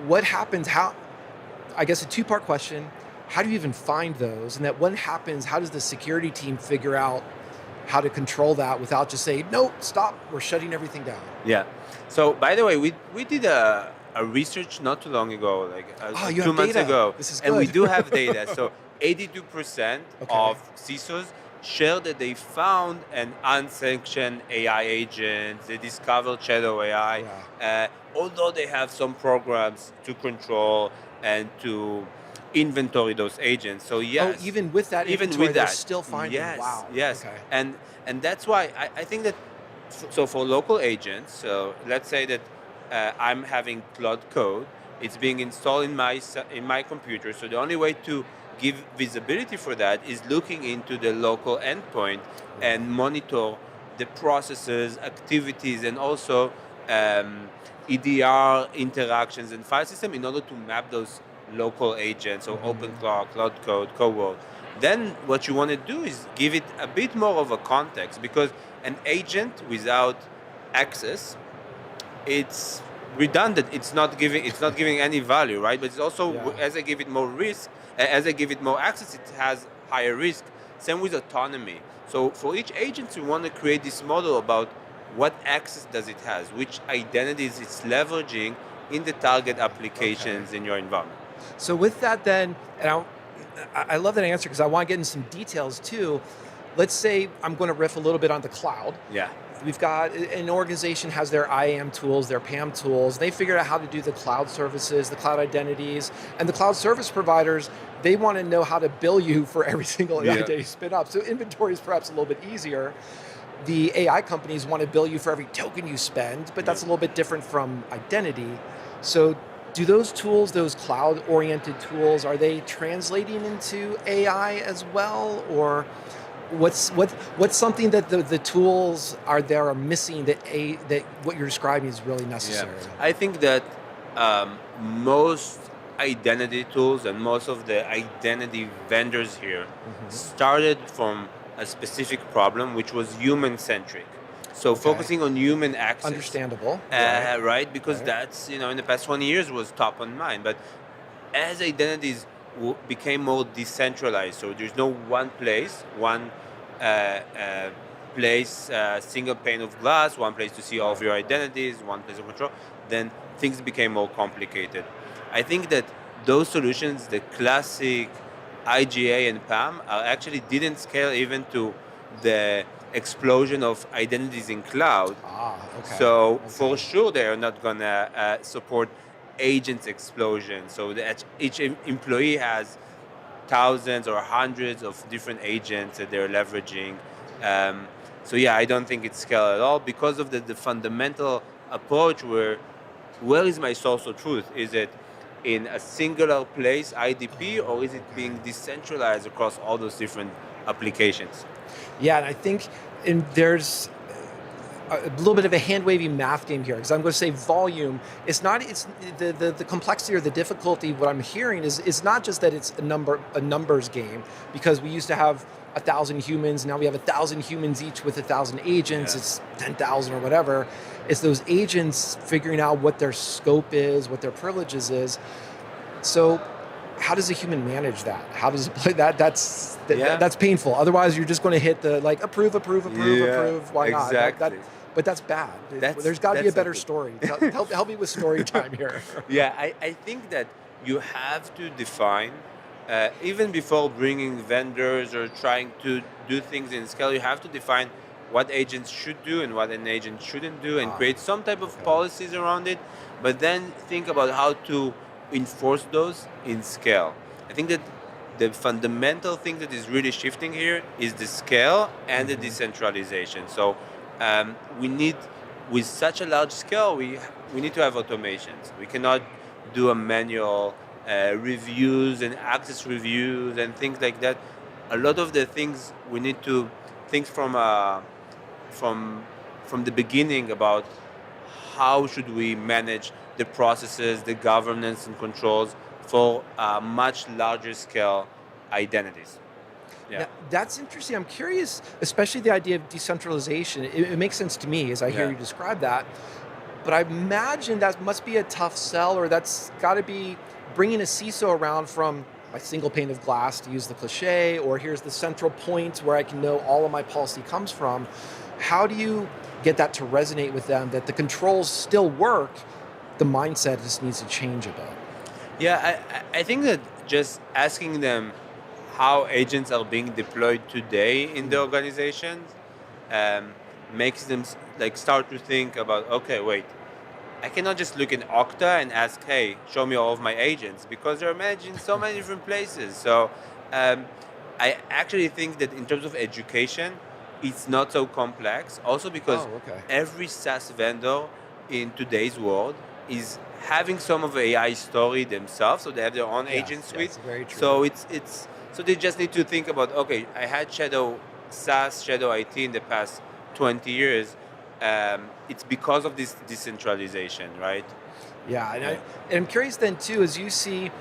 What happens? I guess a 2-part question. How do you even find those? And that when happens, how does the security team figure out how to control that without just saying, no, stop, we're shutting everything down? Yeah. So by the way, we did a research not too long ago, like 2 months ago. This is and good. we do have data. So 82% of CISOs share that they found an unsanctioned AI agent, they discovered shadow AI, although they have some programs to control and to inventory those agents. So yes, even with that inventory, they're still finding. Yes, wow. Yes, okay. And that's why I think that. So for local agents, so let's say that I'm having Cloud Code, it's being installed in my computer. So the only way to give visibility for that is looking into the local endpoint and monitor the processes, activities, and also EDR interactions and file system in order to map those local agents, so OpenCloud, Cloud Code, CoWorld. Then what you want to do is give it a bit more of a context, because an agent without access, it's redundant. It's not giving any value, right? But it's also as I give it more risk, as I give it more access, it has higher risk. Same with autonomy. So for each agent, we want to create this model about what access does it has, which identities it's leveraging in the target applications in your environment. So with that then, and I love that answer because I want to get into some details too. Let's say I'm going to riff a little bit on the cloud. Yeah. We've got an organization has their IAM tools, their PAM tools. They figured out how to do the cloud services, the cloud identities, and the cloud service providers, they want to know how to bill you for every single identity you spin up. So inventory is perhaps a little bit easier. The AI companies want to bill you for every token you spend, but that's a little bit different from identity. So do those tools, those cloud-oriented tools, are they translating into AI as well, or what's something that the tools are missing that what you're describing is really necessary? I think that most identity tools and most of the identity vendors here started from a specific problem, which was human-centric. So focusing on human access. Understandable. Right? Because that's, in the past 20 years was top on mind. But as identities became more decentralized, so there's no one place, single pane of glass, one place to see all of your identities, one place of control, then things became more complicated. I think that those solutions, the classic IGA and PAM, actually didn't scale even to the explosion of identities in cloud. So for sure they are not gonna support agents explosion. So that each employee has thousands or hundreds of different agents that they're leveraging. So I don't think it's scale at all because of the fundamental approach where is my source of truth? Is it in a singular place, IDP, or is it being decentralized across all those different applications? Yeah, and I think there's a little bit of a hand-wavy math game here, because I'm going to say volume. It's the complexity or the difficulty. What I'm hearing is not just that it's a numbers game, because we used to have 1,000 humans. Now we have 1,000 humans each with 1,000 agents. It's 10,000 or whatever. It's those agents figuring out what their scope is, what their privileges is. So how does a human manage that? How does it play that? That's painful. Otherwise, you're just going to hit the approve. Why not? Exactly. But that's bad. There's got to be a better story. Help me with story time here. I think that you have to define, even before bringing vendors or trying to do things in scale, you have to define what agents should do and what an agent shouldn't do, and create some type of policies around it, but then think about how to enforce those in scale. I think that the fundamental thing that is really shifting here is the scale and the decentralization. So we need, with such a large scale, we need to have automations. We cannot do a manual reviews and access reviews and things like that. A lot of the things we need to think from the beginning about how should we manage the processes, the governance and controls for much larger scale identities. Yeah. Now, that's interesting. I'm curious, especially the idea of decentralization. It makes sense to me as I hear you describe that. But I imagine that must be a tough sell, or that's got to be bringing a CISO around from a single pane of glass, to use the cliche, or here's the central point where I can know all of my policy comes from. How do you get that to resonate with them, that the controls still work, the mindset just needs to change a bit? Yeah, I think that just asking them how agents are being deployed today in the organizations makes them start to think about, okay, wait, I cannot just look in Okta and ask, hey, show me all of my agents, because they're managed in so many different places. So I actually think that in terms of education, it's not so complex. Also because every SaaS vendor in today's world is having some of the AI story themselves, so they have their own agent suite. Very true. So so they just need to think about, okay, I had Shadow SaaS, Shadow IT in the past 20 years. It's because of this decentralization, right? Yeah, and I'm curious then too, as you see,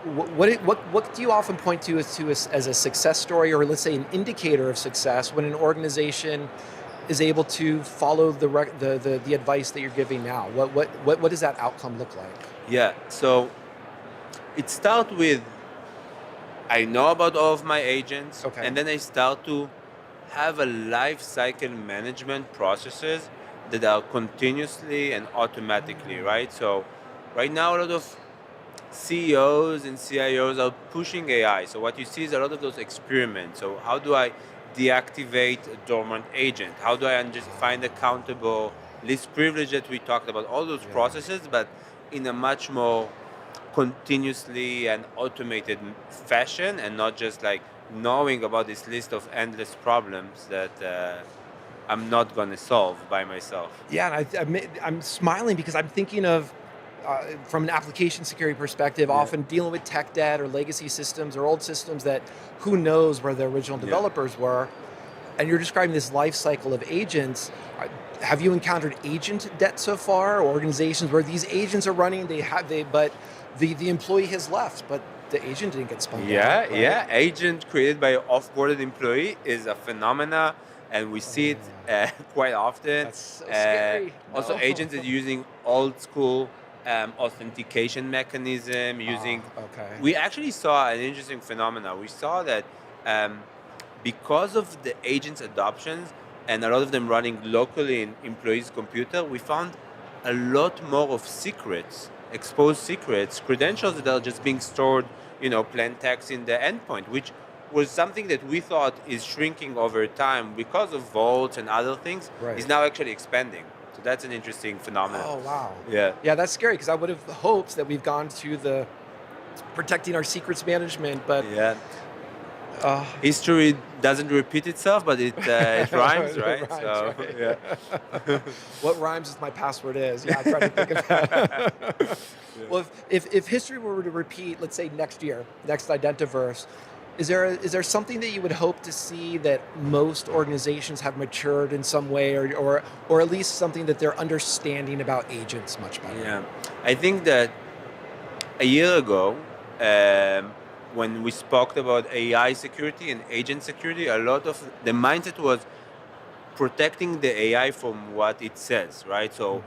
what do you often point to as a success story, or let's say an indicator of success, when an organization is able to follow the advice that you're giving now? What does that outcome look like? Yeah, so it starts with, I know about all of my agents, and then I start to have a life cycle management processes that are continuously and automatically, right? So right now, a lot of CEOs and CIOs are pushing AI. So what you see is a lot of those experiments. So how do I deactivate a dormant agent? How do I just find accountable, least privilege that we talked about, all those processes, but in a much more continuously and automated fashion, and not just like knowing about this list of endless problems that I'm not going to solve by myself. Yeah, and I'm smiling because I'm thinking of, from an application security perspective, often dealing with tech debt or legacy systems or old systems that who knows where the original developers were. And you're describing this life cycle of agents. Have you encountered agent debt so far, or organizations where these agents are running, but the employee has left, but the agent didn't get spun down? Yeah. Agent created by an off-boarded employee is a phenomena, and we see it quite often. That's so scary. Also, agents are using old school authentication mechanism. We actually saw an interesting phenomena. We saw that because of the agents' adoptions and a lot of them running locally in employees' computer, we found a lot more of secrets, exposed secrets, credentials that are just being stored, plain text in the endpoint, which was something that we thought is shrinking over time because of vaults and other things, is now actually expanding. So that's an interesting phenomenon. Oh, wow. Yeah, that's scary, because I would have hoped that we've gone to the protecting our secrets management, but history doesn't repeat itself, but it rhymes, right? It rhymes, so, right? Yeah. What rhymes is my password is. Yeah, I try to think of that. Well, if history were to repeat, let's say next year, next Identiverse, is there something that you would hope to see that most organizations have matured in some way, or at least something that they're understanding about agents much better? Yeah, I think that a year ago, when we spoke about AI security and agent security, a lot of the mindset was protecting the AI from what it says, right? So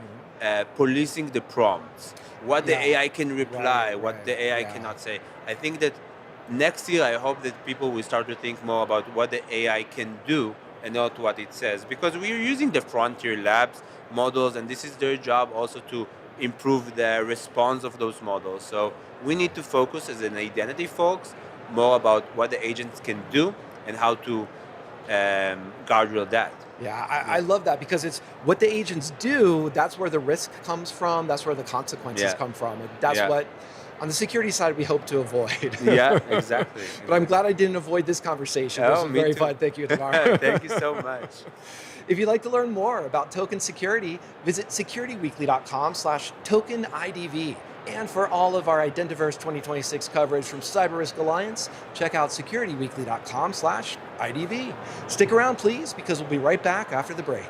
policing the prompts, what the AI can reply, what the AI cannot say. I think that next year, I hope that people will start to think more about what the AI can do and not what it says, because we are using the frontier labs models, and this is their job also to improve the response of those models. So we need to focus as an identity folks more about what the agents can do and how to guardrail that. Yeah, I love that, because it's what the agents do, that's where the risk comes from, that's where the consequences come from. And that's what, on the security side, we hope to avoid. Yeah, exactly. But I'm glad I didn't avoid this conversation. This was very fun. Thank you, Tamar. Thank you so much. If you'd like to learn more about token security, visit securityweekly.com/tokenidv. And for all of our Identiverse 2026 coverage from CyberRisk Alliance, check out securityweekly.com/IDV. Stick around, please, because we'll be right back after the break.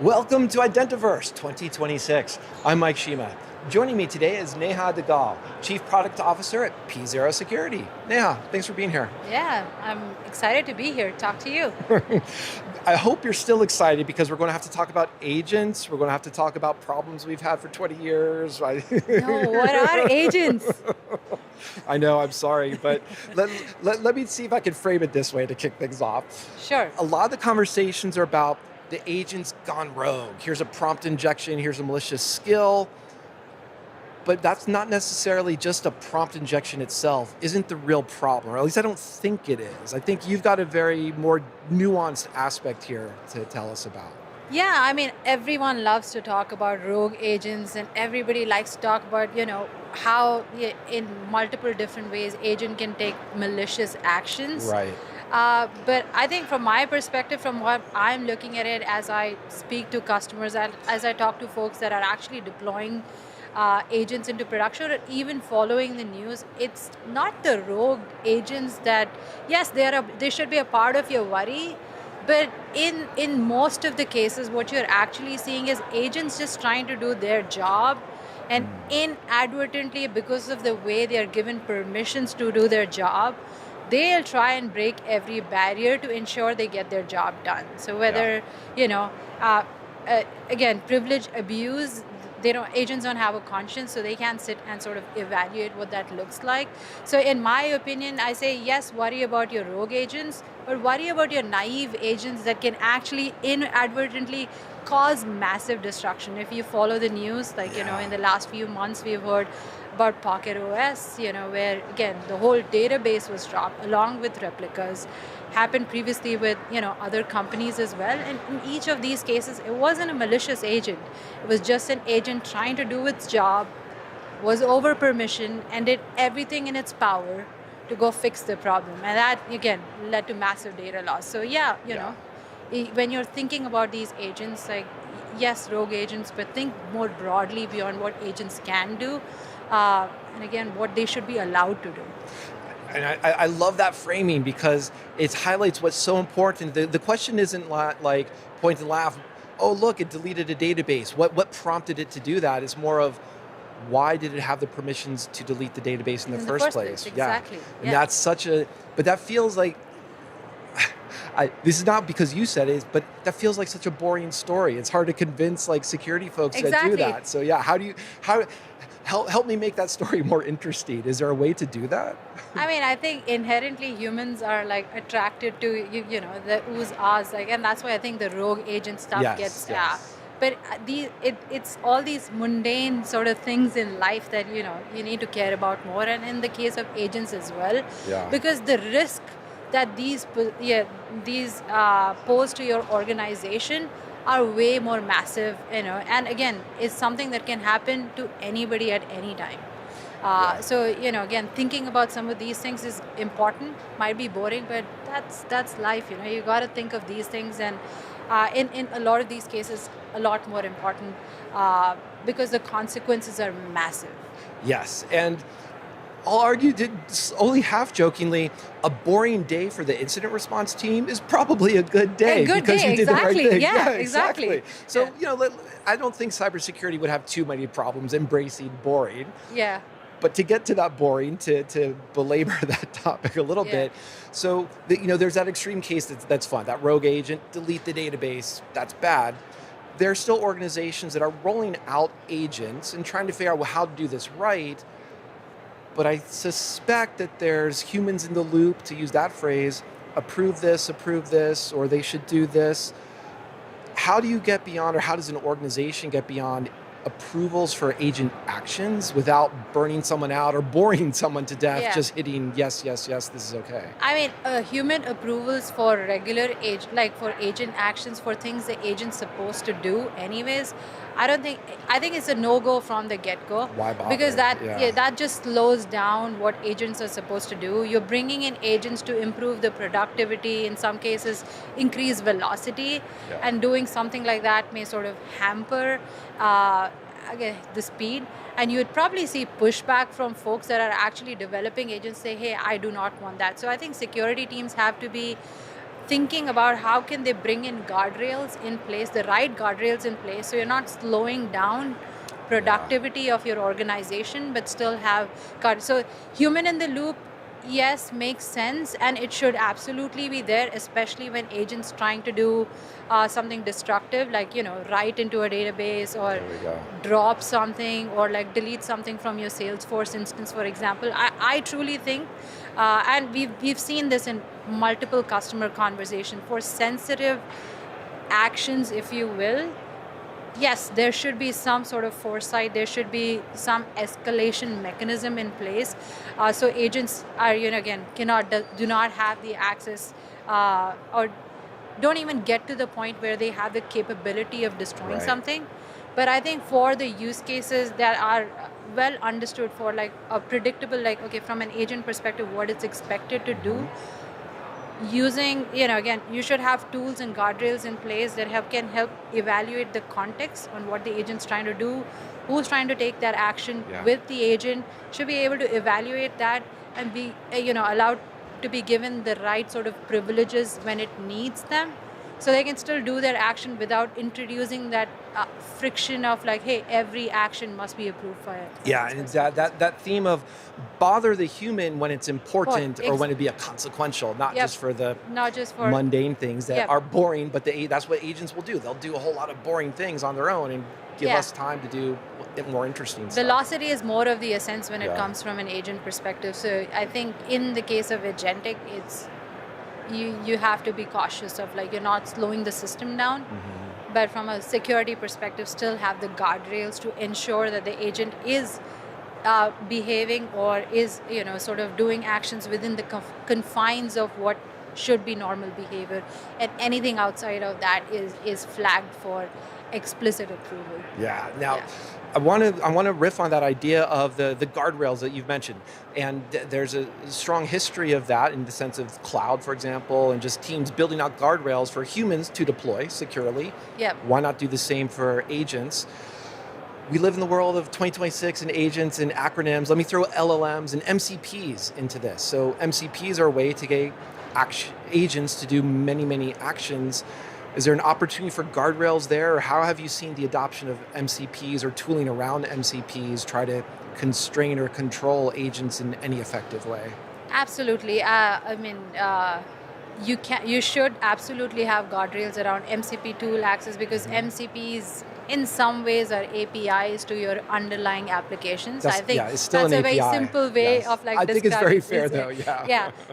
Welcome to Identiverse 2026. I'm Mike Shema. Joining me today is Neha Degal, Chief Product Officer at P0 Security. Neha, thanks for being here. Yeah, I'm excited to be here, talk to you. I hope you're still excited because we're going to have to talk about agents. We're going to have to talk about problems we've had for 20 years. No, what are agents? I know, I'm sorry, but let me see if I can frame it this way to kick things off. Sure. A lot of the conversations are about the agent's gone rogue. Here's a prompt injection, here's a malicious skill. But that's not necessarily just a prompt injection itself, isn't the real problem, or at least I don't think it is. I think you've got a very more nuanced aspect here to tell us about. Yeah, I mean, everyone loves to talk about rogue agents and everybody likes to talk about, how in multiple different ways agent can take malicious actions. Right. But I think from my perspective, from what I'm looking at it as I speak to customers, as I talk to folks that are actually deploying agents into production or even following the news, it's not the rogue agents that, yes, they should be a part of your worry, but in most of the cases, what you're actually seeing is agents just trying to do their job, and inadvertently, because of the way they are given permissions to do their job, they'll try and break every barrier to ensure they get their job done. So whether, again, privilege abuse, agents don't have a conscience, so they can't sit and sort of evaluate what that looks like. So in my opinion, I say, yes, worry about your rogue agents, but worry about your naive agents that can actually inadvertently cause massive destruction. If you follow the news, in the last few months, we've heard about Pocket OS, where again, the whole database was dropped along with replicas. Happened previously with, other companies as well. And in each of these cases, it wasn't a malicious agent. It was just an agent trying to do its job, was over permission, and did everything in its power to go fix the problem. And that, again, led to massive data loss. So when you're thinking about these agents, yes, rogue agents, but think more broadly beyond what agents can do. And again, what they should be allowed to do. And I love that framing because it highlights what's so important. The question isn't like point and laugh, oh, look, it deleted a database. What prompted it to do that? It's more of why did it have the permissions to delete the database in the first place? Exactly. Yeah. And that's but that feels like, this is not because you said it, but that feels like such a boring story. It's hard to convince security folks that do that. So yeah, help me make that story more interesting. Is there a way to do that? I mean, I think inherently humans are attracted to the oohs, ahs, and that's why I think the rogue agent stuff gets. But it's all these mundane sort of things in life that you need to care about more, and in the case of agents as well, because the risk that these pose to your organization are way more massive, and again, it's something that can happen to anybody at any time. So, again, thinking about some of these things is important, might be boring, but that's life, you got to think of these things, and in a lot of these cases, a lot more important because the consequences are massive. Yes, and I'll argue, only half jokingly, a boring day for the incident response team is probably a good day because you did the right thing. Yeah, exactly. So, I don't think cybersecurity would have too many problems embracing boring. Yeah. But to get to that boring, to belabor that topic a little bit, so there's that extreme case that's fun. That rogue agent, delete the database, that's bad. There are still organizations that are rolling out agents and trying to figure out how to do this right. But I suspect that there's humans in the loop, to use that phrase, approve this, or they should do this. How do you get beyond, or how does an organization get beyond approvals for agent actions without burning someone out or boring someone to death, just hitting yes, this is okay? I mean, human approvals for regular for agent actions, for things the agent's supposed to do anyways, I think it's a no-go from the get-go. Why bother? Because that just slows down what agents are supposed to do. You're bringing in agents to improve the productivity, in some cases increase velocity, and doing something like that may sort of hamper the speed. And you would probably see pushback from folks that are actually developing agents say, hey, I do not want that. So I think security teams have to be thinking about how can they bring in guardrails in place, the right guardrails in place, so you're not slowing down productivity of your organization, but still have so human in the loop, yes, makes sense, and it should absolutely be there, especially when agents trying to do something destructive, like write into a database or drop something or like delete something from your Salesforce instance, for example. I truly think, and we've seen this in multiple customer conversations, for sensitive actions, if you will. Yes, there should be some sort of foresight. There should be some escalation mechanism in place, so agents are, again, do not have the access, or don't even get to the point where they have the capability of destroying something. But I think for the use cases that are well understood, for like a predictable, like, okay, from an agent perspective, what it's expected to do. Using, again, you should have tools and guardrails in place that can help evaluate the context on what the agent's trying to do, who's trying to take that action with the agent, should be able to evaluate that and be, allowed to be given the right sort of privileges when it needs them, so they can still do their action without introducing that friction of like, hey, every action must be approved by it. Yeah, and that theme of bother the human when it's important, or when it be a consequential, not just for mundane things that are boring, but that's what agents will do. They'll do a whole lot of boring things on their own and give us time to do more interesting stuff. Velocity is more of the essence when it comes from an agent perspective. So I think in the case of agentic, it's you have to be cautious of, like, you're not slowing the system down, but from a security perspective, still have the guardrails to ensure that the agent is behaving or is, sort of doing actions within the confines of what should be normal behavior, and anything outside of that is flagged for explicit approval. Now, I want to riff on that idea of the guardrails that you've mentioned, and there's a strong history of that in the sense of cloud, for example, and just teams building out guardrails for humans to deploy securely. Why not do the same for agents? We live in the world of 2026 and agents and acronyms. Let me throw LLMs and MCPs into this. So MCPs are a way to get agents to do many, many actions. Is there an opportunity for guardrails there, or how have you seen the adoption of MCPs or tooling around MCPs try to constrain or control agents in any effective way? Absolutely. You should absolutely have guardrails around MCP tool access, because MCPs in some ways are APIs to your underlying applications. I think it's still that's an a very API. simple way of like. I think it's very fair though.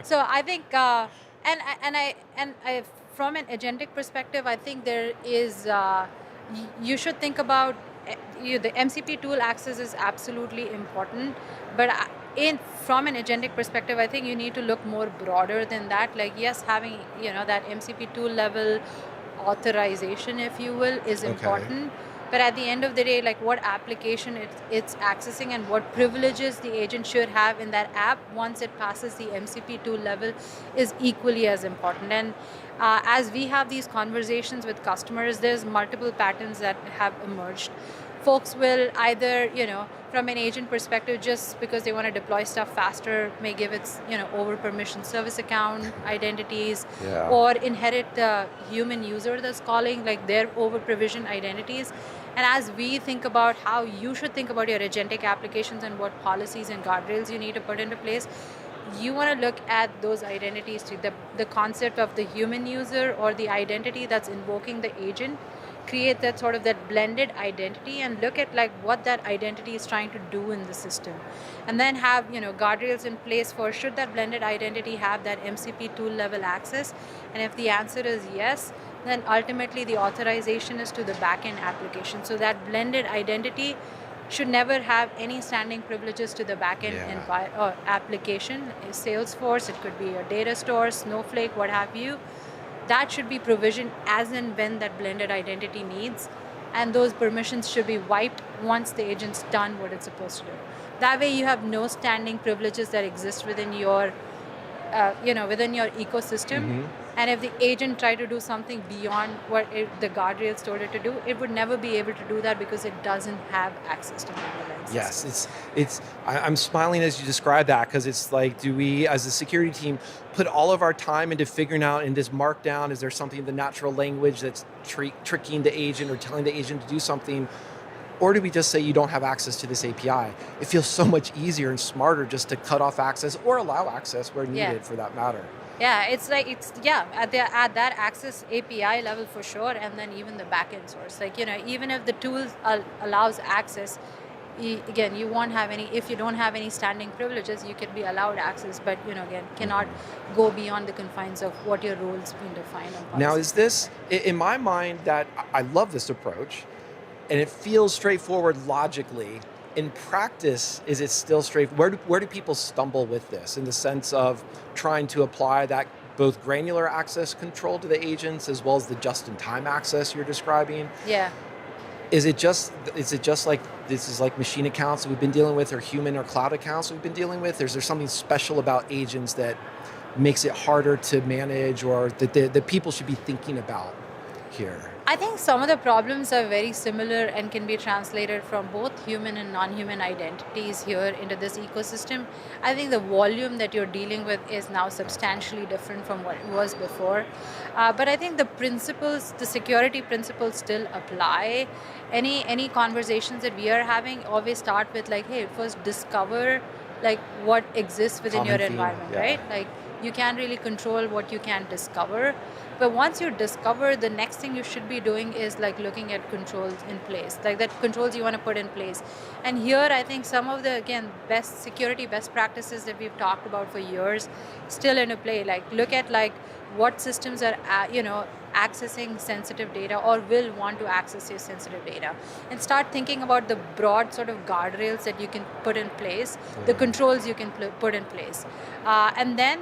So I think, I from an agentic perspective, I think there is. You should think about the MCP tool access is absolutely important, but from an agentic perspective, I think you need to look more broader than that. Like, yes, having that MCP tool level authorization, if you will, is important. But at the end of the day, like, what application it's accessing and what privileges the agent should have in that app once it passes the MCP tool level is equally as important. And as we have these conversations with customers, there's multiple patterns that have emerged. Folks will either, from an agent perspective, just because they want to deploy stuff faster, may give its, over permission service account identities, or inherit the human user that's calling, like their over provision identities. And as we think about how you should think about your agentic applications and what policies and guardrails you need to put into place, you want to look at those identities to the concept of the human user or the identity that's invoking the agent, create that sort of that blended identity and look at like what that identity is trying to do in the system, and then have guardrails in place for should that blended identity have that MCP tool level access. And if the answer is yes, then ultimately the authorization is to the backend application. So that blended identity should never have any standing privileges to the backend application. Salesforce, it could be a data store, Snowflake, what have you. That should be provisioned as and when that blended identity needs, and those permissions should be wiped once the agent's done what it's supposed to do. That way you have no standing privileges that exist within your within your ecosystem. And if the agent tried to do something beyond what the guardrails told it to do, it would never be able to do that because it doesn't have access to privileges. Yes, I'm smiling as you describe that, because it's like, do we, as a security team, put all of our time into figuring out in this markdown, is there something in the natural language that's tricking the agent or telling the agent to do something? Or do we just say you don't have access to this API? It feels so much easier and smarter just to cut off access or allow access where needed, for that matter. Yeah, it's like, at that access API level for sure, and then even the backend source. Like, even if the tool allows access, again, you won't have any, if you don't have any standing privileges, you can be allowed access, but again, cannot go beyond the confines of what your role's been defined on. Now, is this, in my mind, that I love this approach, and it feels straightforward logically. In practice, is it still straightforward? Where do people stumble with this, in the sense of trying to apply that both granular access control to the agents as well as the just-in-time access you're describing? Yeah. Is it just like this is like machine accounts that we've been dealing with, or human or cloud accounts we've been dealing with? Or is there something special about agents that makes it harder to manage, or that people should be thinking about here? I think some of the problems are very similar and can be translated from both human and non-human identities here into this ecosystem. I think the volume that you're dealing with is now substantially different from what it was before. But I think the principles, the security principles still apply. Any conversations that we are having always start with like, hey, first discover like what exists within your environment, right? Like, you can't really control what you can discover. But once you discover, the next thing you should be doing is like looking at controls in place, like that controls you want to put in place. And here, I think some of the, again, best security best practices that we've talked about for years still into play. Like, look at like what systems are, accessing sensitive data or will want to access your sensitive data, and start thinking about the broad sort of guardrails that you can put in place, the controls you can put in place. And then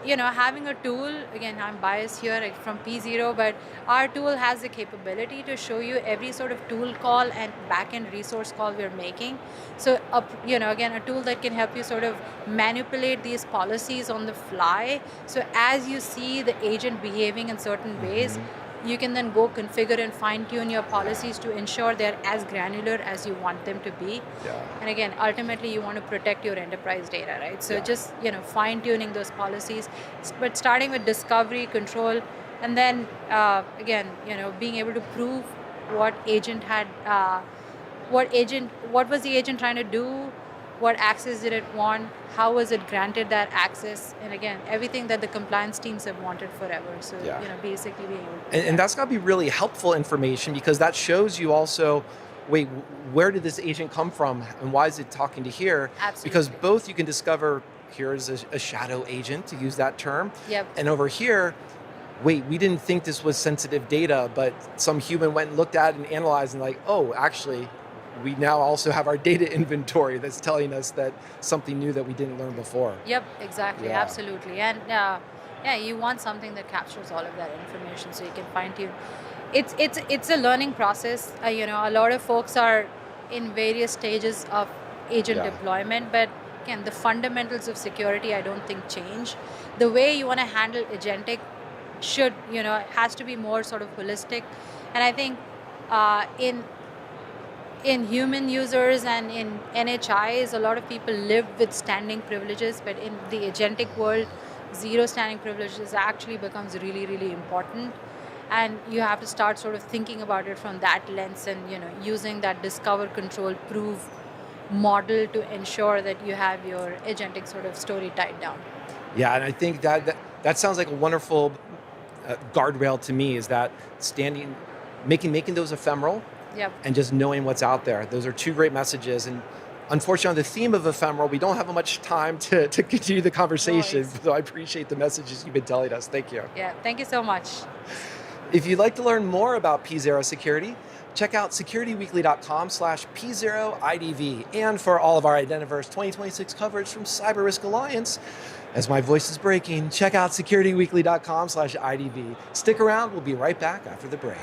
having a tool, again, I'm biased here like from P0, but our tool has the capability to show you every sort of tool call and backend resource call we're making. So, again, a tool that can help you sort of manipulate these policies on the fly. So as you see the agent behaving in certain ways, you can then go configure and fine-tune your policies to ensure they're as granular as you want them to be. And again, ultimately, you want to protect your enterprise data, right? So just, fine-tuning those policies, but starting with discovery, control, and then, again, being able to prove what agent had, what was the agent trying to do, what access did it want, how was it granted that access, and again, everything that the compliance teams have wanted forever. So, basically being able to and that's got to be really helpful information, because that shows you also, wait, where did this agent come from and why is it talking to here? Absolutely. Because both you can discover, here is a shadow agent, to use that term. And over here, wait, we didn't think this was sensitive data, but some human went and looked at it and analyzed and like, oh, actually, we now also have our data inventory that's telling us that something new that we didn't learn before. Yep, exactly, absolutely. And you want something that captures all of that information so you can fine tune. It's a learning process. A lot of folks are in various stages of agent deployment, but again, the fundamentals of security I don't think change. The way you want to handle agentic should, has to be more sort of holistic. And I think in human users and in NHIs, a lot of people live with standing privileges, but in the agentic world, zero standing privileges actually becomes really, really important. And you have to start sort of thinking about it from that lens and, using that discover, control, prove model to ensure that you have your agentic sort of story tied down. Yeah, and I think that sounds like a wonderful guardrail to me, is that making those ephemeral, and just knowing what's out there. Those are two great messages. And unfortunately, on the theme of ephemeral, we don't have much time to continue the conversation. So I appreciate the messages you've been telling us. Thank you. Yeah, thank you so much. If you'd like to learn more about P0 security, check out securityweekly.com/P0IDV. And for all of our Identiverse 2026 coverage from CyberRisk Alliance, as my voice is breaking, check out securityweekly.com/IDV. Stick around. We'll be right back after the break.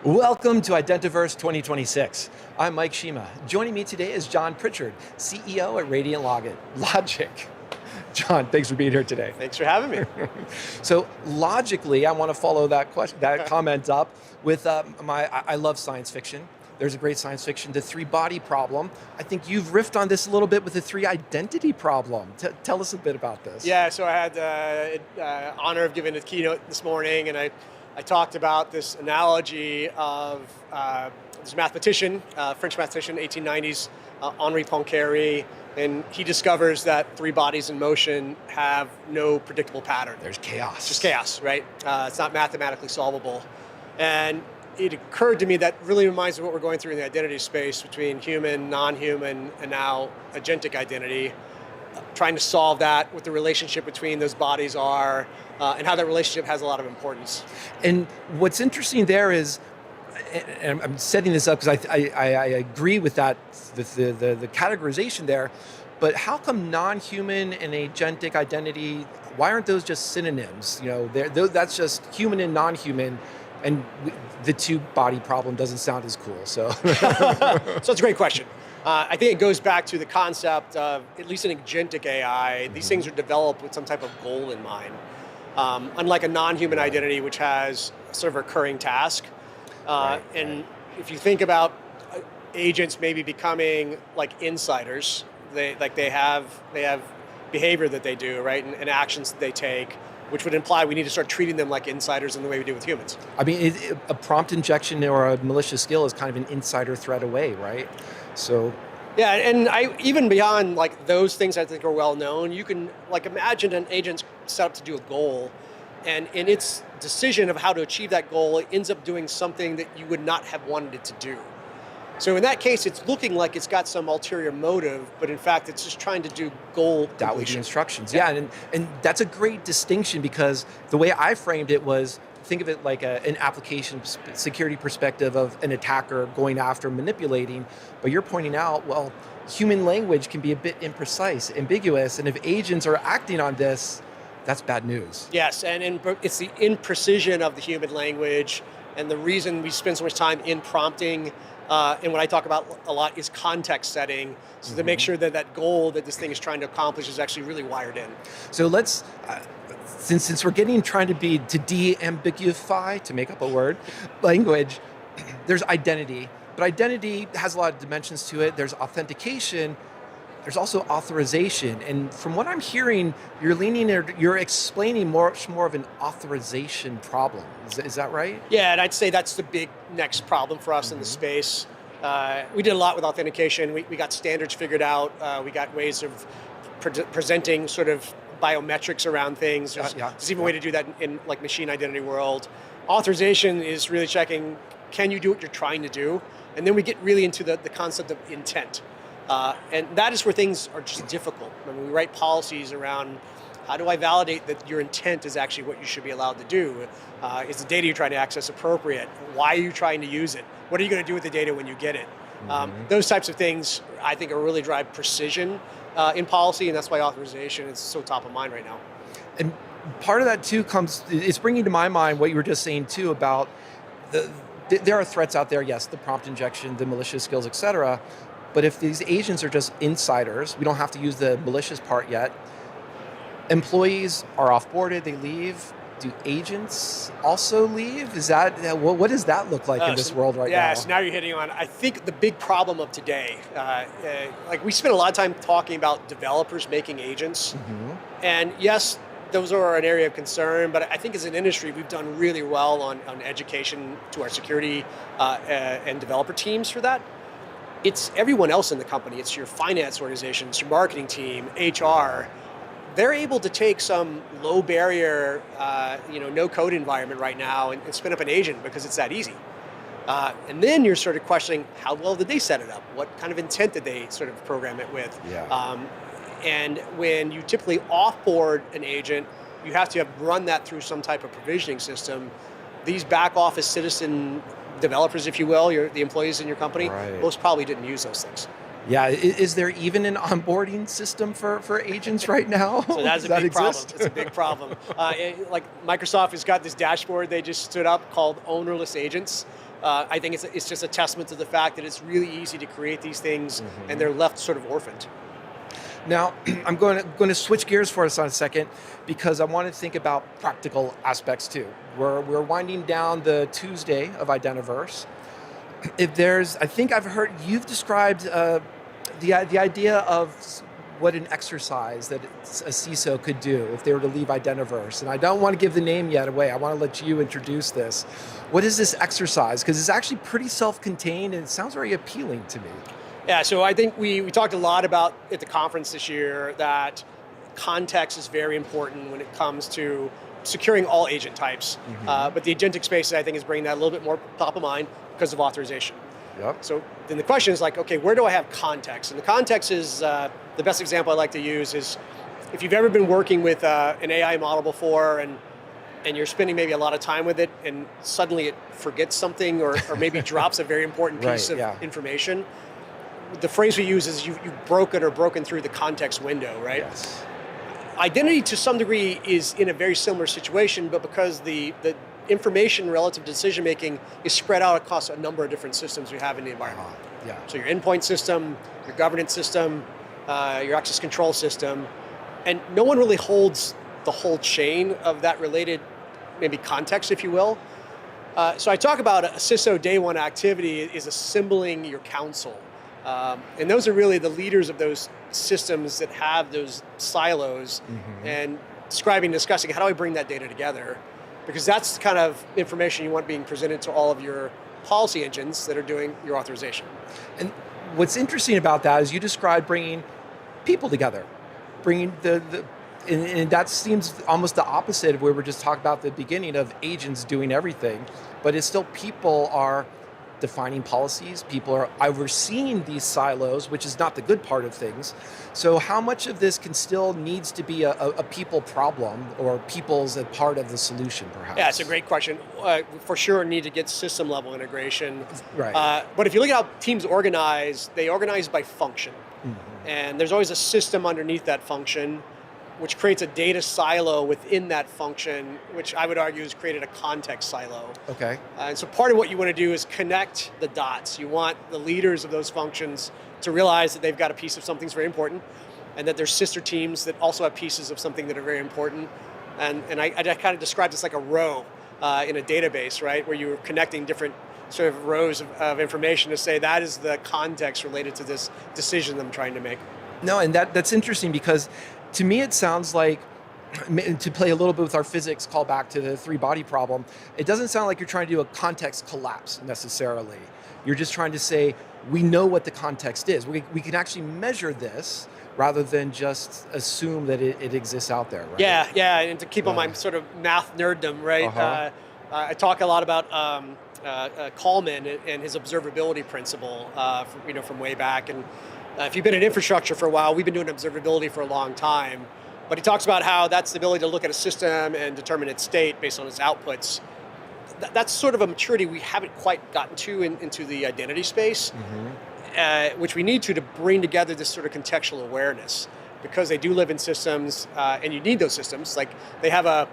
Welcome to Identiverse 2026. I'm Mike Shema. Joining me today is John Pritchard, CEO at Radiant Logic. John, thanks for being here today. Thanks for having me. So logically, I want to follow that comment up with I love science fiction. There's a great science fiction, the three-body problem. I think you've riffed on this a little bit with the three-identity problem. Tell us a bit about this. Yeah, so I had the honor of giving a keynote this morning, and I talked about this analogy of this mathematician, French mathematician, 1890s, Henri Poincaré, and he discovers that three bodies in motion have no predictable pattern. There's chaos. Just chaos, right? It's not mathematically solvable. And it occurred to me that really reminds me of what we're going through in the identity space between human, non-human, and now agentic identity, trying to solve that, what the relationship between those bodies are, and how that relationship has a lot of importance. And what's interesting there is, and I'm setting this up because I agree with that, the categorization there, but how come non-human and agentic identity, why aren't those just synonyms? You know, that's just human and non-human, and the two-body problem doesn't sound as cool, so. So it's a great question. I think it goes back to the concept of, at least in agentic AI, these things are developed with some type of goal in mind. Unlike a non-human identity, which has sort of a recurring task. And if you think about agents maybe becoming like insiders, they have behavior that they do, right, and actions that they take, which would imply we need to start treating them like insiders in the way we do with humans. I mean, a prompt injection or a malicious skill is kind of an insider threat away, right? So. Yeah, and even beyond like those things I think are well known, you can like imagine an agent set up to do a goal, and in its decision of how to achieve that goal, it ends up doing something that you would not have wanted it to do. So in that case, it's looking like it's got some ulterior motive, but in fact, it's just trying to do goal completion. That would be instructions. Yeah, and that's a great distinction, because the way I framed it was, think of it like an application security perspective of an attacker going after, manipulating, but you're pointing out, well, human language can be a bit imprecise, ambiguous, and if agents are acting on this, that's bad news. Yes, and it's the imprecision of the human language, and the reason we spend so much time in prompting, and what I talk about a lot is context setting, so to make sure that that goal that this thing is trying to accomplish is actually really wired in. So let's, since we're trying to de-ambiguify, to make up a word, language, there's identity, but identity has a lot of dimensions to it. There's authentication, there's also authorization, and from what I'm hearing, you're explaining much more of an authorization problem. Is that right? Yeah, and I'd say that's the big next problem for us in the space. We did a lot with authentication. We got standards figured out. We got ways of presenting sort of biometrics around things. There's even a way to do that in like machine identity world. Authorization is really checking, can you do what you're trying to do? And then we get really into the concept of intent. And that is where things are just difficult. When we write policies around how do I validate that your intent is actually what you should be allowed to do? Is the data you're trying to access appropriate? Why are you trying to use it? What are you going to do with the data when you get it? Those types of things, I think, are really drive precision in policy, and that's why authorization is so top of mind right now. And part of that too it's bringing to my mind what you were just saying too about there are threats out there, yes, the prompt injection, the malicious skills, et cetera. But if these agents are just insiders, we don't have to use the malicious part yet. Employees are offboarded, they leave. Do agents also leave? Is that what does that look like in this world right now? Yeah, so now you're hitting on, I think, the big problem of today. Like we spend a lot of time talking about developers making agents, and yes, those are an area of concern. But I think as an industry, we've done really well on education to our security and developer teams for that. It's everyone else in the company. It's your finance organization, it's your marketing team, HR. They're able to take some low barrier, no code environment right now and spin up an agent because it's that easy. And then you're sort of questioning, how well did they set it up? What kind of intent did they sort of program it with? Yeah. And when you typically offboard an agent, you have to run that through some type of provisioning system. These back office citizen developers, if you will, the employees in your company, most probably didn't use those things. Yeah, is there even an onboarding system for agents right now? So that's a big problem. It's a big problem. Like Microsoft has got this dashboard they just stood up called ownerless agents. I think it's just a testament to the fact that it's really easy to create these things and they're left sort of orphaned. Now, I'm going to switch gears for us on a second because I want to think about practical aspects too. We're winding down the Tuesday of Identiverse. I think I've heard you've described the idea of what an exercise that a CISO could do if they were to leave Identiverse. And I don't want to give the name yet away. I want to let you introduce this. What is this exercise? Because it's actually pretty self-contained and it sounds very appealing to me. Yeah, so I think we talked a lot about at the conference this year that context is very important when it comes to securing all agent types. But the agentic space, I think, is bringing that a little bit more top of mind because of authorization. Yep. So then the question is like, okay, where do I have context? And the context is, the best example I like to use is, if you've ever been working with an AI model before and you're spending maybe a lot of time with it and suddenly it forgets something or maybe drops a very important piece of information, the phrase we use is you've broken through the context window, right? Yes. Identity to some degree is in a very similar situation, but because the information relative to decision making is spread out across a number of different systems we have in the environment. Yeah. So your endpoint system, your governance system, your access control system, and no one really holds the whole chain of that related maybe context, if you will. So I talk about a CISO day one activity is assembling your council. And those are really the leaders of those systems that have those silos and discussing how do I bring that data together? Because that's the kind of information you want being presented to all of your policy engines that are doing your authorization. And what's interesting about that is you described bringing people together, bringing and that seems almost the opposite of where we're just talking about the beginning of agents doing everything, but it's still people are defining policies, people are overseeing these silos, which is not the good part of things. So how much of this can still needs to be a people problem or people's a part of the solution, perhaps? Yeah, it's a great question. For sure need to get system level integration. Right. But if you look at how teams organize, they organize by function. And there's always a system underneath that function, which creates a data silo within that function, which I would argue has created a context silo. Okay. And so part of what you want to do is connect the dots. You want the leaders of those functions to realize that they've got a piece of something that's very important, and that there's sister teams that also have pieces of something that are very important. And I kind of describe this like a row in a database, right? Where you're connecting different sort of rows of information to say that is the context related to this decision I'm trying to make. No, and that's interesting because to me it sounds like, to play a little bit with our physics, call back to the three-body problem, it doesn't sound like you're trying to do a context collapse necessarily. You're just trying to say, we know what the context is. We can actually measure this rather than just assume that it exists out there, right? Yeah, and to keep on my sort of math nerddom, right? I talk a lot about Coleman and his observability principle, from way back. And if you've been in infrastructure for a while, we've been doing observability for a long time. But he talks about how that's the ability to look at a system and determine its state based on its outputs. That's sort of a maturity we haven't quite gotten to into the identity space, which we need to bring together this sort of contextual awareness, because they do live in systems, and you need those systems. Like they have a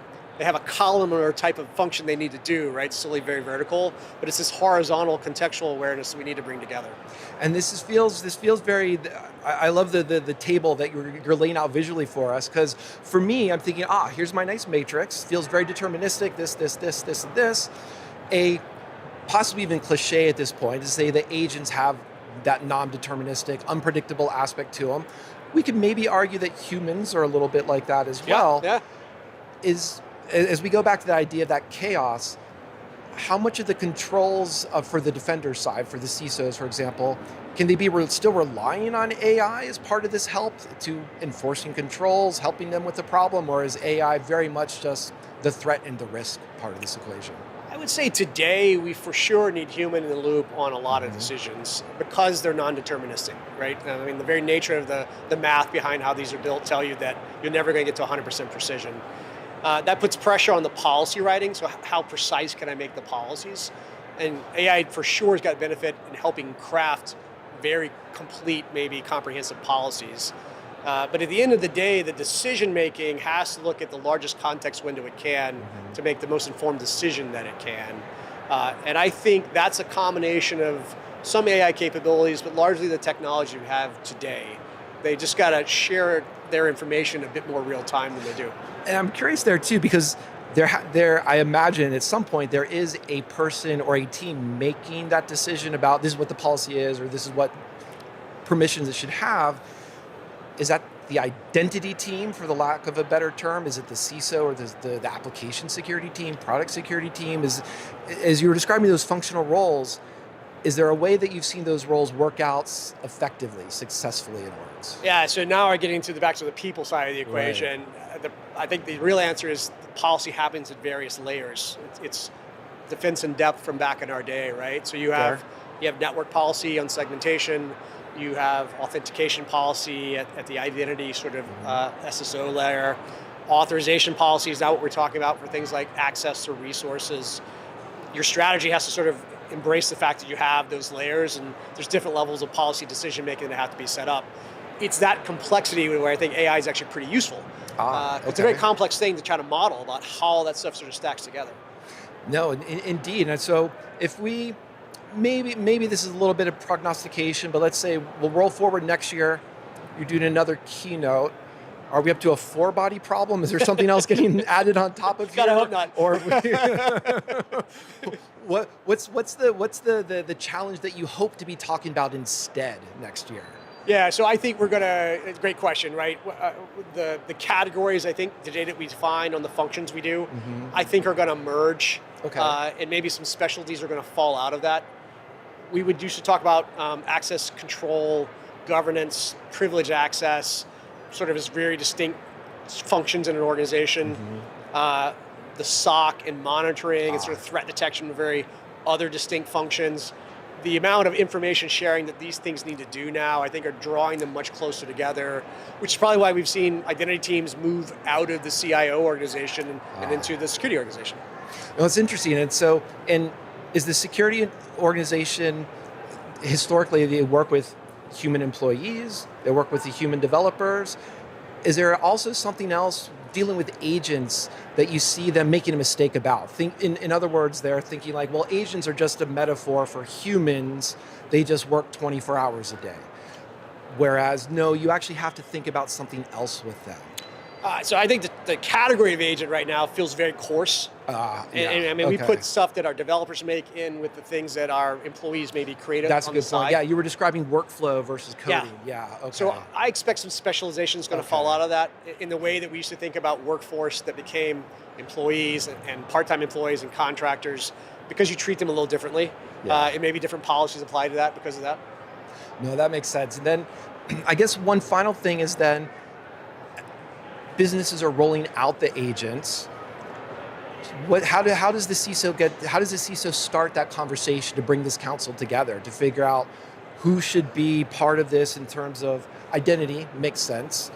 column or type of function they need to do, right? It's still very vertical, but it's this horizontal contextual awareness that we need to bring together. And this feels very. I love the table that you're laying out visually for us, because for me, I'm thinking, here's my nice matrix. Feels very deterministic. This, and this. A possibly even cliche at this point to say that agents have that non-deterministic, unpredictable aspect to them. We could maybe argue that humans are a little bit like that as well. Yeah. As we go back to the idea of that chaos, how much of the controls for the defender side, for the CISOs, for example, can they be still relying on AI as part of this help to enforcing controls, helping them with the problem, or is AI very much just the threat and the risk part of this equation? I would say today we for sure need human in the loop on a lot of decisions because they're non-deterministic, right? I mean, the very nature of the math behind how these are built tell you that you're never going to get to 100% precision. That puts pressure on the policy writing, so how precise can I make the policies? And AI for sure has got benefit in helping craft very complete, maybe comprehensive policies. But at the end of the day, the decision making has to look at the largest context window it can to make the most informed decision that it can. And I think that's a combination of some AI capabilities, but largely the technology we have today. They just got to share their information a bit more real time than they do. And I'm curious there too, because I imagine at some point there is a person or a team making that decision about this is what the policy is, or this is what permissions it should have. Is that the identity team, for the lack of a better term? Is it the CISO or the application security team, product security team? As you were describing those functional roles, is there a way that you've seen those roles work out effectively, successfully in orgs? Yeah, so now we're getting back to the people side of the equation. Right. I think the real answer is the policy happens at various layers. It's defense in depth from back in our day, right? So you have network policy on segmentation, you have authentication policy at the identity sort of SSO layer. Authorization policy is now what we're talking about for things like access to resources. Your strategy has to sort of embrace the fact that you have those layers, and there's different levels of policy decision making that have to be set up. It's that complexity where I think AI is actually pretty useful. It's a very complex thing to try to model about how all that stuff sort of stacks together. No, indeed. And so if we, maybe this is a little bit of prognostication, but let's say we'll roll forward next year, you're doing another keynote. Are we up to a 4-body problem? Is there something else getting added on top of God, I hope not. Or what's the challenge that you hope to be talking about instead next year? Yeah, so I think we're gonna. Great question, right? The categories I think today that we define on the functions we do, I think are going to merge, and maybe some specialties are going to fall out of that. We would used to talk about access control, governance, privileged access, sort of as very distinct functions in an organization. The SOC and monitoring and sort of threat detection are very other distinct functions. The amount of information sharing that these things need to do now, I think, are drawing them much closer together, which is probably why we've seen identity teams move out of the CIO organization and into the security organization. Well, it's interesting. And is the security organization, historically, they work with human employees, they work with the human developers. Is there also something else dealing with agents that you see them making a mistake about? In other words, they're thinking like, well, agents are just a metaphor for humans. They just work 24 hours a day. Whereas, no, you actually have to think about something else with them. So I think the category of agent right now feels very coarse. And I mean, we put stuff that our developers make in with the things that our employees maybe create on the side. That's a good point. Yeah, you were describing workflow versus coding. Yeah. Okay. So I expect some specialization is going to fall out of that in the way that we used to think about workforce that became employees and part-time employees and contractors, because you treat them a little differently. And maybe different policies apply to that because of that. No, that makes sense. And then I guess one final thing is then businesses are rolling out the agents. How does the CISO start that conversation to bring this council together to figure out who should be part of this in terms of identity? Makes sense.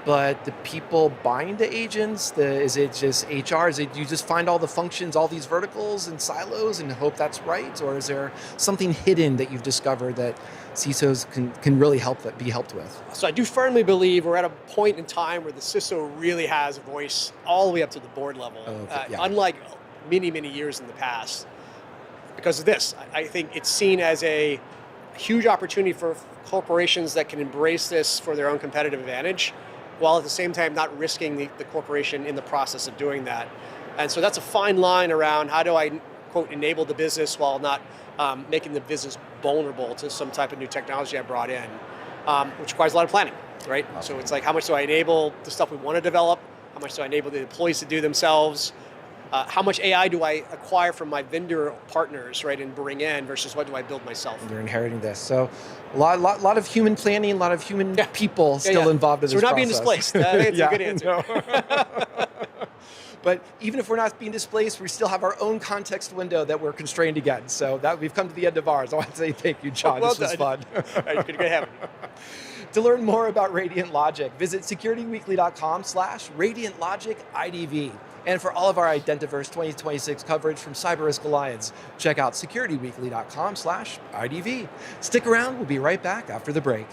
But the people buying the agents, is it just HR? Do you just find all the functions, all these verticals and silos and hope that's right? Or is there something hidden that you've discovered that CISOs can really be helped with? So I do firmly believe we're at a point in time where the CISO really has a voice all the way up to the board level, unlike many, many years in the past. Because of this, I think it's seen as a huge opportunity for corporations that can embrace this for their own competitive advantage, while at the same time not risking the corporation in the process of doing that. And so that's a fine line around how do I, quote, enable the business while not making the business vulnerable to some type of new technology I brought in, which requires a lot of planning, right? So it's like, how much do I enable the stuff we want to develop? How much do I enable the employees to do themselves? How much AI do I acquire from my vendor partners, right, and bring in versus what do I build myself? You're inheriting this. So a lot of human planning, a lot of human people still involved in this process. So we're not being displaced. That's a good answer. No. But even if we're not being displaced, we still have our own context window that we're constrained against. So that we've come to the end of ours. I want to say thank you, John. Well this was done. fun. Right, good having you. To learn more about Radiant Logic, visit securityweekly.com/RadiantLogicIDV. And for all of our Identiverse 2026 coverage from CyberRisk Alliance, check out securityweekly.com/IDV. Stick around, we'll be right back after the break.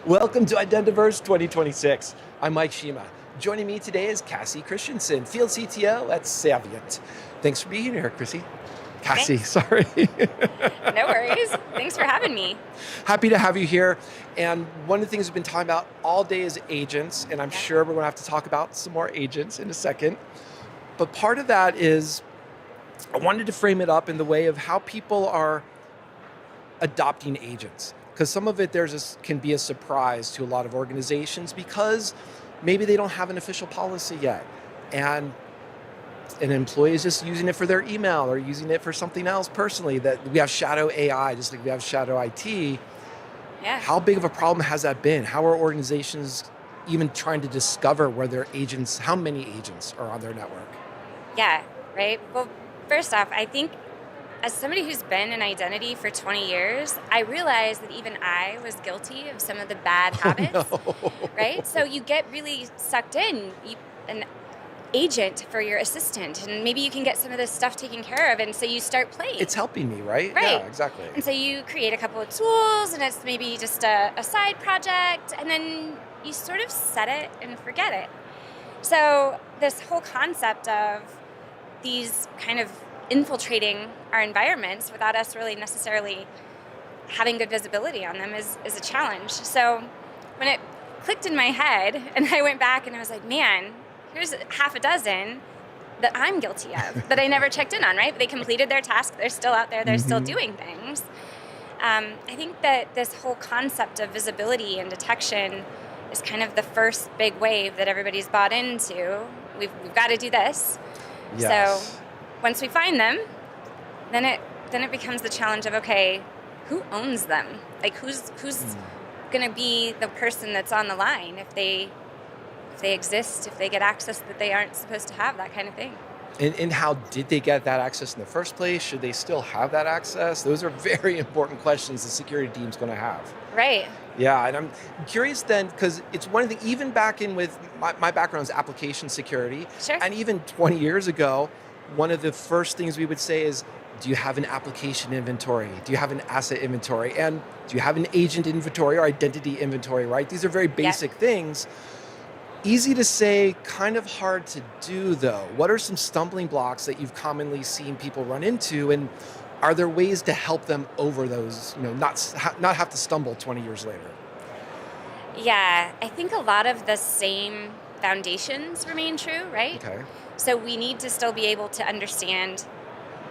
Welcome to Identiverse 2026. I'm Mike Shema. Joining me today is Cassie Christensen, Field CTO at Saviynt. Thanks for being here, Chrissy. Cassie, Thanks. sorry. No worries. Thanks for having me. Happy to have you here. And one of the things we've been talking about all day is agents, and I'm sure we're going to have to talk about some more agents in a second. But part of that is I wanted to frame it up in the way of how people are adopting agents. Because some of it can be a surprise to a lot of organizations because maybe they don't have an official policy yet. And an employee is just using it for their email or using it for something else personally. That we have shadow AI, just like we have shadow IT. Yeah. How big of a problem has that been? How are organizations even trying to discover where their agents, how many agents are on their network? Yeah, right. Well, first off, I think as somebody who's been in identity for 20 years, I realized that even I was guilty of some of the bad habits, right? So you get really sucked in. An agent for your assistant, and maybe you can get some of this stuff taken care of, and so you start playing. It's helping me, right? Right. Yeah, exactly. And so you create a couple of tools, and it's maybe just a side project, and then you sort of set it and forget it. So this whole concept of these kind of infiltrating our environments without us really necessarily having good visibility on them is a challenge. So when it clicked in my head, and I went back and I was like, man, here's half a dozen that I'm guilty of, that I never checked in on, right? They completed their task, they're still out there, they're still doing things. I think that this whole concept of visibility and detection is kind of the first big wave that everybody's bought into. We've got to do this. Yes. So once we find them, then it becomes the challenge of, okay, who owns them? Like who's going to be the person that's on the line if they exist, if they get access that they aren't supposed to have, that kind of thing. And how did they get that access in the first place? Should they still have that access? Those are very important questions the security team's going to have. Right. Yeah, and I'm curious then, because it's one of the, even back in with, my background is application security. Sure. And even 20 years ago, one of the first things we would say is, do you have an application inventory? Do you have an asset inventory? And do you have an agent inventory or identity inventory, right? These are very basic things. Easy to say, kind of hard to do though. What are some stumbling blocks that you've commonly seen people run into, and are there ways to help them over those, not have to stumble 20 years later? Yeah, I think a lot of the same foundations remain true, right? Okay. So we need to still be able to understand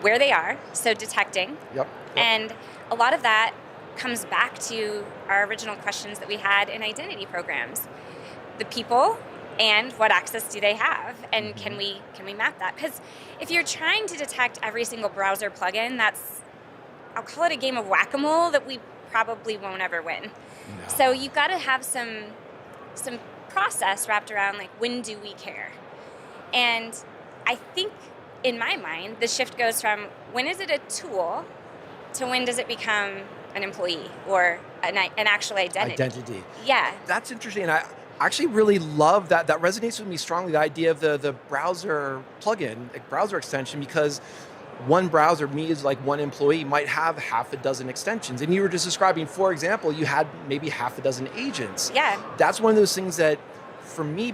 where they are, so detecting. Yep. And a lot of that comes back to our original questions that we had in identity programs. The people and what access do they have, and can we map that? Because if you're trying to detect every single browser plugin, I'll call it a game of whack-a-mole that we probably won't ever win. No. So you've got to have some process wrapped around, like, when do we care? And I think in my mind the shift goes from when is it a tool to when does it become an employee or an actual identity. Yeah. That's interesting. I actually really love that. That resonates with me strongly, the idea of the browser plugin, like browser extension, because one browser, me as like one employee, might have half a dozen extensions. And you were just describing, for example, you had maybe half a dozen agents. Yeah. That's one of those things that for me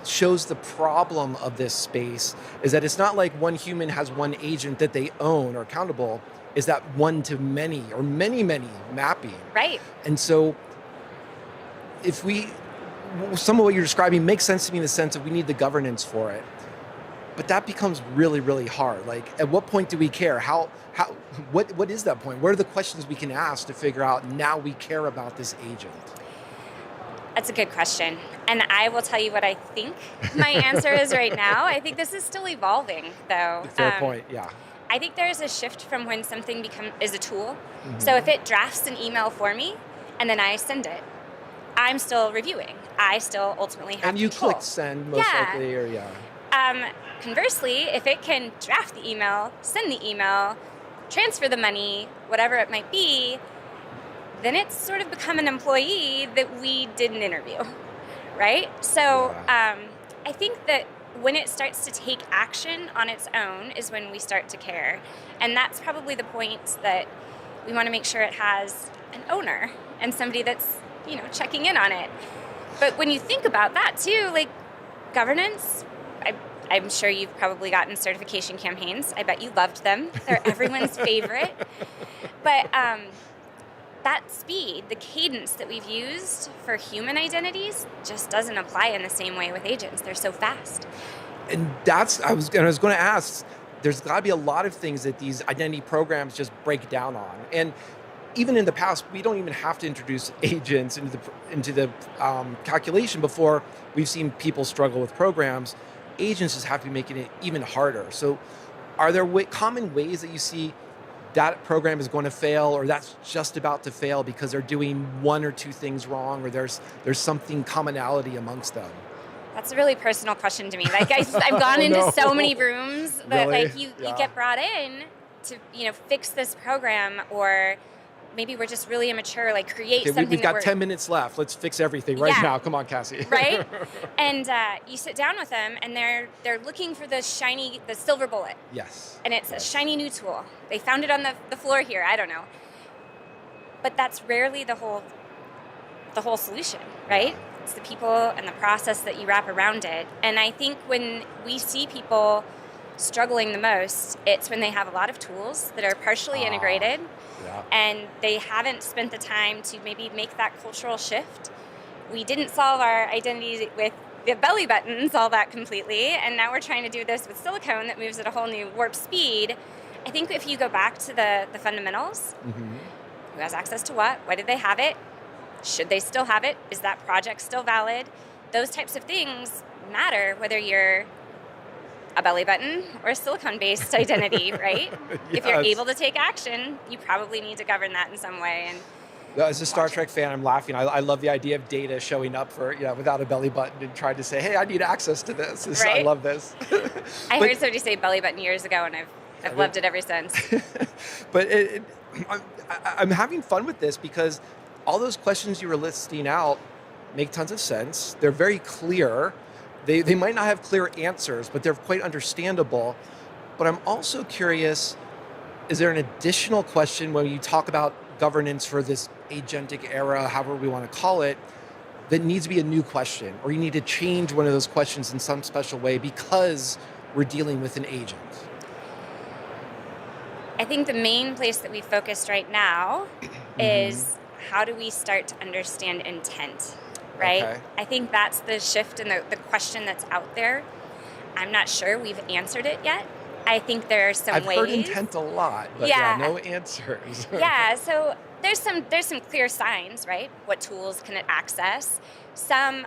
shows the problem of this space, is that it's not like one human has one agent that they own or accountable, is that one to many or many mapping. Right. And so some of what you're describing makes sense to me in the sense that we need the governance for it. But that becomes really, really hard. Like, at what point do we care? What is that point? What are the questions we can ask to figure out now we care about this agent? That's a good question. And I will tell you what I think my answer is right now. I think this is still evolving, though. Fair point, yeah. I think there's a shift from when something is a tool. So if it drafts an email for me and then I send it, I'm still reviewing. I still ultimately have control. And you control. click send most likely, or Conversely, if it can draft the email, send the email, transfer the money, whatever it might be, then it's sort of become an employee that we didn't interview, right? So I think that when it starts to take action on its own is when we start to care. And that's probably the point that we want to make sure it has an owner and somebody that's checking in on it. But when you think about that too, like governance, I'm sure you've probably gotten certification campaigns. I bet you loved them. They're everyone's favorite. But that speed, the cadence that we've used for human identities just doesn't apply in the same way with agents. They're so fast. And I was going to ask, there's got to be a lot of things that these identity programs just break down on. And even in the past, we don't even have to introduce agents into the calculation before we've seen people struggle with programs. Agents just have to be making it even harder. So are there common ways that you see that program is going to fail, or that's just about to fail because they're doing one or two things wrong, or there's something commonality amongst them? That's a really personal question to me. Like I've gone into so many rooms that Really? you get brought in to fix this program, or maybe we're just really immature. Like create something. We've got 10 minutes left. Let's fix everything right now. Come on, Cassie. Right? And you sit down with them, and they're looking for the silver bullet. Yes. And it's a shiny new tool. They found it on the floor here. I don't know. But that's rarely the whole solution, right? It's the people and the process that you wrap around it. And I think when we see people struggling the most, it's when they have a lot of tools that are partially integrated, and they haven't spent the time to maybe make that cultural shift. We didn't solve our identity with the belly buttons all that completely, and now we're trying to do this with silicone that moves at a whole new warp speed. I think if you go back to the fundamentals, who has access to what? Why did they have it? Should they still have it? Is that project still valid? Those types of things matter whether you're a belly button or a silicone-based identity, right? Yes. If you're able to take action, you probably need to govern that in some way. And as a Star Trek fan, I'm laughing. I love the idea of Data showing up for without a belly button and trying to say, "Hey, I need access to this." Right? I love this. I heard somebody say belly button years ago, and I've loved it ever since. But I'm having fun with this because all those questions you were listing out make tons of sense. They're very clear. They might not have clear answers, but they're quite understandable. But I'm also curious, is there an additional question when you talk about governance for this agentic era, however we want to call it, that needs to be a new question, or you need to change one of those questions in some special way because we're dealing with an agent? I think the main place that we focused right now is how do we start to understand intent, right? Okay. I think that's the shift in the question that's out there. I'm not sure we've answered it yet. I think there are some ways. I've heard intent a lot, but no answers. Yeah, so there's some clear signs, right? What tools can it access? Some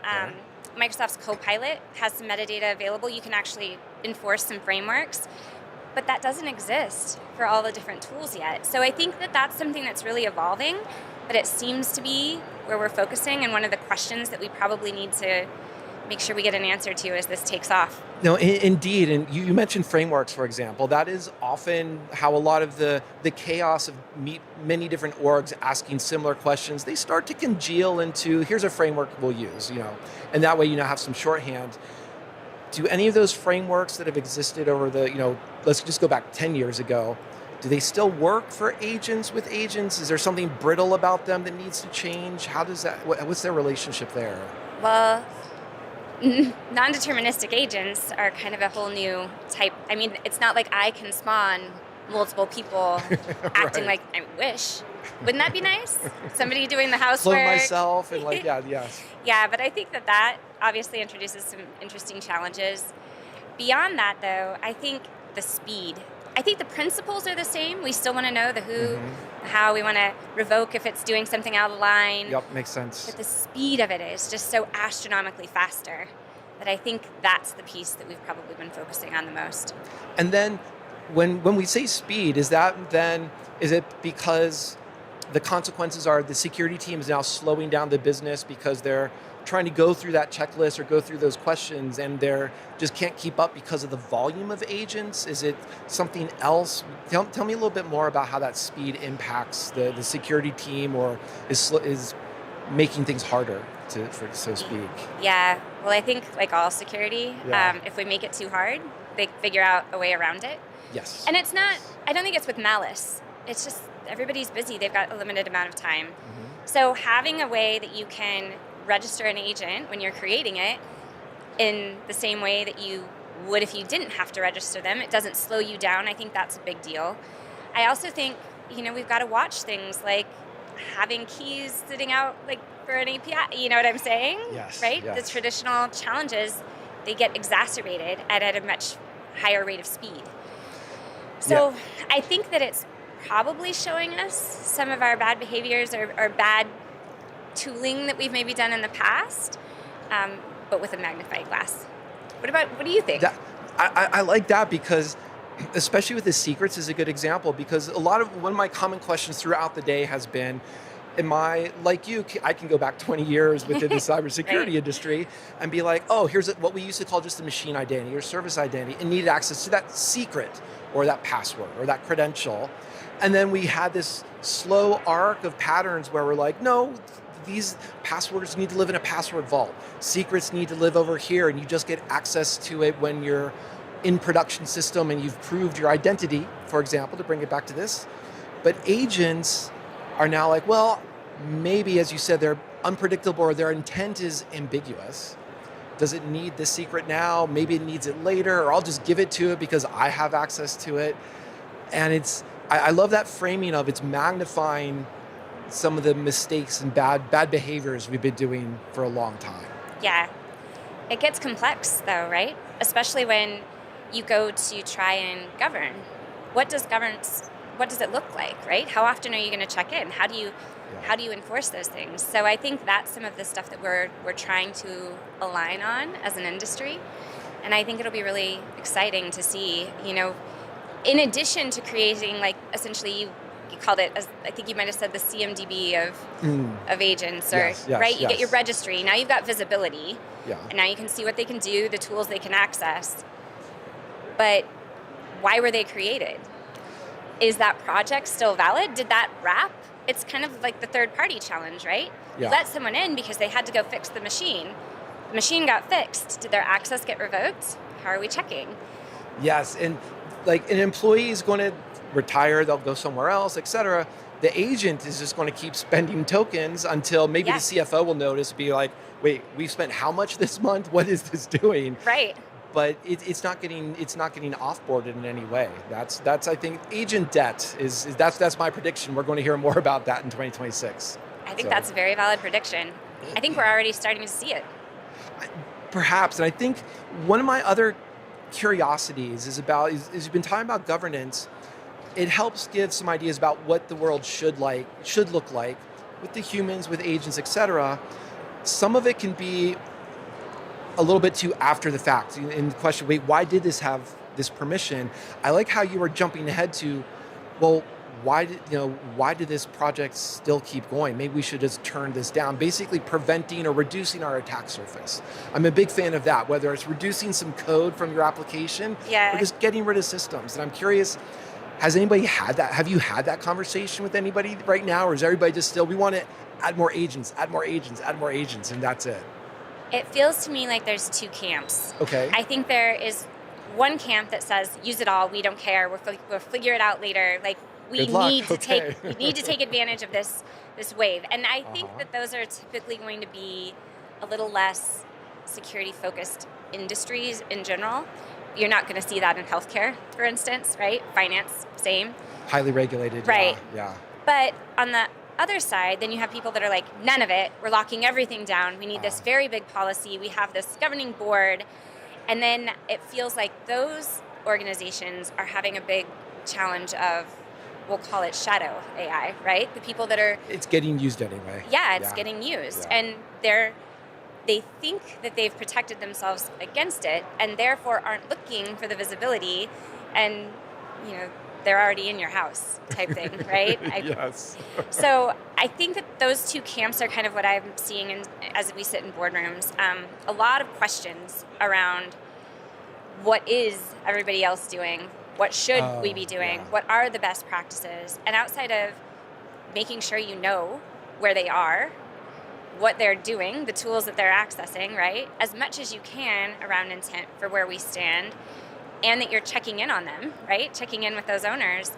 Microsoft's Copilot has some metadata available. You can actually enforce some frameworks, but that doesn't exist for all the different tools yet. So I think that that's something that's really evolving, but it seems to be where we're focusing, and one of the questions that we probably need to make sure we get an answer to as this takes off. No, indeed, and you mentioned frameworks, for example. That is often how a lot of the chaos of many different orgs asking similar questions, they start to congeal into, here's a framework we'll use, and that way have some shorthand. Do any of those frameworks that have existed over let's just go back 10 years ago, do they still work for agents with agents? Is there something brittle about them that needs to change? How does that, what's their relationship there? Well, non-deterministic agents are kind of a whole new type. I mean, it's not like I can spawn multiple people acting like I wish. Wouldn't that be nice? Somebody doing the housework. Clone myself and yes. Yeah, but I think that obviously introduces some interesting challenges. Beyond that, though, I think the speed. I think the principles are the same. We still want to know the who, how. We want to revoke if it's doing something out of line. Yep, makes sense. But the speed of it is just so astronomically faster that I think that's the piece that we've probably been focusing on the most. And then when we say speed, is it because the consequences are the security team is now slowing down the business because they're trying to go through that checklist or go through those questions and they're just can't keep up because of the volume of agents? Is it something else? Tell me a little bit more about how that speed impacts the security team or is making things harder, so to speak. Yeah, well, I think like all security, if we make it too hard, they figure out a way around it. Yes. And it's not, I don't think it's with malice. It's just everybody's busy. They've got a limited amount of time. So having a way that you can register an agent when you're creating it in the same way that you would if you didn't have to register them, it doesn't slow you down. I think that's a big deal. I also think, we've got to watch things like having keys sitting out like for an API, you know what I'm saying? Yes. Right? Yes. The traditional challenges, they get exacerbated at a much higher rate of speed. So I think that it's probably showing us some of our bad behaviors or bad tooling that we've maybe done in the past, but with a magnifying glass. What do you think? I like that because, especially with the secrets, is a good example because one of my common questions throughout the day has been, like you, I can go back 20 years within the cybersecurity Right. industry and be like, oh, here's what we used to call just a machine identity or service identity and needed access to that secret or that password or that credential. And then we had this slow arc of patterns where we're like, no, these passwords need to live in a password vault. Secrets need to live over here, and you just get access to it when you're in production system and you've proved your identity, for example, to bring it back to this. But agents are now like, well, maybe, as you said, they're unpredictable or their intent is ambiguous. Does it need the secret now? Maybe it needs it later, or I'll just give it to it because I have access to it. And I love that framing of it's magnifying some of the mistakes and bad behaviors we've been doing for a long time. Yeah. It gets complex though, right? Especially when you go to try and govern. What does it look like, right? How often are you going to check in? How do you enforce those things? So I think that's some of the stuff that we're trying to align on as an industry. And I think it'll be really exciting to see, in addition to creating like essentially you called it, as I think you might have said, the CMDB of agents, or Yes, right? You yes. get your registry. Now you've got visibility, Yeah. and now you can see what they can do, the tools they can access. But why were they created? Is that project still valid? Did that wrap? It's kind of like the third-party challenge, right? Yeah. You let someone in because they had to go fix the machine. The machine got fixed. Did their access get revoked? How are we checking? Yes, and like an employee is going to retire, they'll go somewhere else, etc. The agent is just going to keep spending tokens until maybe the CFO will notice, be like, wait, we've spent how much this month? What is this doing? Right. But it's not getting offboarded in any way. That's I think agent debt that's my prediction. We're going to hear more about that in 2026. I think that's a very valid prediction. I think we're already starting to see it. Perhaps, and I think one of my other curiosities is you've been talking about governance. It helps give some ideas about what the world should look like with the humans, with agents, etc. Some of it can be a little bit too after the fact. In the question, wait, why did this have this permission? I like how you were jumping ahead to, well, why did this project still keep going? Maybe we should just turn this down, basically preventing or reducing our attack surface. I'm a big fan of that, whether it's reducing some code from your application or just getting rid of systems. And I'm curious, has anybody had that? Have you had that conversation with anybody right now? Or is everybody just still, we want to add more agents, and that's it? It feels to me like there's two camps. Okay. I think there is one camp that says, use it all, we don't care, we'll figure it out later. Like, we need to take advantage of this wave. And I think that those are typically going to be a little less security-focused industries in general. You're not going to see that in healthcare, for instance, right? Finance, same. Highly regulated. Right. Yeah. But on the other side, then you have people that are like, none of it, we're locking everything down. We need this very big policy. We have this governing board. And then it feels like those organizations are having a big challenge of, we'll call it shadow AI, right? The people that are... It's getting used anyway. Yeah, it's getting used. Yeah. And they think that they've protected themselves against it and therefore aren't looking for the visibility, and they're already in your house type thing, right? Yes. So I think that those two camps are kind of what I'm seeing as we sit in boardrooms. A lot of questions around what is everybody else doing? What should we be doing? Yeah. What are the best practices? And outside of making sure you know where they are, what they're doing, the tools that they're accessing, right? As much as you can around intent for where we stand, and that you're checking in on them, right? Checking in with those owners.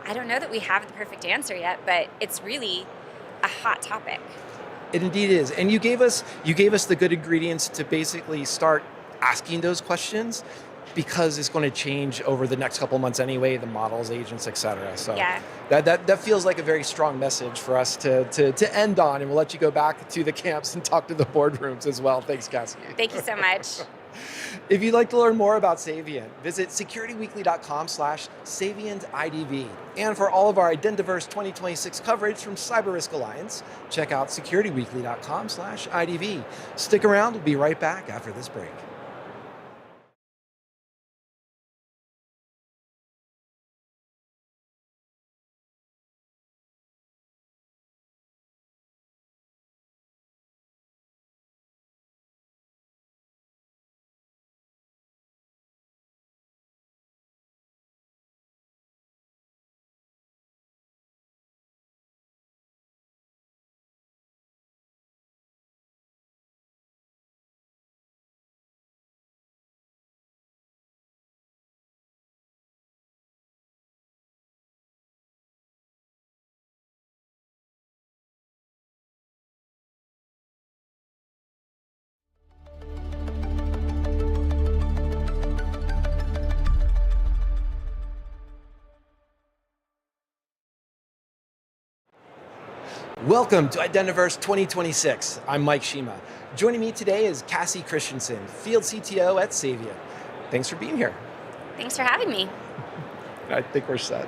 I don't know that we have the perfect answer yet, but it's really a hot topic. It indeed is. And you gave us the good ingredients to basically start asking those questions, because it's going to change over the next couple of months anyway, the models, agents, et cetera. So that feels like a very strong message for us to end on, and we'll let you go back to the camps and talk to the boardrooms as well. Thanks, Cassie. Thank you so much. If you'd like to learn more about Saviynt, visit securityweekly.com/SavyntIDV. And for all of our Identiverse 2026 coverage from CyberRisk Alliance, check out securityweekly.com/IDV. Stick around, we'll be right back after this break. Welcome to Identiverse 2026. I'm Mike Shema. Joining me today is Cassie Christensen, Field CTO at Saviynt. Thanks for being here. Thanks for having me. I think we're set.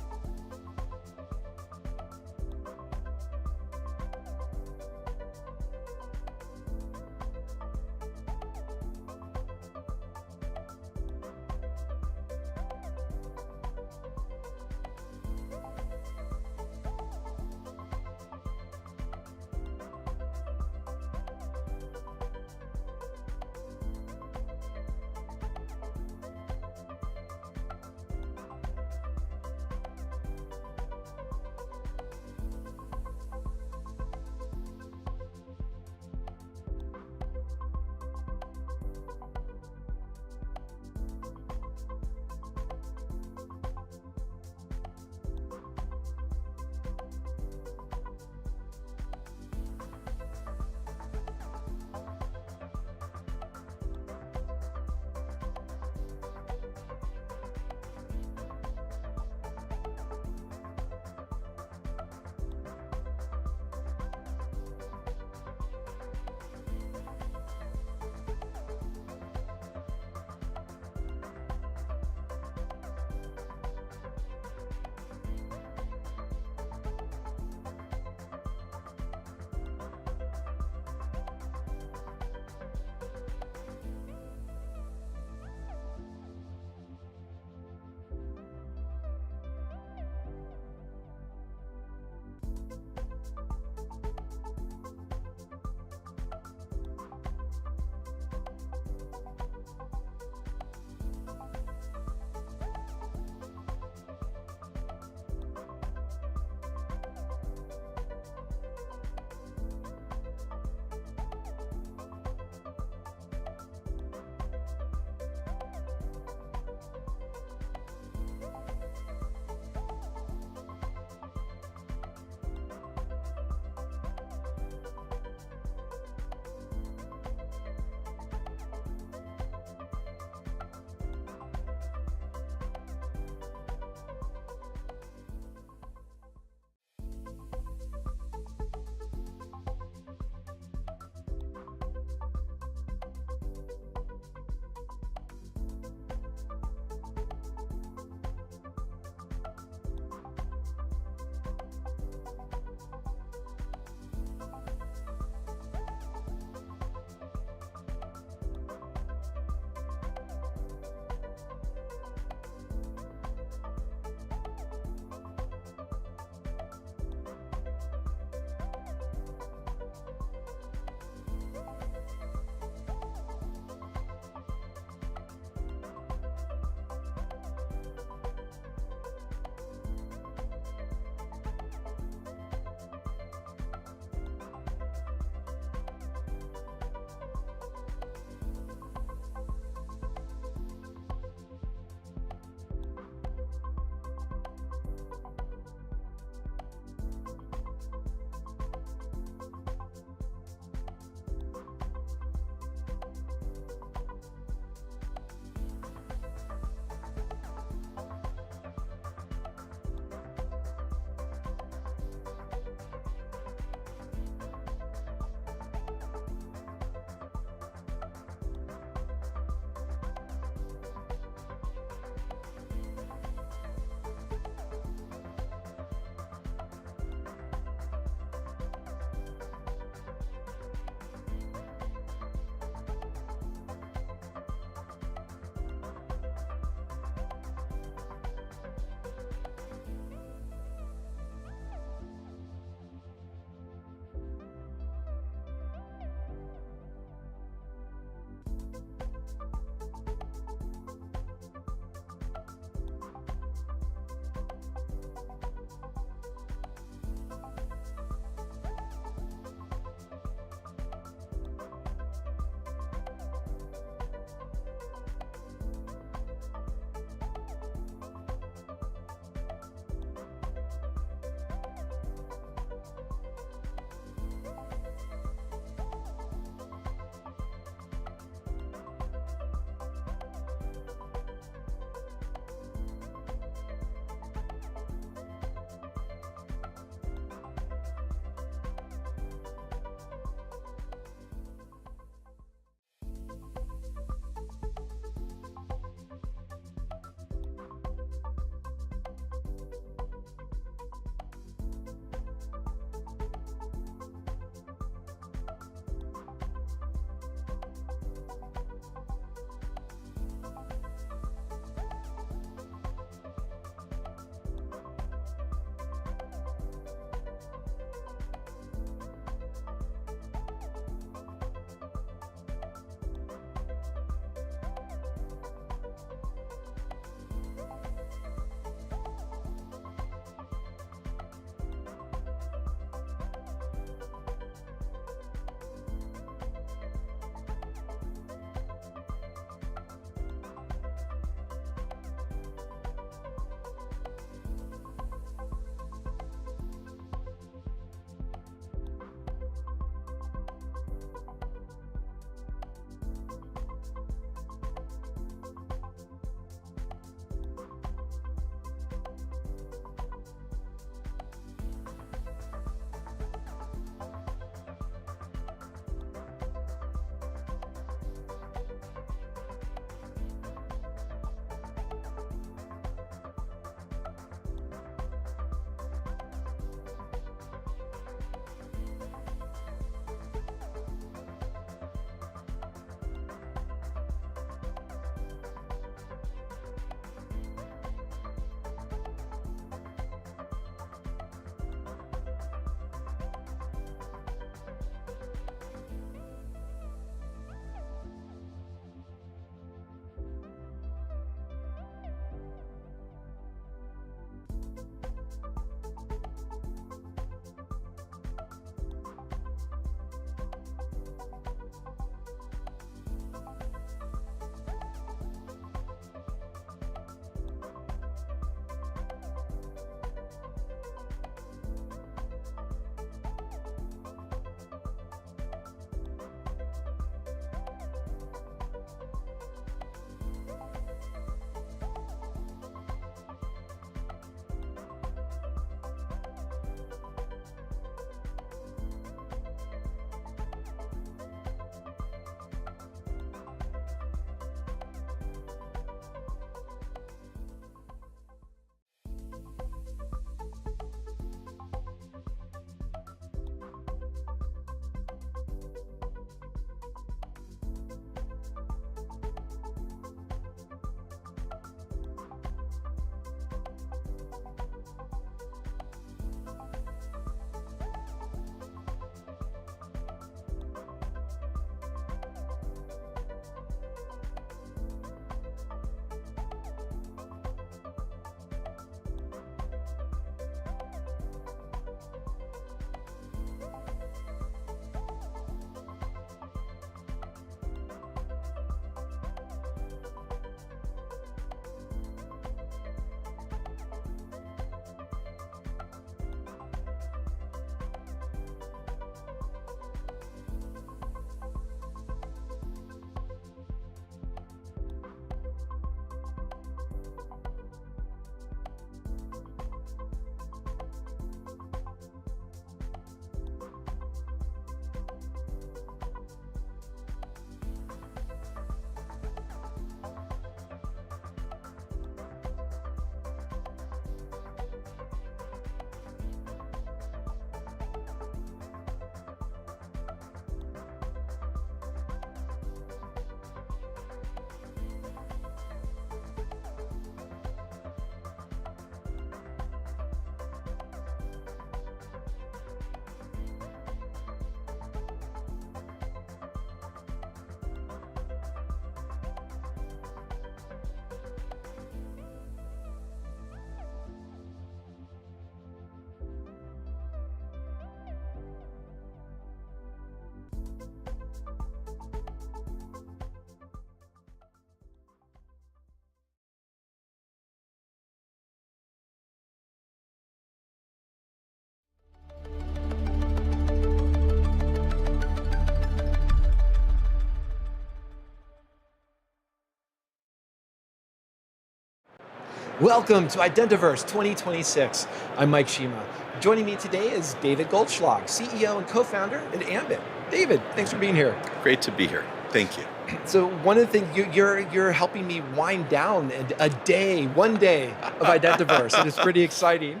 Welcome to Identiverse 2026. I'm Mike Shema. Joining me today is David Goldschlag, CEO and co-founder at Ambit. David, thanks for being here. Great to be here. Thank you. So one of the things, you're helping me wind down one day of Identiverse, and it's pretty exciting.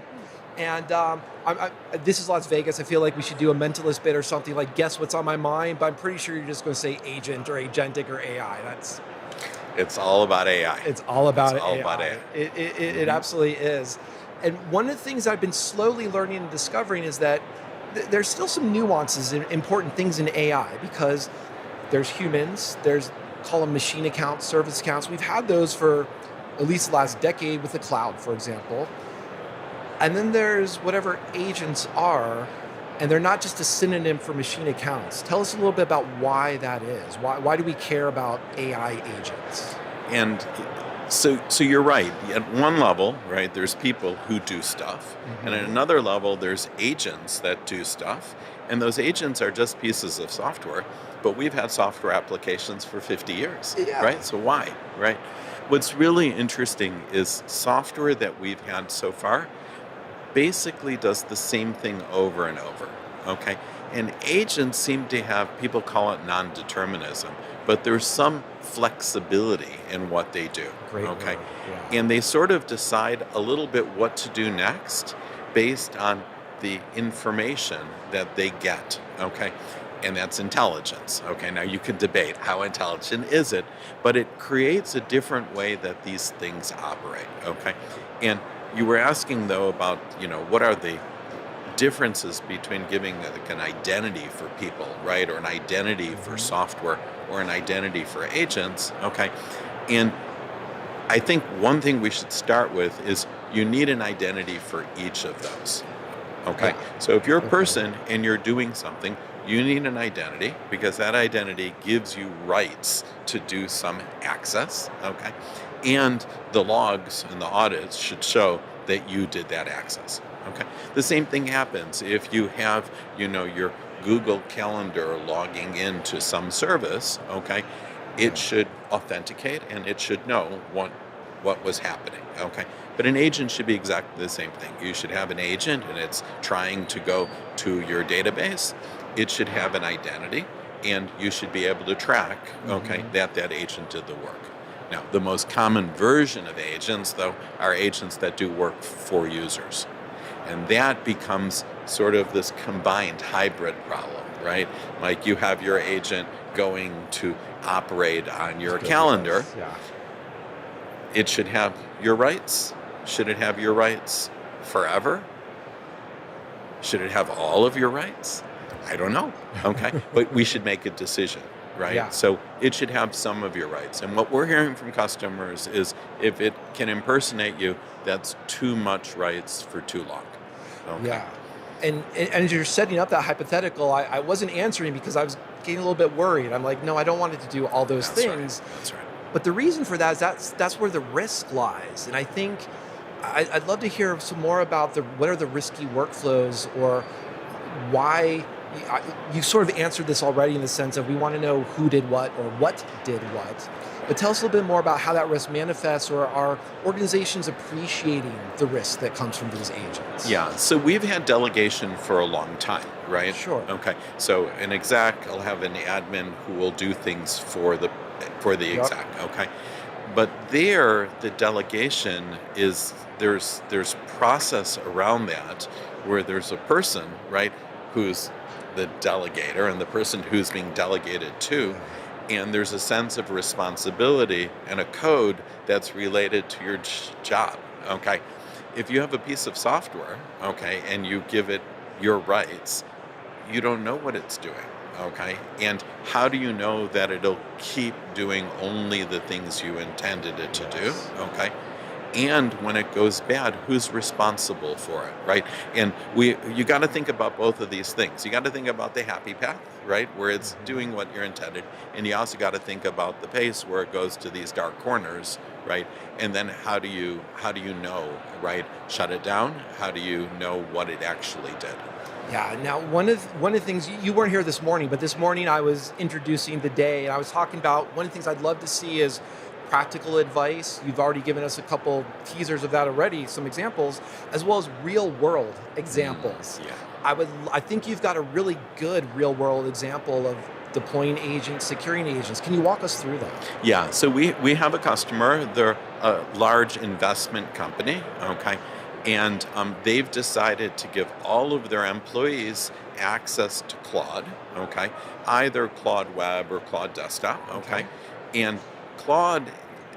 And this is Las Vegas. I feel like we should do a mentalist bit or something like guess what's on my mind, but I'm pretty sure you're just going to say agent or agentic or AI. It's all about AI. It's all about it's all AI. About AI. It absolutely is. And one of the things I've been slowly learning and discovering is that there's still some nuances and important things in AI, because there's humans, call them machine accounts, service accounts. We've had those for at least the last decade with the cloud, for example. And then there's whatever agents are, and they're not just a synonym for machine accounts. Tell us a little bit about why that is. Why do we care about AI agents? And so you're right. At one level, right, there's people who do stuff. And at another level, there's agents that do stuff. And those agents are just pieces of software. But we've had software applications for 50 years, right? So why, right? What's really interesting is software that we've had so far basically does the same thing over and over, okay? And agents seem to have, people call it non-determinism, but there's some flexibility in what they do, okay? Yeah. And they sort of decide a little bit what to do next based on the information that they get, okay? And that's intelligence, okay? Now you can debate how intelligent is it, but it creates a different way that these things operate, okay? And you were asking, though, about, what are the differences between giving like an identity for people, right? Or an identity for software, or an identity for agents, okay? And I think one thing we should start with is you need an identity for each of those, okay? So if you're a person and you're doing something, you need an identity, because that identity gives you rights to do some access, okay? And the logs and the audits should show that you did that access, okay? The same thing happens if you have, your Google Calendar logging into some service, okay? It should authenticate and it should know what was happening, okay? But an agent should be exactly the same thing. You should have an agent and it's trying to go to your database. It should have an identity, and you should be able to track, okay, that agent did the work. Now, the most common version of agents, though, are agents that do work for users. And that becomes sort of this combined hybrid problem, right? Like you have your agent going to operate on your calendar. Yeah. It should have your rights. Should it have your rights forever? Should it have all of your rights? I don't know, okay? But we should make a decision, right? Yeah. So it should have some of your rights. And what we're hearing from customers is if it can impersonate you, that's too much rights for too long. Okay? Yeah. And as you're setting up that hypothetical, I wasn't answering because I was getting a little bit worried. I'm like, no, I don't want it to do all those things. Right. That's right. But the reason for that is that's where the risk lies. And I think I'd love to hear some more about what are the risky workflows, or why. You sort of answered this already in the sense of we want to know who did what or what did what. But tell us a little bit more about how that risk manifests, or are organizations appreciating the risk that comes from these agents? Yeah, so we've had delegation for a long time, right? Sure. Okay, so an exec, I'll have an admin who will do things for the exec, okay? But the delegation is, there's process around that where there's a person, right, who's the delegator and the person who's being delegated to, and there's a sense of responsibility and a code that's related to your job, okay? If you have a piece of software, okay, and you give it your rights, you don't know what it's doing, okay? And how do you know that it'll keep doing only the things you intended it to do, okay? And when it goes bad, who's responsible for it, right? And you got to think about both of these things. You got to think about the happy path, right, where it's doing what you're intended, and you also got to think about the pace where it goes to these dark corners, right? And then how do you know, right? Shut it down. How do you know what it actually did? Yeah. Now, one of the things, you weren't here this morning, but this morning I was introducing the day, and I was talking about one of the things I'd love to see is practical advice. You've already given us a couple teasers of that already, some examples, as well as real world examples. Yeah. I think you've got a really good real world example of deploying agents, securing agents. Can you walk us through that? Yeah, so we have a customer, they're a large investment company, okay, and they've decided to give all of their employees access to Claude, okay, either Claude Web or Claude Desktop, okay, and Claude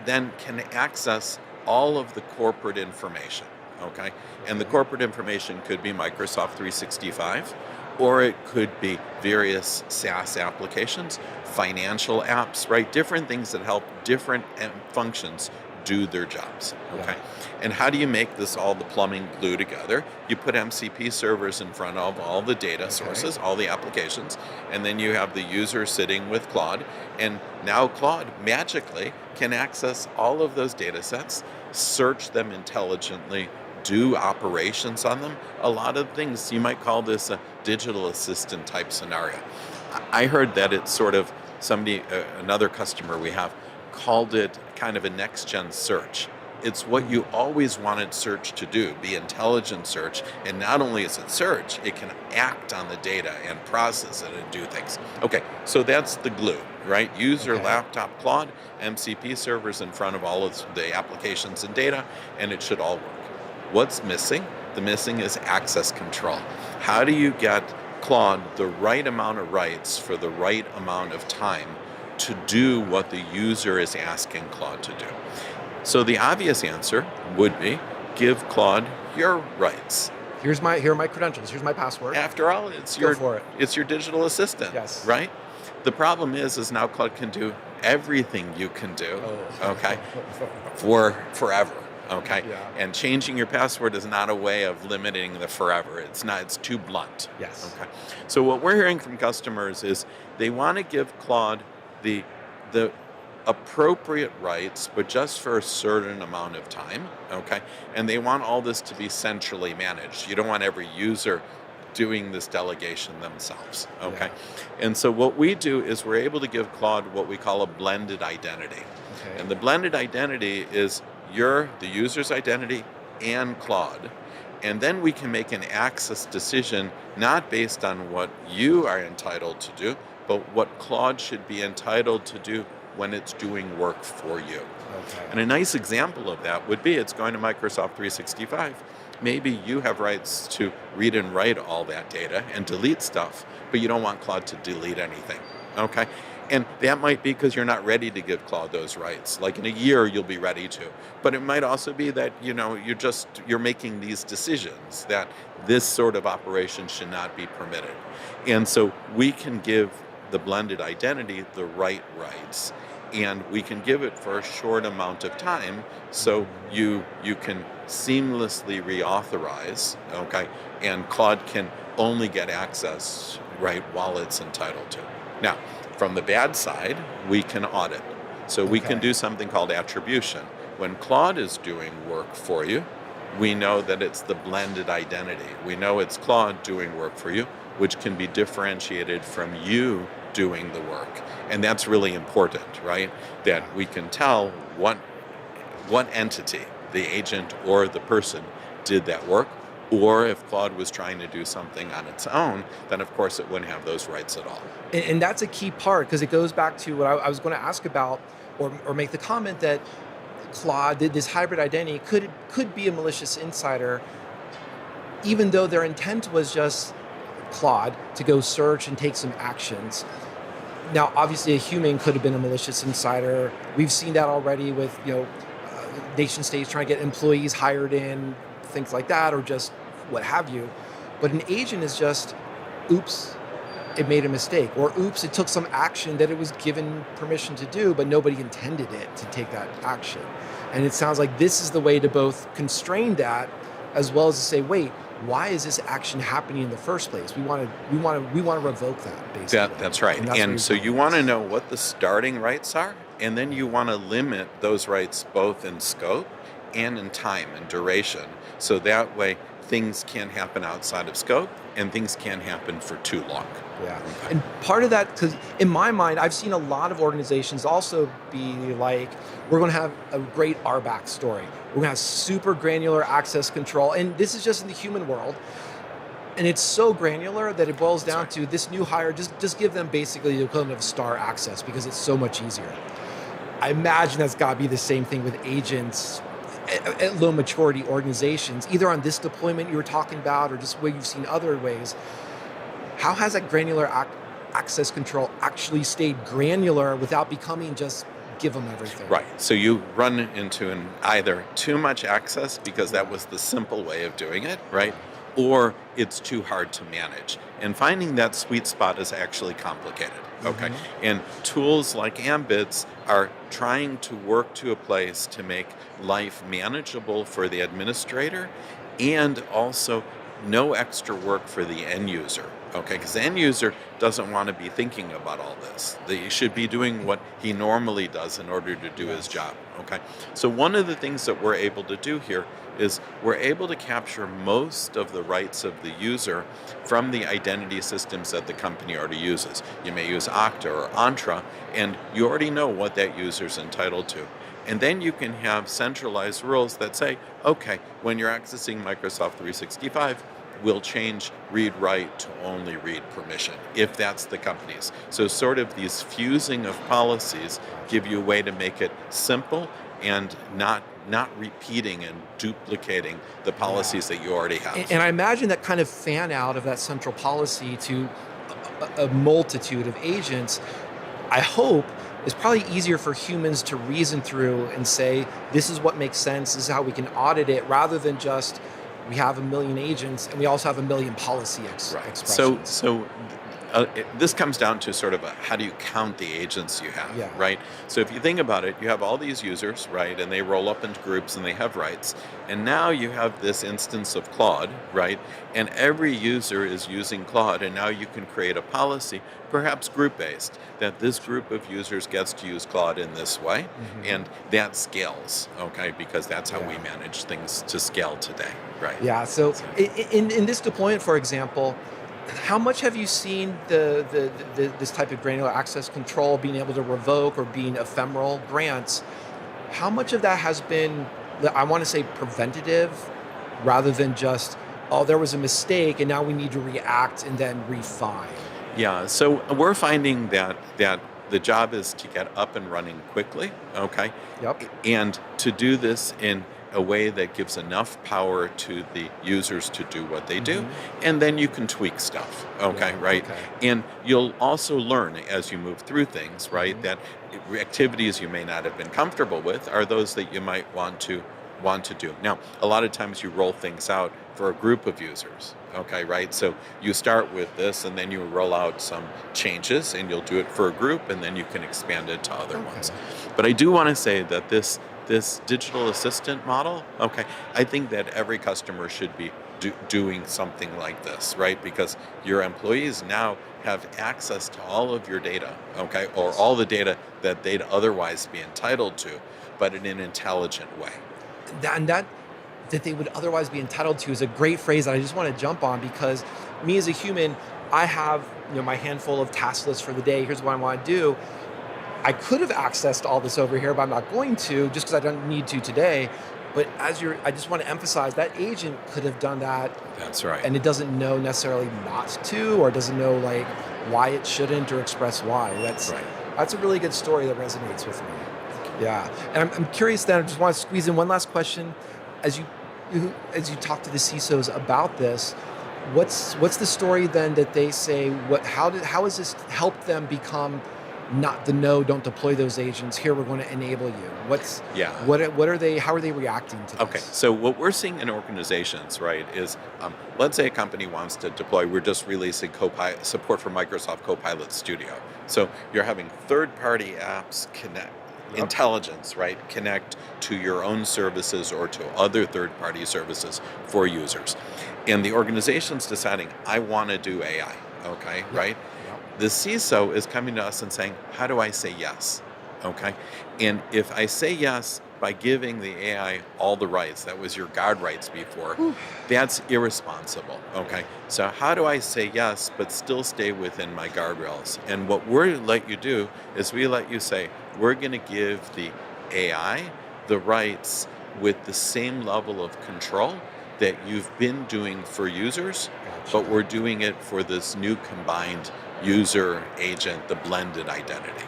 then can access all of the corporate information, okay, and the corporate information could be Microsoft 365, or it could be various SaaS applications, financial apps, right? Different things that help different functions do their jobs, okay? And how do you make this all the plumbing glue together? You put MCP servers in front of all the data sources, all the applications, and then you have the user sitting with Claude, and now Claude magically can access all of those data sets, search them intelligently, do operations on them. A lot of things, you might call this a digital assistant type scenario. I heard that it's sort of another customer we have, called it kind of a next-gen search. It's what you always wanted search to do, be intelligent search, and not only is it search, it can act on the data and process it and do things. Okay, so that's the glue, right? Use your laptop Claude, MCP servers in front of all of the applications and data, and it should all work. What's missing? The missing is access control. How do you get Claude the right amount of rights for the right amount of time to do what the user is asking Claude to do? So the obvious answer would be give Claude your rights. Here are my credentials. Here's my password. After all, it's your digital assistant, right? The problem is now Claude can do everything you can do, okay, for forever. Okay, and changing your password is not a way of limiting the forever. It's not. It's too blunt. Yes. Okay. So what we're hearing from customers is they want to give Claude the appropriate rights, but just for a certain amount of time. Okay, and they want all this to be centrally managed. You don't want every user doing this delegation themselves. Okay, and so what we do is we're able to give Claude what we call a blended identity, and the blended identity is the user's identity and Claude. And then we can make an access decision not based on what you are entitled to do, but what Claude should be entitled to do when it's doing work for you. And a nice example of that would be it's going to Microsoft 365. Maybe you have rights to read and write all that data and delete stuff, but you don't want Claude to delete anything. Okay? And that might be because you're not ready to give Claude those rights. Like in a year, you'll be ready to. But it might also be that, you're making these decisions that this sort of operation should not be permitted. And so we can give the blended identity the right rights. And we can give it for a short amount of time so you can seamlessly reauthorize, okay? And Claude can only get access, right, while it's entitled to. Now, from the bad side, we can audit. So we can do something called attribution. When Claude is doing work for you, we know that it's the blended identity. We know it's Claude doing work for you, which can be differentiated from you doing the work. And that's really important, right? That we can tell what entity, the agent or the person, did that work. Or if Claude was trying to do something on its own, then of course it wouldn't have those rights at all. And that's a key part, because it goes back to what I was going to ask about, or make the comment that Claude, this hybrid identity, could be a malicious insider, even though their intent was just Claude to go search and take some actions. Now, obviously, a human could have been a malicious insider. We've seen that already with nation states trying to get employees hired in, things like that, or just what have you. But an agent is just, oops, it made a mistake, or oops, it took some action that it was given permission to do, but nobody intended it to take that action. And it sounds like this is the way to both constrain that, as well as to say, wait, why is this action happening in the first place? We want to revoke that, basically. That's right. And so you want to know what the starting rights are, and then you want to limit those rights both in scope and in time and duration. So that way things can happen outside of scope, and things can happen for too long. Yeah, and part of that, because in my mind, I've seen a lot of organizations also be like, we're going to have a great RBAC story. We're going to have super granular access control, and this is just in the human world. And it's so granular that it boils down to this new hire, just give them basically the equivalent of star access because it's so much easier. I imagine that's got to be the same thing with agents at low maturity organizations, either on this deployment you were talking about or just where you've seen other ways. How has that granular access control actually stayed granular without becoming just give them everything? Right. So you run into either too much access because that was the simple way of doing it, right? Or it's too hard to manage. And finding that sweet spot is actually complicated. Okay. Mm-hmm. And tools like Ambits are trying to work to a place to make life manageable for the administrator and also no extra work for the end user. Okay, because the end user doesn't want to be thinking about all this. They should be doing what he normally does in order to do his job. Okay, so one of the things that we're able to do here is we're able to capture most of the rights of the user from the identity systems that the company already uses. You may use Okta or Entra, and you already know what that user's entitled to. And then you can have centralized rules that say, okay, when you're accessing Microsoft 365, we'll change read write to only read permission, if that's the company's. So sort of these fusing of policies give you a way to make it simple and not repeating and duplicating the policies that you already have. And I imagine that kind of fan out of that central policy to a multitude of agents, I hope, is probably easier for humans to reason through and say, this is what makes sense, this is how we can audit it, rather than just, we have a million agents and we also have a million policy expressions. So this comes down to sort of how do you count the agents you have, right? So if you think about it, you have all these users, right? And they roll up into groups and they have rights. And now you have this instance of Claude, right? And every user is using Claude. And now you can create a policy, perhaps group-based, that this group of users gets to use Claude in this way. Mm-hmm. And that scales, okay? Because that's how we manage things to scale today, right? Yeah, so in this deployment, for example, how much have you seen this type of granular access control being able to revoke or being ephemeral grants? How much of that has been, I want to say, preventative rather than just, oh, there was a mistake and now we need to react and then refine? Yeah, so we're finding that the job is to get up and running quickly, okay? Yep. And to do this in a way that gives enough power to the users to do what they do, and then you can tweak stuff, right? Okay. And you'll also learn as you move through things, right, that activities you may not have been comfortable with are those that you might want to do. Now, a lot of times you roll things out for a group of users, okay, right? So you start with this and then you roll out some changes and you'll do it for a group and then you can expand it to other ones. But I do want to say that this digital assistant model, okay, I think that every customer should be doing something like this, right? Because your employees now have access to all of your data, okay, or all the data that they'd otherwise be entitled to, but in an intelligent way. And that they would otherwise be entitled to is a great phrase that I just want to jump on, because me as a human, I have my handful of task lists for the day. Here's what I want to do. I could have accessed all this over here, but I'm not going to, just because I don't need to today. But I just want to emphasize that agent could have done that. That's right. And it doesn't know necessarily not to, or doesn't know like why it shouldn't, or express why. That's a really good story that resonates with me. Yeah, and I'm curious then. I just want to squeeze in one last question, as you talk to the CISOs about this. What's the story then that they say? How has this helped them become not the no, don't deploy those agents? Here, we're going to enable you. What are they? How are they reacting to this? Okay, so what we're seeing in organizations, right, is let's say a company wants to deploy. We're just releasing support for Microsoft Copilot Studio. So you're having third-party apps connect. Intelligence, right, connect to your own services or to other third-party services for users. And the organization's deciding, I want to do AI, okay, right? The CISO is coming to us and saying, how do I say yes, okay? And if I say yes, by giving the AI all the rights. That was your guard rights before. That's irresponsible, okay? So how do I say yes, but still stay within my guardrails? And what we let you do is we let you say, we're gonna give the AI the rights with the same level of control that you've been doing for users, but we're doing it for this new combined user agent, the blended identity.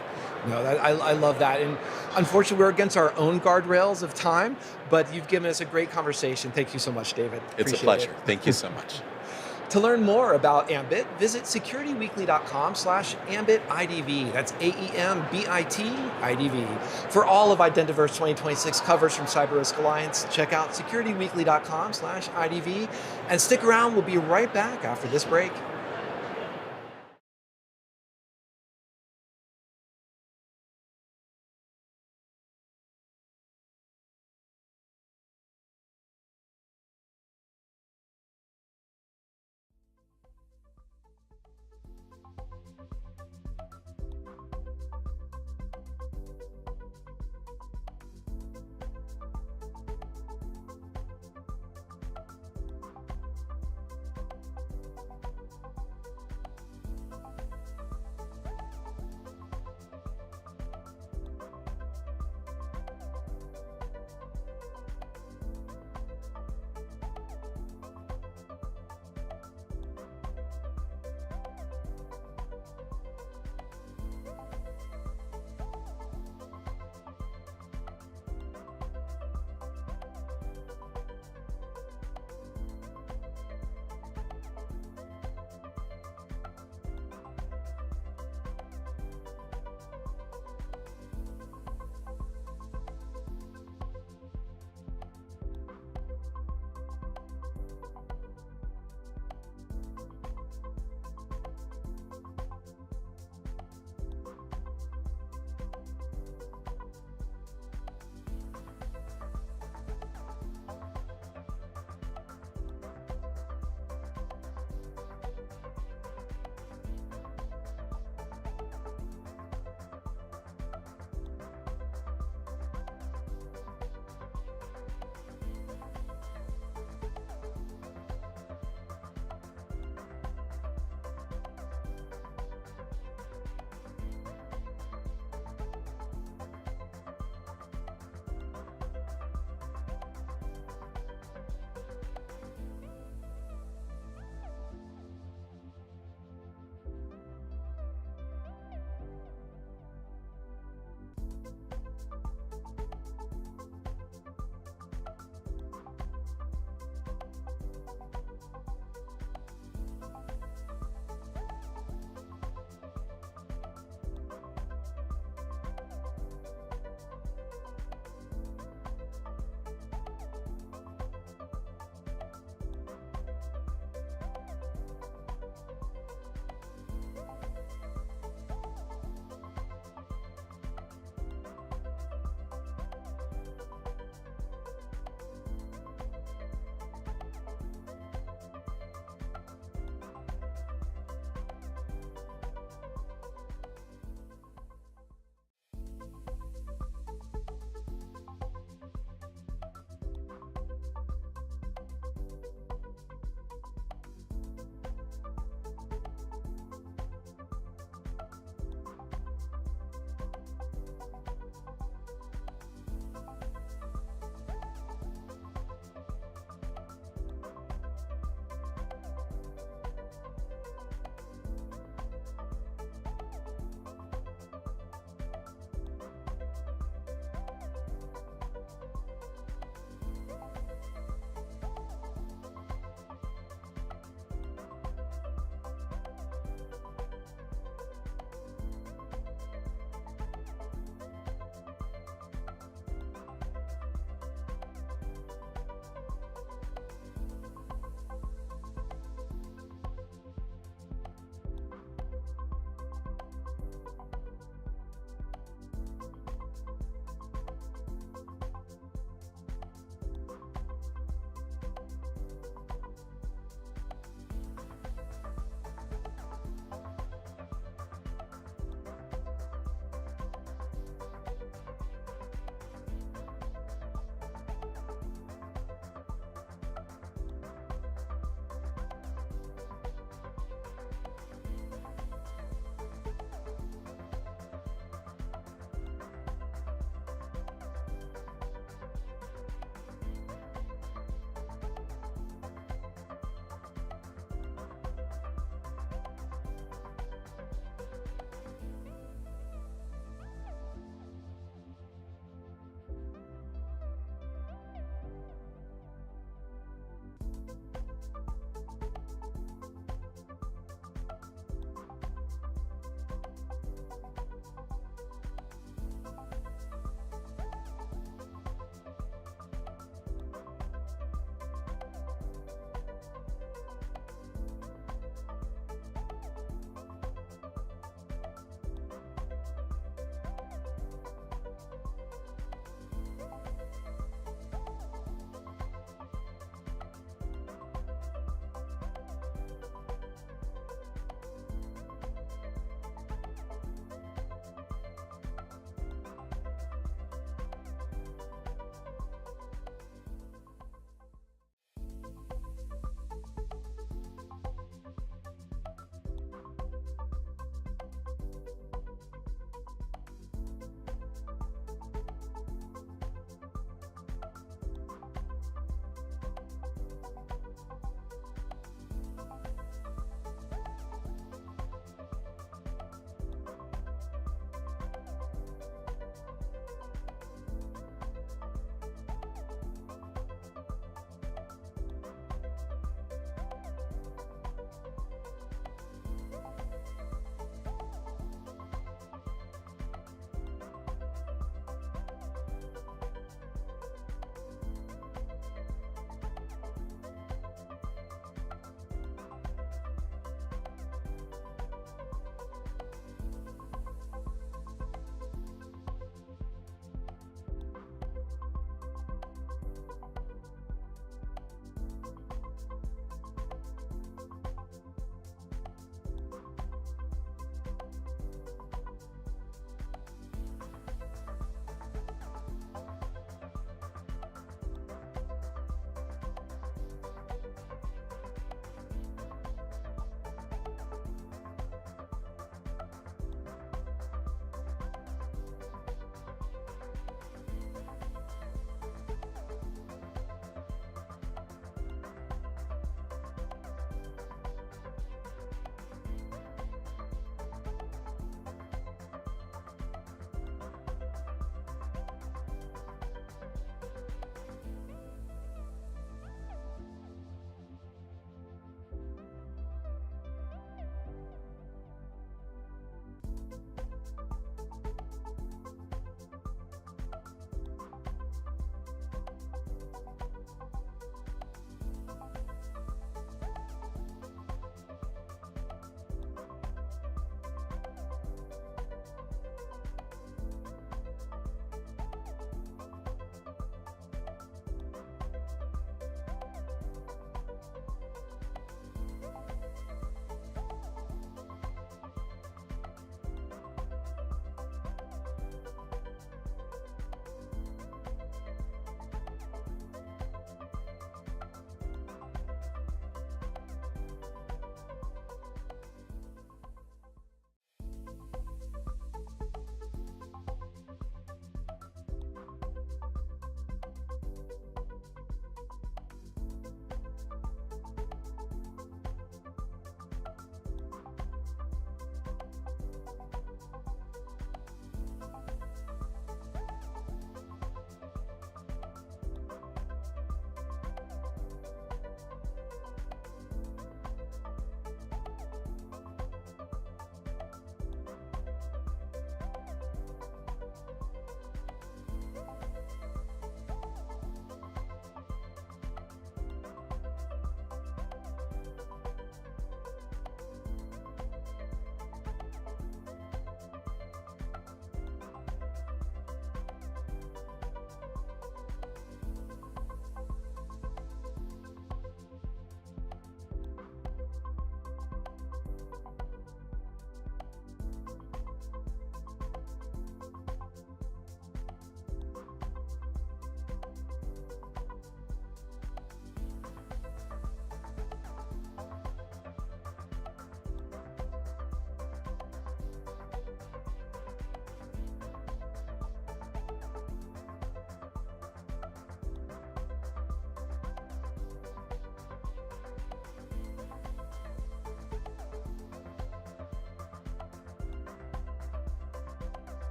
No, I love that. And unfortunately, we're against our own guardrails of time, but you've given us a great conversation. Thank you so much, David. It's a pleasure. Thank you so much. To learn more about Ambit, visit securityweekly.com/AmbitIDV. That's AEMBIT-IDV. For all of Identiverse 2026 covers from CyberRisk Alliance, check out securityweekly.com/IDV. And stick around, we'll be right back after this break.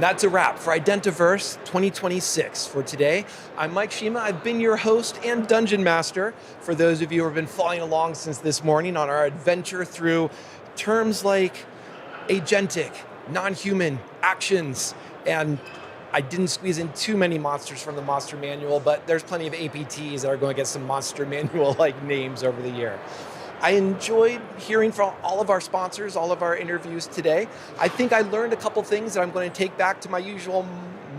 And that's a wrap for Identiverse 2026 for today. I'm Mike Shema. I've been your host and dungeon master for those of you who have been following along since this morning on our adventure through terms like agentic, non-human, actions, and I didn't squeeze in too many monsters from the monster manual, but there's plenty of APTs that are going to get some monster manual-like names over the year. I enjoyed hearing from all of our sponsors, all of our interviews today. I think I learned a couple things that I'm going to take back to my usual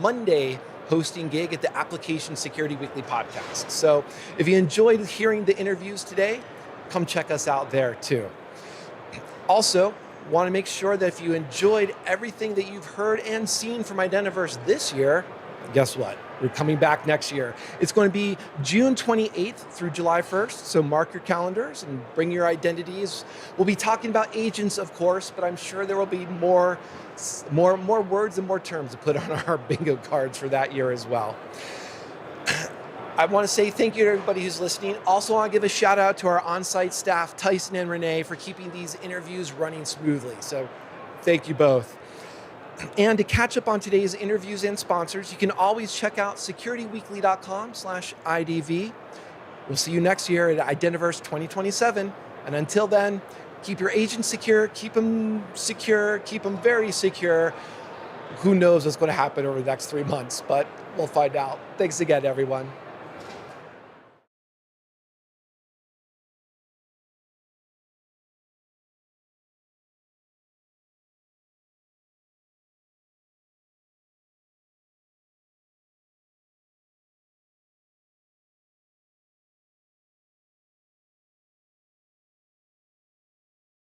Monday hosting gig at the Application Security Weekly podcast. So if you enjoyed hearing the interviews today, come check us out there too. Also, want to make sure that if you enjoyed everything that you've heard and seen from Identiverse this year, guess what? We're coming back next year. It's going to be June 28th through July 1st, so mark your calendars and bring your identities. We'll be talking about agents, of course, but I'm sure there will be more words and more terms to put on our bingo cards for that year as well. I want to say thank you to everybody who's listening. Also, I want to give a shout out to our on-site staff, Tyson and Renee, for keeping these interviews running smoothly. So thank you both. And to catch up on today's interviews and sponsors, you can always check out securityweekly.com/IDV. We'll see you next year at Identiverse 2027. And until then, keep your agents secure, keep them very secure. Who knows what's going to happen over the next 3 months, but we'll find out. Thanks again, everyone.